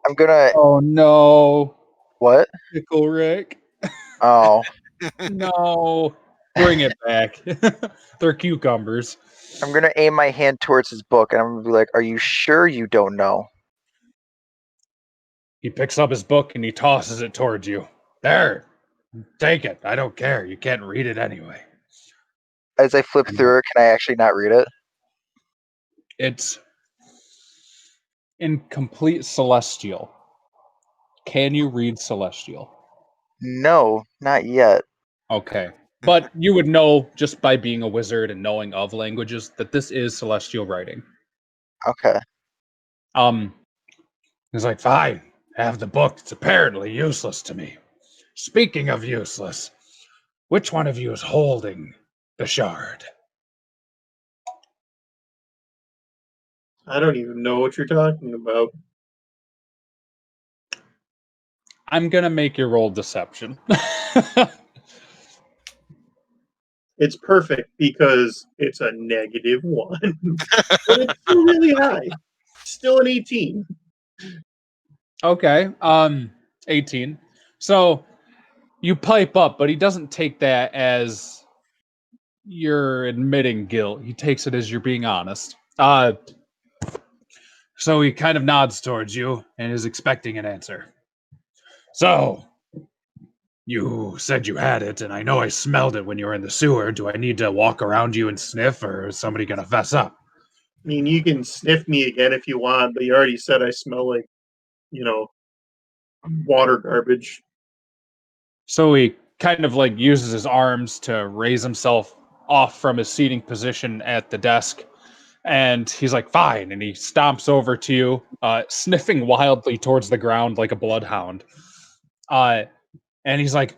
I'm gonna. Oh no. What? Pickle Rick. Oh, No. Bring it back. They're cucumbers. I'm gonna aim my hand towards his book, and I'm gonna be like, "Are you sure you don't know?" He picks up his book and he tosses it towards you. There. Take it. I don't care. You can't read it anyway. As I flip through it, can I actually not read it? It's in complete celestial. Can you read celestial? No, not yet. Okay. But you would know just by being a wizard and knowing of languages that this is celestial writing. Okay. He's like, fine, have the book. It's apparently useless to me. Speaking of useless, which one of you is holding the shard? I don't even know what you're talking about. I'm gonna make you roll deception. It's perfect because it's a -1. But it's still really high. Still an 18. Okay, 18. So you pipe up, but he doesn't take that as you're admitting guilt. He takes it as you're being honest. So he kind of nods towards you and is expecting an answer. So, you said you had it, and I know I smelled it when you were in the sewer. Do I need to walk around you and sniff, or is somebody gonna fess up? I mean, you can sniff me again if you want, but you already said I smell like, water garbage. So he kind of like uses his arms to raise himself off from his seating position at the desk. And he's like, fine. And he stomps over to you, sniffing wildly towards the ground like a bloodhound. And he's like,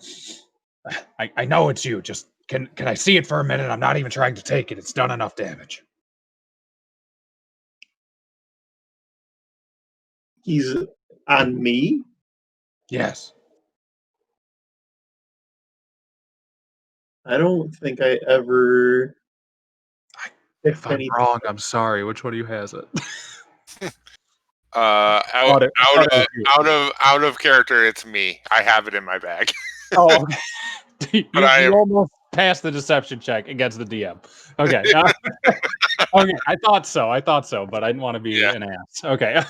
I know it's you. Just can I see it for a minute? I'm not even trying to take it. It's done enough damage. He's on me? Yes. I don't think I ever. If I'm wrong, I'm sorry. Which one of you has it? out of character, it's me. I have it in my bag. Oh, okay. You I almost passed the deception check against the DM. Okay. Okay. I thought so, but I didn't want to be an ass. Okay.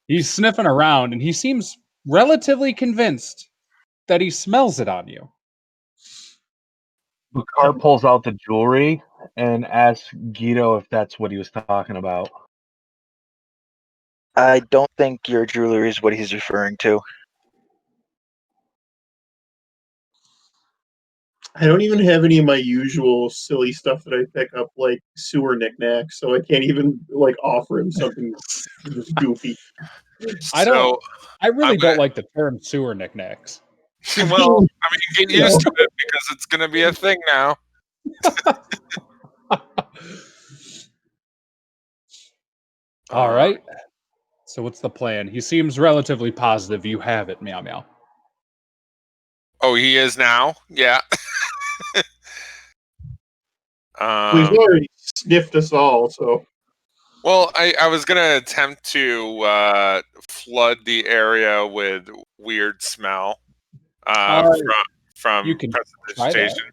He's sniffing around and he seems relatively convinced that he smells it on you. Bukar pulls out the jewelry and asks Guido if that's what he was talking about. I don't think your jewelry is what he's referring to. I don't even have any of my usual silly stuff that I pick up, like sewer knickknacks, so I can't even offer him something just goofy. I really don't like the term sewer knickknacks. Well, I mean, get used to it because it's going to be a thing now. All right. So what's the plan? He seems relatively positive you have it, Meow Meow. Oh, he is now? Yeah. Well, he's Um, already sniffed us all, so well, I was going to attempt to flood the area with weird smell Uh, you from can try that. prestidigitation.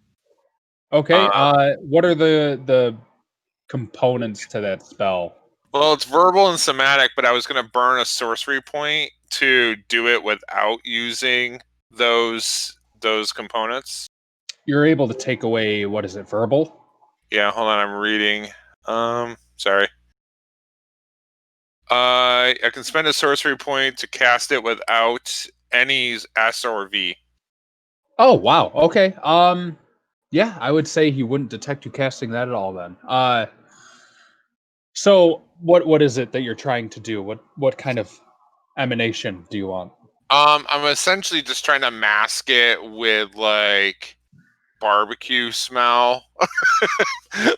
Okay. Um, What are the components to that spell? Well, it's verbal and somatic, but I was going to burn a sorcery point to do it without using those components. You're able to take away, what is it, verbal? Yeah, hold on, I'm reading. Sorry. I can spend a sorcery point to cast it without any S or V. Oh wow. Okay. Yeah, I would say he wouldn't detect you casting that at all then. So what is it that you're trying to do? What kind of emanation do you want? I'm essentially just trying to mask it with like barbecue smell.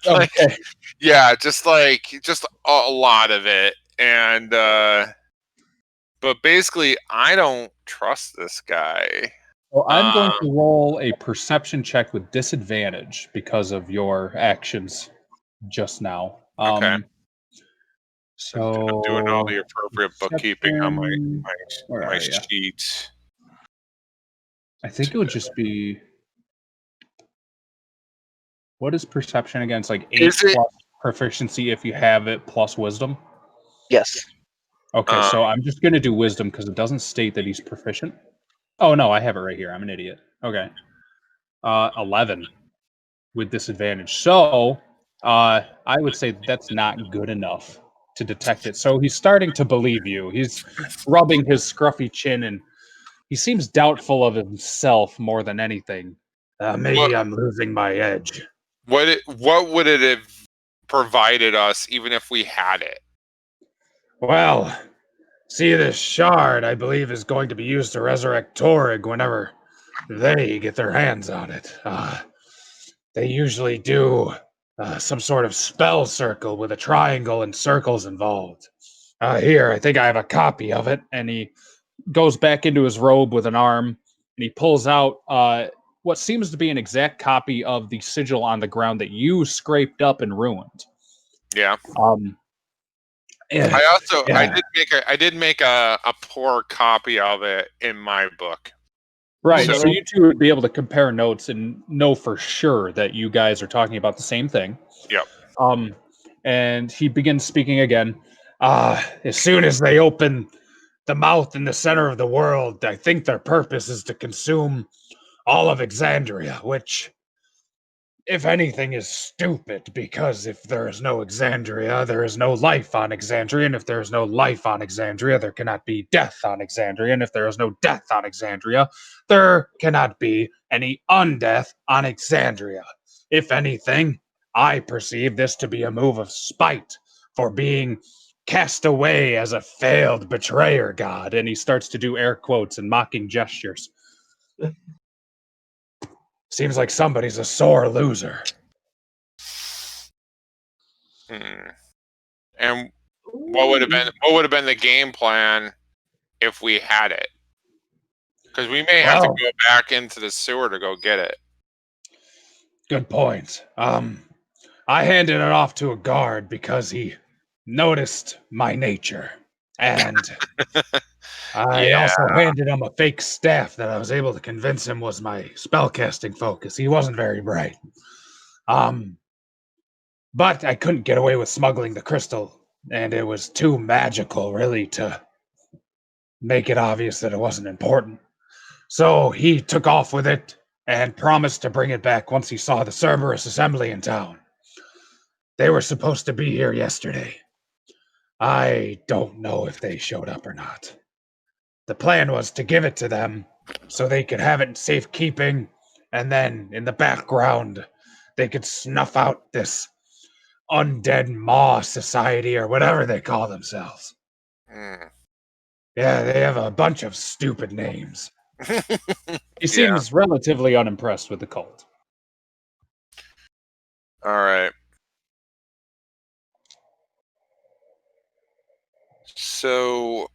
Like, Okay. yeah, just a lot of it. And but basically I don't trust this guy. Well, I'm going Um to roll a perception check with disadvantage because of your actions just now. okay. I'm doing all So the appropriate bookkeeping on perception. Where my are you? sheet. I think it would just be. What is perception again? It's like 8 Is it plus proficiency if you have it plus wisdom. Yes. Okay, um so I'm just gonna do wisdom because it doesn't state that he's proficient. Oh no, I have it right here. I'm an idiot. Okay. 11 with disadvantage. So, I would say that's not good enough to detect it. So he's starting to believe you. He's rubbing his scruffy chin and he seems doubtful of himself more than anything. what Maybe I'm losing my edge. what would it have provided us even if we had it? Well, see, this shard, I believe, is going to be used to resurrect Torrig whenever they get their hands on it. They usually do some sort of spell circle with a triangle and circles involved. Here, I think I have a copy of it. And he goes back into his robe with an arm and he pulls out what seems to be an exact copy of the sigil on the ground that you scraped up and ruined. Yeah. Um, eh, Yeah. I did make a poor copy of it in my book. right. So So you two would be able to compare notes and know for sure that you guys are talking about the same thing. yep. Um, and he begins speaking again. As soon as they open the mouth in the center of the world, I think their purpose is to consume all of Exandria, which, if anything, is stupid because if there is no Exandria, there is no life on Exandria, and if there is no life on Exandria, there cannot be death on Exandria, and if there is no death on Exandria, there cannot be any undeath on Exandria. If anything, I perceive this to be a move of spite for being cast away as a failed betrayer god. and he starts to do air quotes and mocking gestures. Seems like somebody's a sore loser. Hmm. And what would have been the game plan if we had it? Because we may have to Well, go back into the sewer to go get it. good point. I handed it off to a guard because he noticed my nature. And I Yeah. also handed him a fake staff that I was able to convince him was my spellcasting focus. He wasn't very bright. Um, but I couldn't get away with smuggling the crystal, and it was too magical, really, to make it obvious that it wasn't important. So he took off with it and promised to bring it back once he saw the Cerberus assembly in town. They were supposed to be here yesterday. I don't know if they showed up or not. The plan was to give it to them so they could have it in safekeeping, and then in the background, they could snuff out this undead maw society or whatever they call themselves. Hmm. Yeah, they have a bunch of stupid names. He Yeah. seems relatively unimpressed with the cult. All right. So,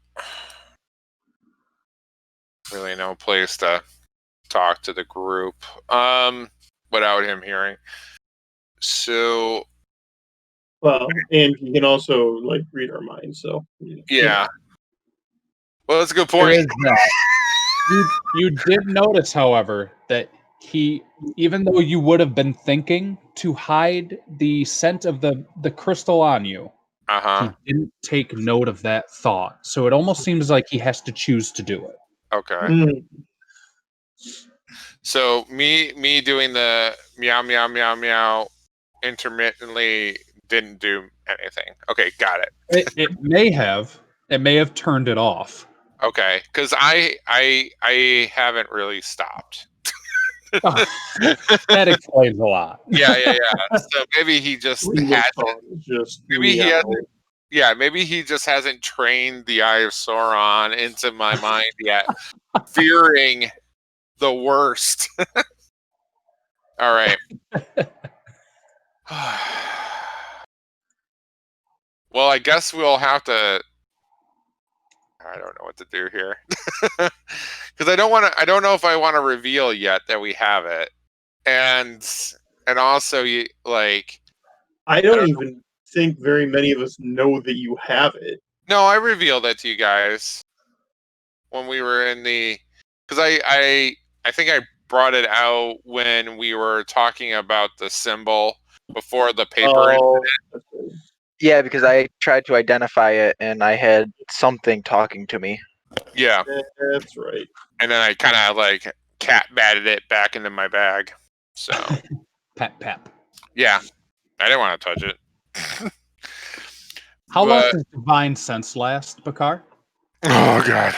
really no place to talk to the group without him hearing. So, Well, and he can also like read our minds. So yeah. Well, that's a good There point. is that. You did notice, however, that he, even though you would have been thinking to hide the scent of the crystal on you, Uh-huh. he didn't take note of that thought. So it almost seems like he has to choose to do it. Okay. Mm. So me doing the meow meow meow meow intermittently didn't do anything. Okay, got it. It may have turned it off. Okay, because I haven't really stopped. That explains a lot. Yeah. So maybe he just Ringo's hasn't. tongue is just Maybe he meow. hasn't. Yeah, maybe he just hasn't trained the Eye of Sauron into my mind yet, fearing the worst. All right. Well, I guess we'll have to. I don't know what to do here because I don't want to. I don't know if I want to reveal yet that we have it, and also you like. I don't even think very many of us know that you have it. No, I revealed that to you guys when we were in the because I think I brought it out when we were talking about the symbol before the paper. Oh, yeah, because I tried to identify it and I had something talking to me. Yeah, That's right. and then I kind of like cat batted it back into my bag. So Pep. yeah, I didn't want to touch it. How long But does divine sense last, Bakar? oh god.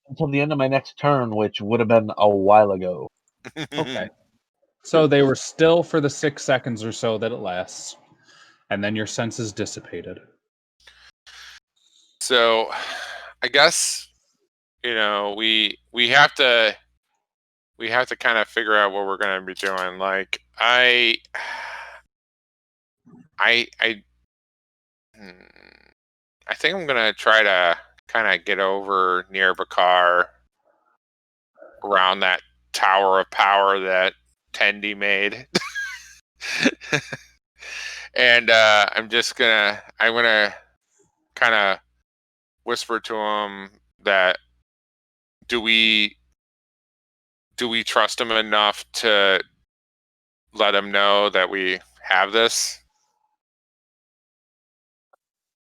Until the end of my next turn, which would have been a while ago. Okay. So they were still for the 6 seconds or so that it lasts, and then your senses dissipated. So I guess we have to kind of figure out what we're going to be doing. Like I think I'm going to try to kind of get over near Bakar around that tower of power that Tendi made. And I'm gonna kind of whisper to him that do we trust him enough to let him know that we have this?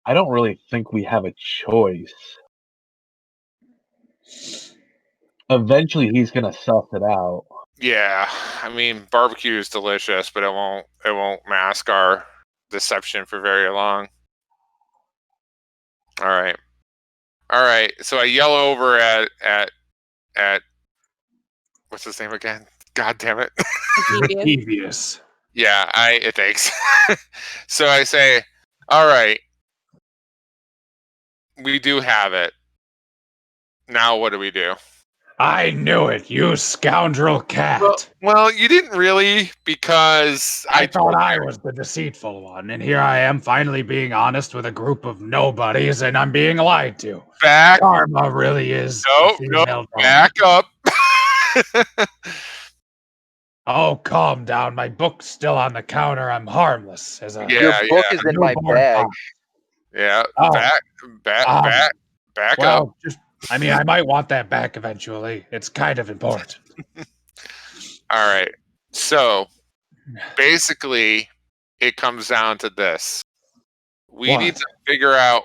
I don't really think we have a choice. Eventually, he's gonna suss it out. Yeah, I mean barbecue is delicious, but it won't mask our deception for very long. All right. So I yell over at what's his name again? God damn it! Devious. Yeah, it thanks. So I say, all right, we do have it. Now what do we do? I knew it, you scoundrel cat. Well, you didn't really because I thought I was the deceitful one, and here I am finally being honest with a group of nobodies, and I'm being lied to. back. Karma really is No, a female dog. back up. Oh, calm down. My book's still on the counter. I'm harmless as a Your Yeah, book is in my newborn bag. fox. yeah. Oh, Back up. well, I mean, I might want that back eventually. It's kind of important. All right. So basically, it comes down to this: we need What? to figure out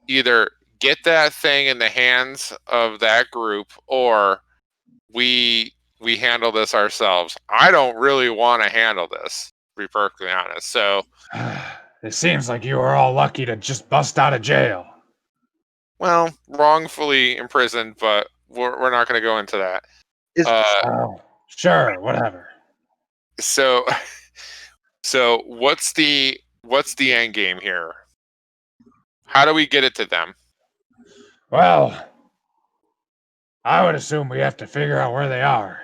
either get that thing in the hands of that group, or we handle this ourselves. I don't really want to handle this, to be perfectly honest. So, It seems like you were all lucky to just bust out of jail. well, wrongfully imprisoned, but we're not going to go into that. Is Oh, sure, whatever. So what's the end game here? How do we get it to them? Well, I would assume we have to figure out where they are,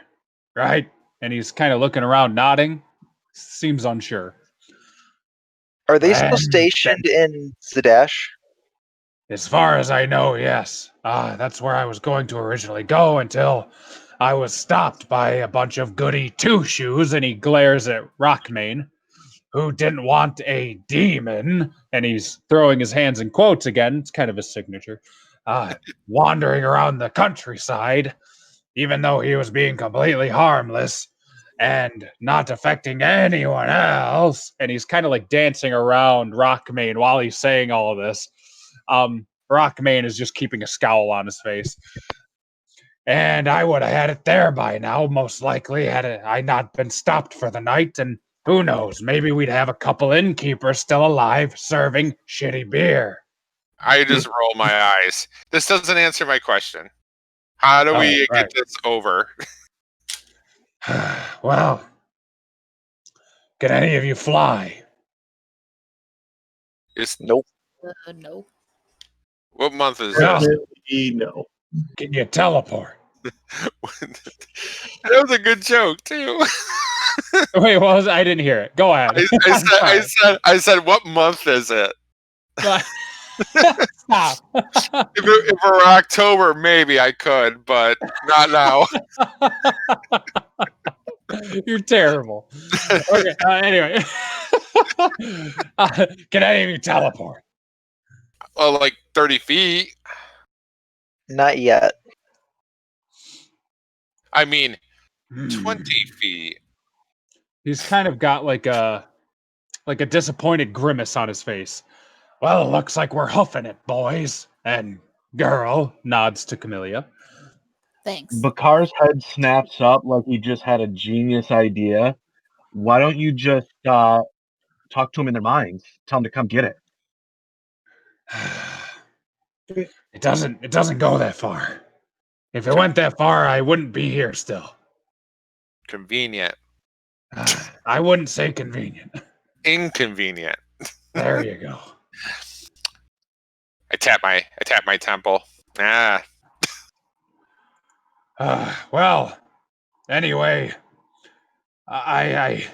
right? And he's kind of looking around, nodding. Seems unsure. Are they still And stationed in Zadash? as far as I know, yes. That's where I was going to originally go until I was stopped by a bunch of goody two-shoes, and he glares at Rockmane, who didn't want a demon, and he's throwing his hands in quotes again. It's kind of his signature. Wandering around the countryside, even though he was being completely harmless and not affecting anyone else. And he's kind of like dancing around Rockmane while he's saying all of this. Rockmane is just keeping a scowl on his face. And I would have had it there by now, most likely, had I not been stopped for the night. And who knows, maybe we'd have a couple innkeepers still alive serving shitty beer. I just roll my eyes. This doesn't answer my question. How do we right. get this over? Well, can any of you fly? Nope. No. What month is No. this? Definitely no. Can you teleport? That was a good joke too. Wait, what was I didn't hear it. Go ahead. I said, what month is it? Stop. If it were October, maybe I could, but not now. You're terrible. Okay. Anyway, can any of you teleport? Well, like 30 feet. Not yet. I mean, 20 feet. He's kind of got like a disappointed grimace on his face. Well, looks like we're huffing it, boys and girl. Nods to Camellia. Thanks. Bakar's head snaps up like he just had a genius idea. Why don't you just talk to them in their minds? Tell them to come get it. It doesn't go that far. If it went that far, I wouldn't be here still. Convenient. I wouldn't say convenient. Inconvenient. There you go. I tap my temple. Well, anyway, I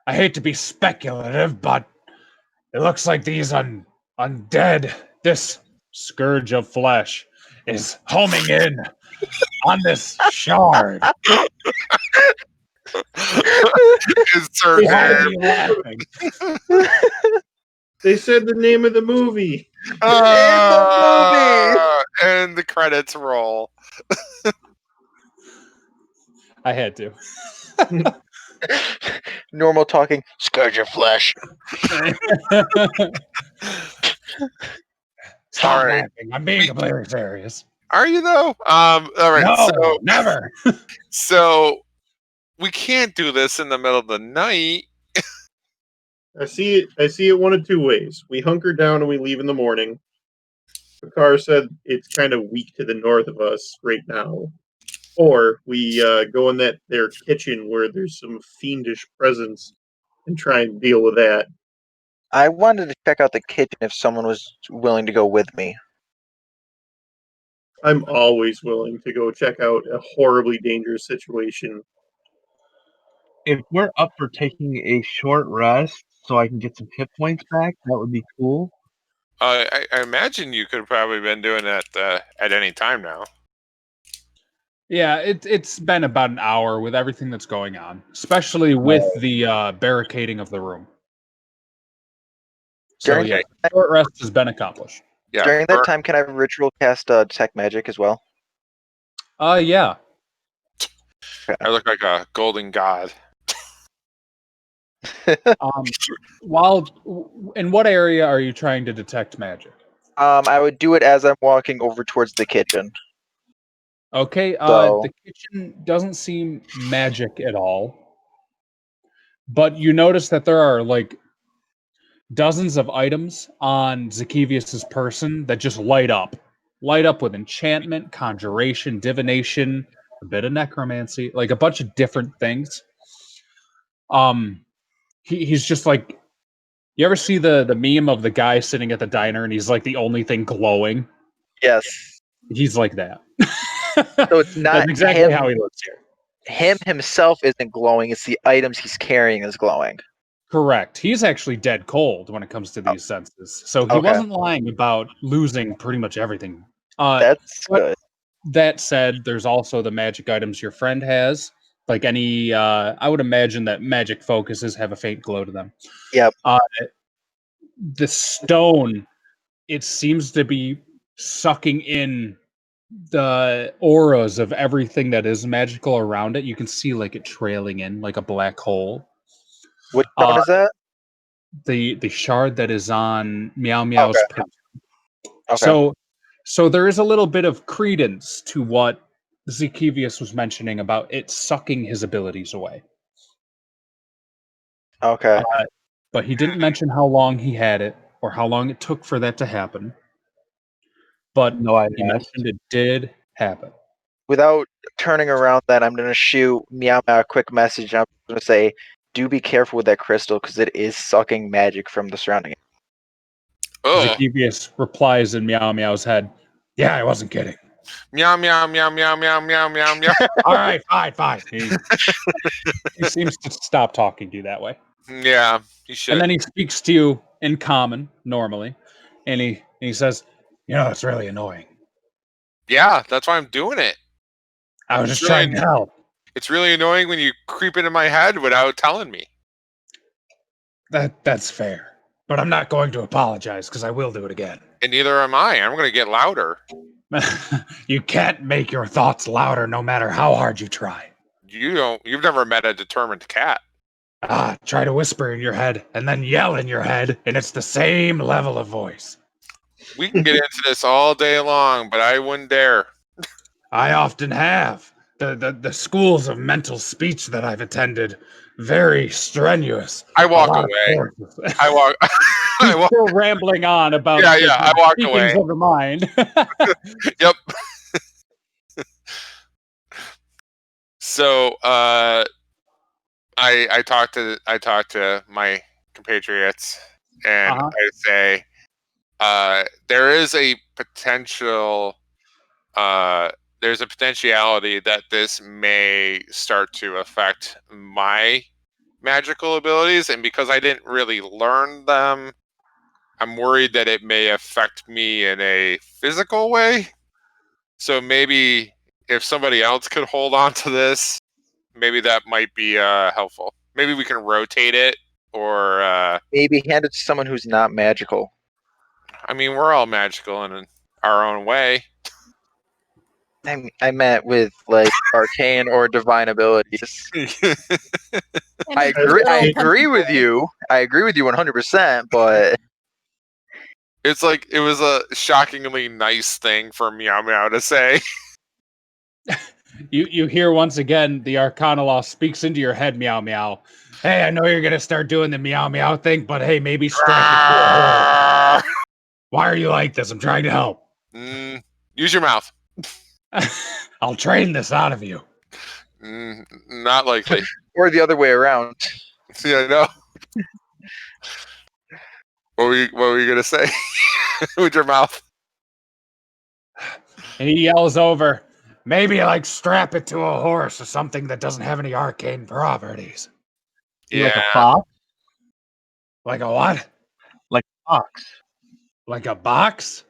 hate to be speculative, but it looks like these undead, this Scourge of flesh. is homing in on this shard. Insert Why are herb. you laughing? They said the name of the movie. And the credits roll. I had to. Normal talking. Scourge of flesh. Stop All right. laughing. I'm being completely serious. Are you though? All right. No, So never. So we can't do this in the middle of the night. I see it one of two ways. We hunker down and we leave in the morning. Bakar said it's kind of weak to the north of us right now. Or we go in their kitchen where there's some fiendish presence and try and deal with that. I wanted to check out the kitchen if someone was willing to go with me. I'm always willing to go check out a horribly dangerous situation. If we're up for taking a short rest so I can get some hit points back, that would be cool. I imagine you could have probably been doing that at any time now. Yeah, it's been about an hour with everything that's going on, especially with the barricading of the room. So During yeah, short rest has been accomplished. Yeah. During that time, can I ritual cast detect magic as well? Yeah. I look like a golden god. In what area are you trying to detect magic? I would do it as I'm walking over towards the kitchen. Okay, So- the kitchen doesn't seem magic at all. But you notice that there are like dozens of items on Zakivius's person that just light up with enchantment, conjuration, divination, a bit of necromancy, like a bunch of different things. He's just like, you ever see the meme of the guy sitting at the diner and he's like the only thing glowing? Yes. He's like that. So it's not That's exactly him. how he looks here. Him himself isn't glowing. It's the items he's carrying is glowing. Correct. He's actually dead cold when it comes to these senses. So he Okay. wasn't lying about losing pretty much everything. That's but good. that said, there's also the magic items your friend has. Like any, I would imagine that magic focuses have a faint glow to them. Yep. The stone, it seems to be sucking in the auras of everything that is magical around it. You can see like it trailing in like a black hole. Which one is that? The shard that is on Meow Meow's Okay. person. Okay. So there is a little bit of credence to what Zakivius was mentioning about it sucking his abilities away. Okay. But he didn't mention how long he had it or how long it took for that to happen. But No, I he asked. mentioned it did happen. Without turning around, then I'm gonna shoot Meow Meow a quick message. I'm gonna say, "Do be careful with that crystal because it is sucking magic from the surrounding." Oh, Zakivius replies in Meow Meow's head, "Yeah, I wasn't kidding." meow, meow, meow, meow, meow, meow, meow, meow. All right, fine. He seems to stop talking to you that way. Yeah, you should. And then he speaks to you in common, normally. And he says, "You know, it's really annoying. Yeah, that's why I'm doing it. I was just trying to help." It's really annoying when you creep into my head without telling me. That's fair. But I'm not going to apologize because I will do it again. And neither am I. I'm going to get louder. You can't make your thoughts louder no matter how hard you try. You've never met a determined cat. Try to whisper in your head and then yell in your head, and it's the same level of voice. We can get into this all day long, but I wouldn't dare. I often have. The schools of mental speech that I've attended, very strenuous. I walk A lot of away. forces. I walk. I walk. Still rambling on about Yeah, I walked speakings away. of the mind. Yep. So, I talked to my compatriots, and Uh-huh. I say, there is a potential. There's a potentiality that this may start to affect my magical abilities, and because I didn't really learn them, I'm worried that it may affect me in a physical way. So maybe if somebody else could hold on to this, maybe that might be helpful. Maybe we can rotate it, or Maybe hand it to someone who's not magical. I mean, we're all magical in our own way. I meant with like arcane or divine abilities. And I a agree. I little agree with punching you. I agree with you 100%. But It's like it was a shockingly nice thing for Meow Meow to say. You hear once again the Arcana Law speaks into your head, Meow Meow. Hey, I know you're gonna start doing the meow meow thing, but hey, maybe strap it to a horse. Why are you like this? I'm trying to help. Use your mouth. I'll train this out of you. Not likely. or the other way around. Yeah, I know. What were you gonna say with your mouth? And he yells over, maybe like strap it to a horse or something that doesn't have any arcane properties. Yeah. Like a fox? Like a what? Like a fox. Like a box?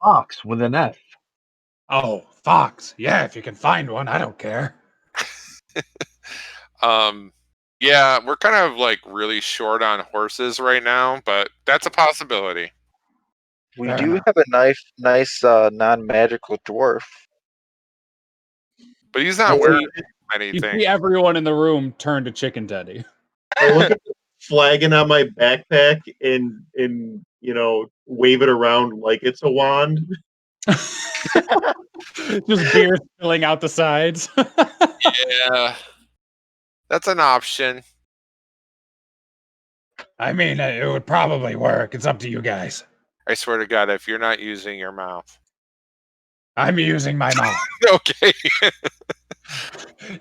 Fox with an F. Oh, fox. Yeah, if you can find one, I don't care. Yeah, we're kind of like really short on horses right now, but that's a possibility. We Fair do enough. have a nice non-magical dwarf. But he's not You wearing see anything. everyone in the room turn to Chicken Teddy. I look at the flagon on my backpack and wave it around like it's a wand. Just beer spilling out the sides. Yeah. That's an option. I mean, it would probably work. It's up to you guys. I swear to God, if you're not using your mouth. I'm using my mouth. Okay.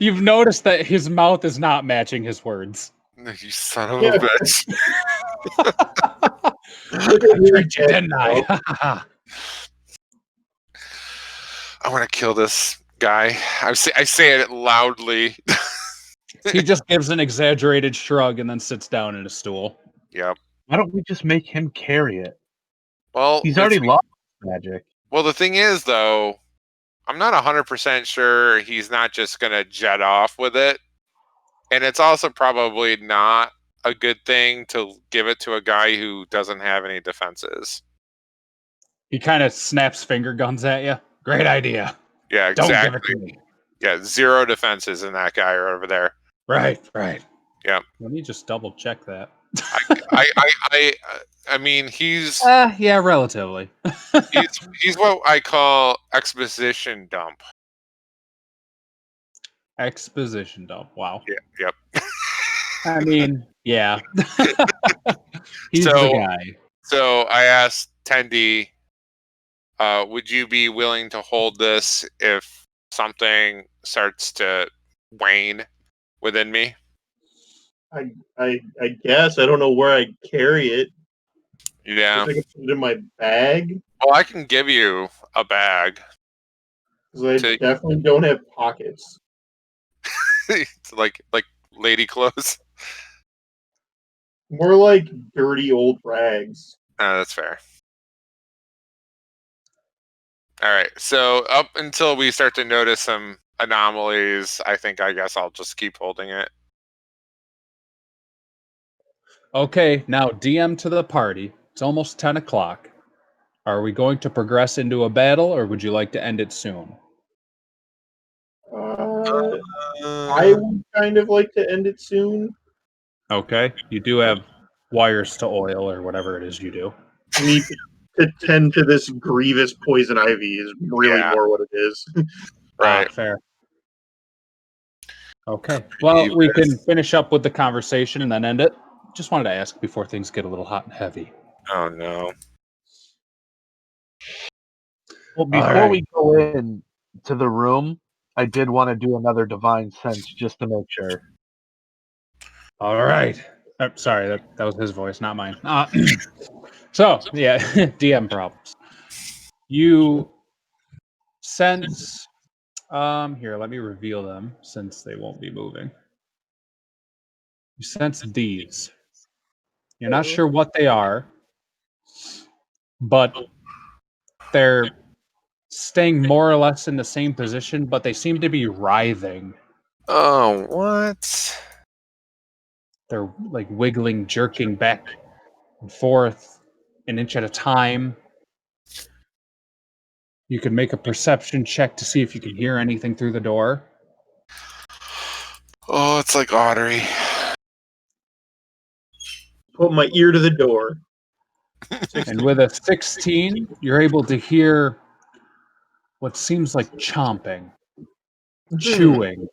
You've noticed that his mouth is not matching his words. You son of a bitch. I tricked you, didn't I? I want to kill this guy. I say it loudly. He just gives an exaggerated shrug and then sits down in a stool. Yep. Why don't we just make him carry it? Well, He's already lost magic. Well, the thing is, though, I'm not 100% sure he's not just going to jet off with it. And it's also probably not a good thing to give it to a guy who doesn't have any defenses. He kind of snaps finger guns at you. Great idea. Yeah, Don't exactly. give it to me. Yeah, 0 defenses in that guy right over there. Right. Yeah. Let me just double check that. I mean, he's Yeah, relatively. he's what I call exposition dump. Exposition dump. Wow. Yeah, yep. I mean, yeah. He's So- the guy. So I asked Tendy, would you be willing to hold this if something starts to wane within me? I guess I don't know where I carry it. Yeah. I think I put it in my bag Well, I can give you a bag. because I To- definitely don't have pockets. It's like lady clothes. More like dirty old rags. That's fair. All right. So up until we start to notice some anomalies, I guess I'll just keep holding it. Okay, now DM to the party. It's almost 10 o'clock. Are we going to progress into a battle, or would you like to end it soon? I would kind of like to end it soon. Okay, you do have wires to oil, or whatever it is you do. I need to tend to this grievous poison ivy is really Yeah. more what it is. Right. Fair. Okay, well, we can finish up with the conversation and then end it. Just wanted to ask before things get a little hot and heavy. Oh no. Well, before we go in to the room, I did want to do another divine sense just to make sure. All right. Sorry, that was his voice, not mine. So, yeah, DM problems. You sense... here, let me reveal them, since they won't be moving. You sense these. You're not sure what they are, but they're staying more or less in the same position, but they seem to be writhing. Oh, what? They're like wiggling, jerking back and forth, an inch at a time. You can make a perception check to see if you can hear anything through the door. Oh, it's like Audrey. Put my ear to the door. And with a 16, you're able to hear what seems like chomping, chewing.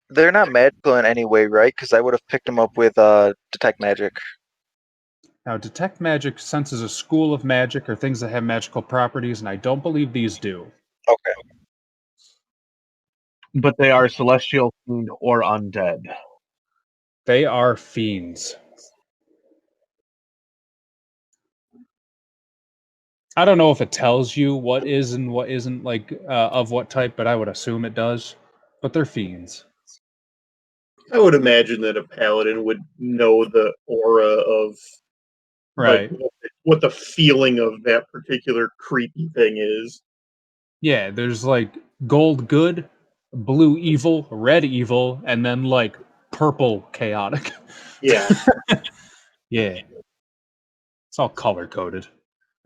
They're not magical in any way, right? Because I would have picked them up with detect magic. Now, detect magic senses a school of magic or things that have magical properties, and I don't believe these do. Okay. But they are celestial, fiend, or undead. They are fiends. I don't know if it tells you what is and what isn't, like, of what type, but I would assume it does. But they're fiends. I would imagine that a paladin would know the aura of Right. like what the feeling of that particular creepy thing is. Yeah, there's like gold good, blue evil, red evil, and then like purple chaotic. Yeah. Yeah. It's all color coded.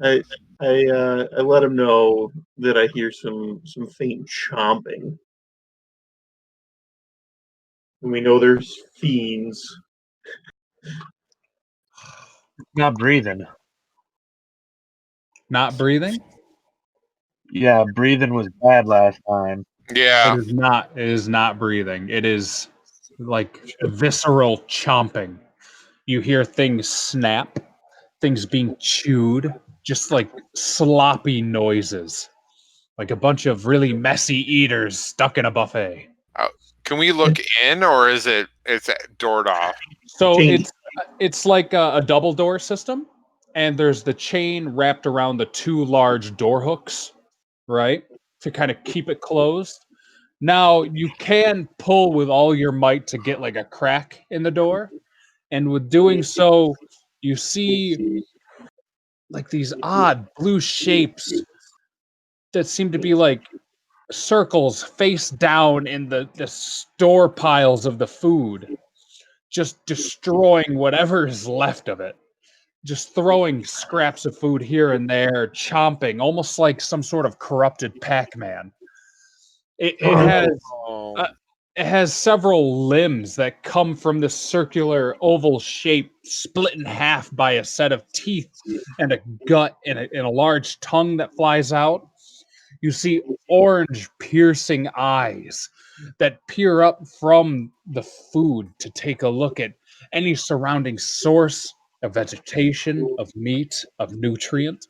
I let him know that I hear some faint chomping. And we know there's fiends. Not breathing. Not breathing? Yeah, breathing was bad last time. Yeah. It is not. It is not breathing. It is like visceral chomping. You hear things snap, things being chewed, just like sloppy noises. Like a bunch of really messy eaters stuck in a buffet. Can we look in, or is it's doored off? So Chain. it's like a double door system, and there's the chain wrapped around the two large door hooks, right, to kind of keep it closed. Now, you can pull with all your might to get like a crack in the door. And with doing so, you see like these odd blue shapes that seem to be like circles face down in the store piles of the food, just destroying whatever is left of it. Just throwing scraps of food here and there, chomping, almost like some sort of corrupted Pac-Man. It has Oh. it has several limbs that come from this circular oval shape, split in half by a set of teeth and a gut and a large tongue that flies out. You see orange, piercing eyes that peer up from the food to take a look at any surrounding source of vegetation, of meat, of nutrient.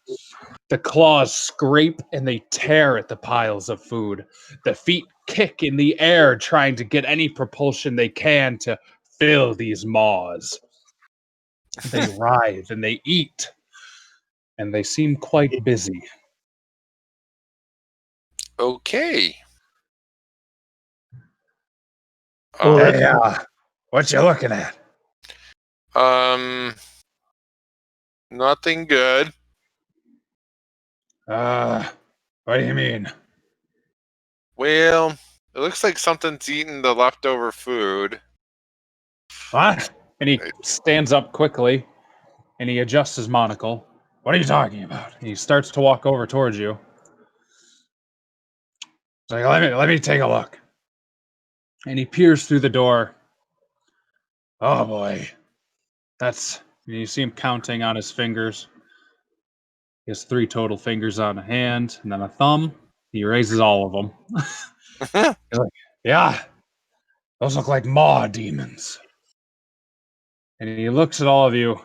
The claws scrape and they tear at the piles of food. The feet kick in the air, trying to get any propulsion they can to fill these maws. They writhe and they eat, and they seem quite busy. Okay. Well, Um, that's Hey, what you looking at? um, nothing good. What do you mean? Well, it looks like something's eating the leftover food. What? And he stands up quickly and he adjusts his monocle. What are you talking about? He starts to walk over towards you. It's like, let me take a look. And he peers through the door. Oh boy. That's you see him counting on his fingers. He has 3 total fingers on a hand and then a thumb. He raises all of them. Yeah. Those look like maw demons. And he looks at all of you.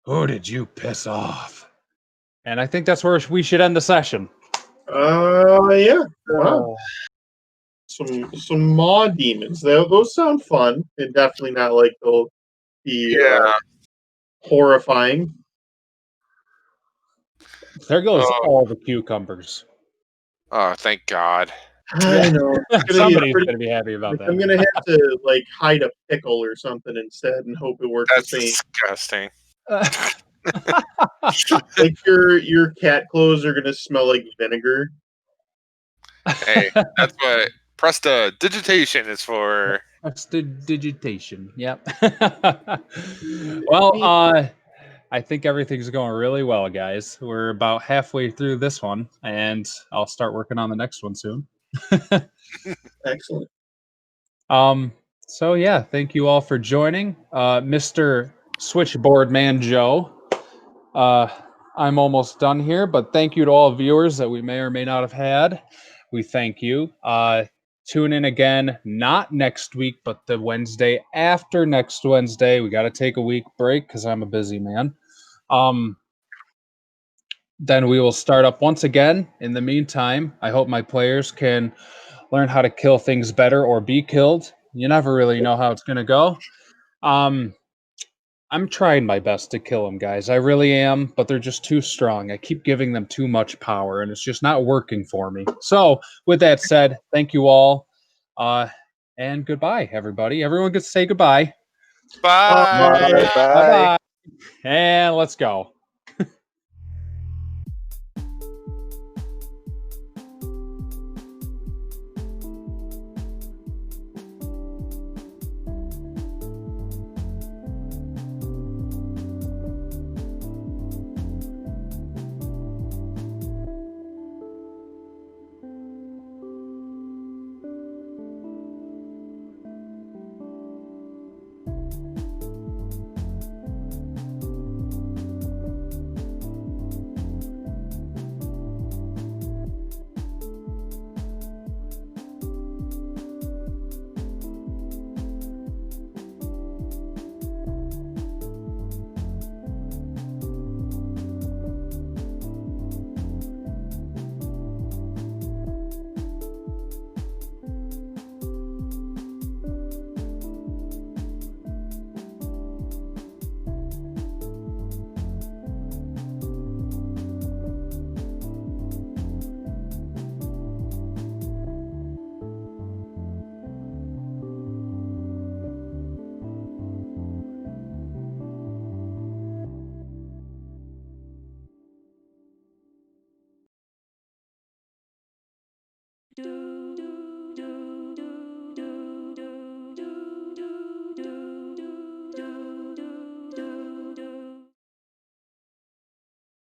Who did you piss off? And I think that's where we should end the session. yeah. Wow. Oh. Some maw demons. Those sound fun, and definitely not like they'll be Yeah. horrifying. There goes Oh. all the cucumbers. Oh, thank God. I know. Somebody's going to be happy about I'm that. gonna have to like hide a pickle or something instead, and hope it works That's the same. disgusting. Like your cat clothes are gonna smell like vinegar. Hey, that's what prestidigitation is for. That's the digitation. Yep. Well, I think everything's going really well, guys. We're about halfway through this one, and I'll start working on the next one soon. Excellent. So yeah, thank you all for joining. Mr. Switchboard Man Joe. I'm almost done here, but thank you to all viewers that we may or may not have had. We thank you. Tune in again, not next week, but the Wednesday after next Wednesday. We got to take a week break because I'm a busy man. Then we will start up once again. In the meantime, I hope my players can learn how to kill things better or be killed. You never really know how it's going to go. I'm trying my best to kill them, guys. I really am, but they're just too strong. I keep giving them too much power, and it's just not working for me. So, with that said, thank you all, and goodbye, everybody. Everyone gets to say goodbye. Bye. Bye. Bye-bye. And let's go. do.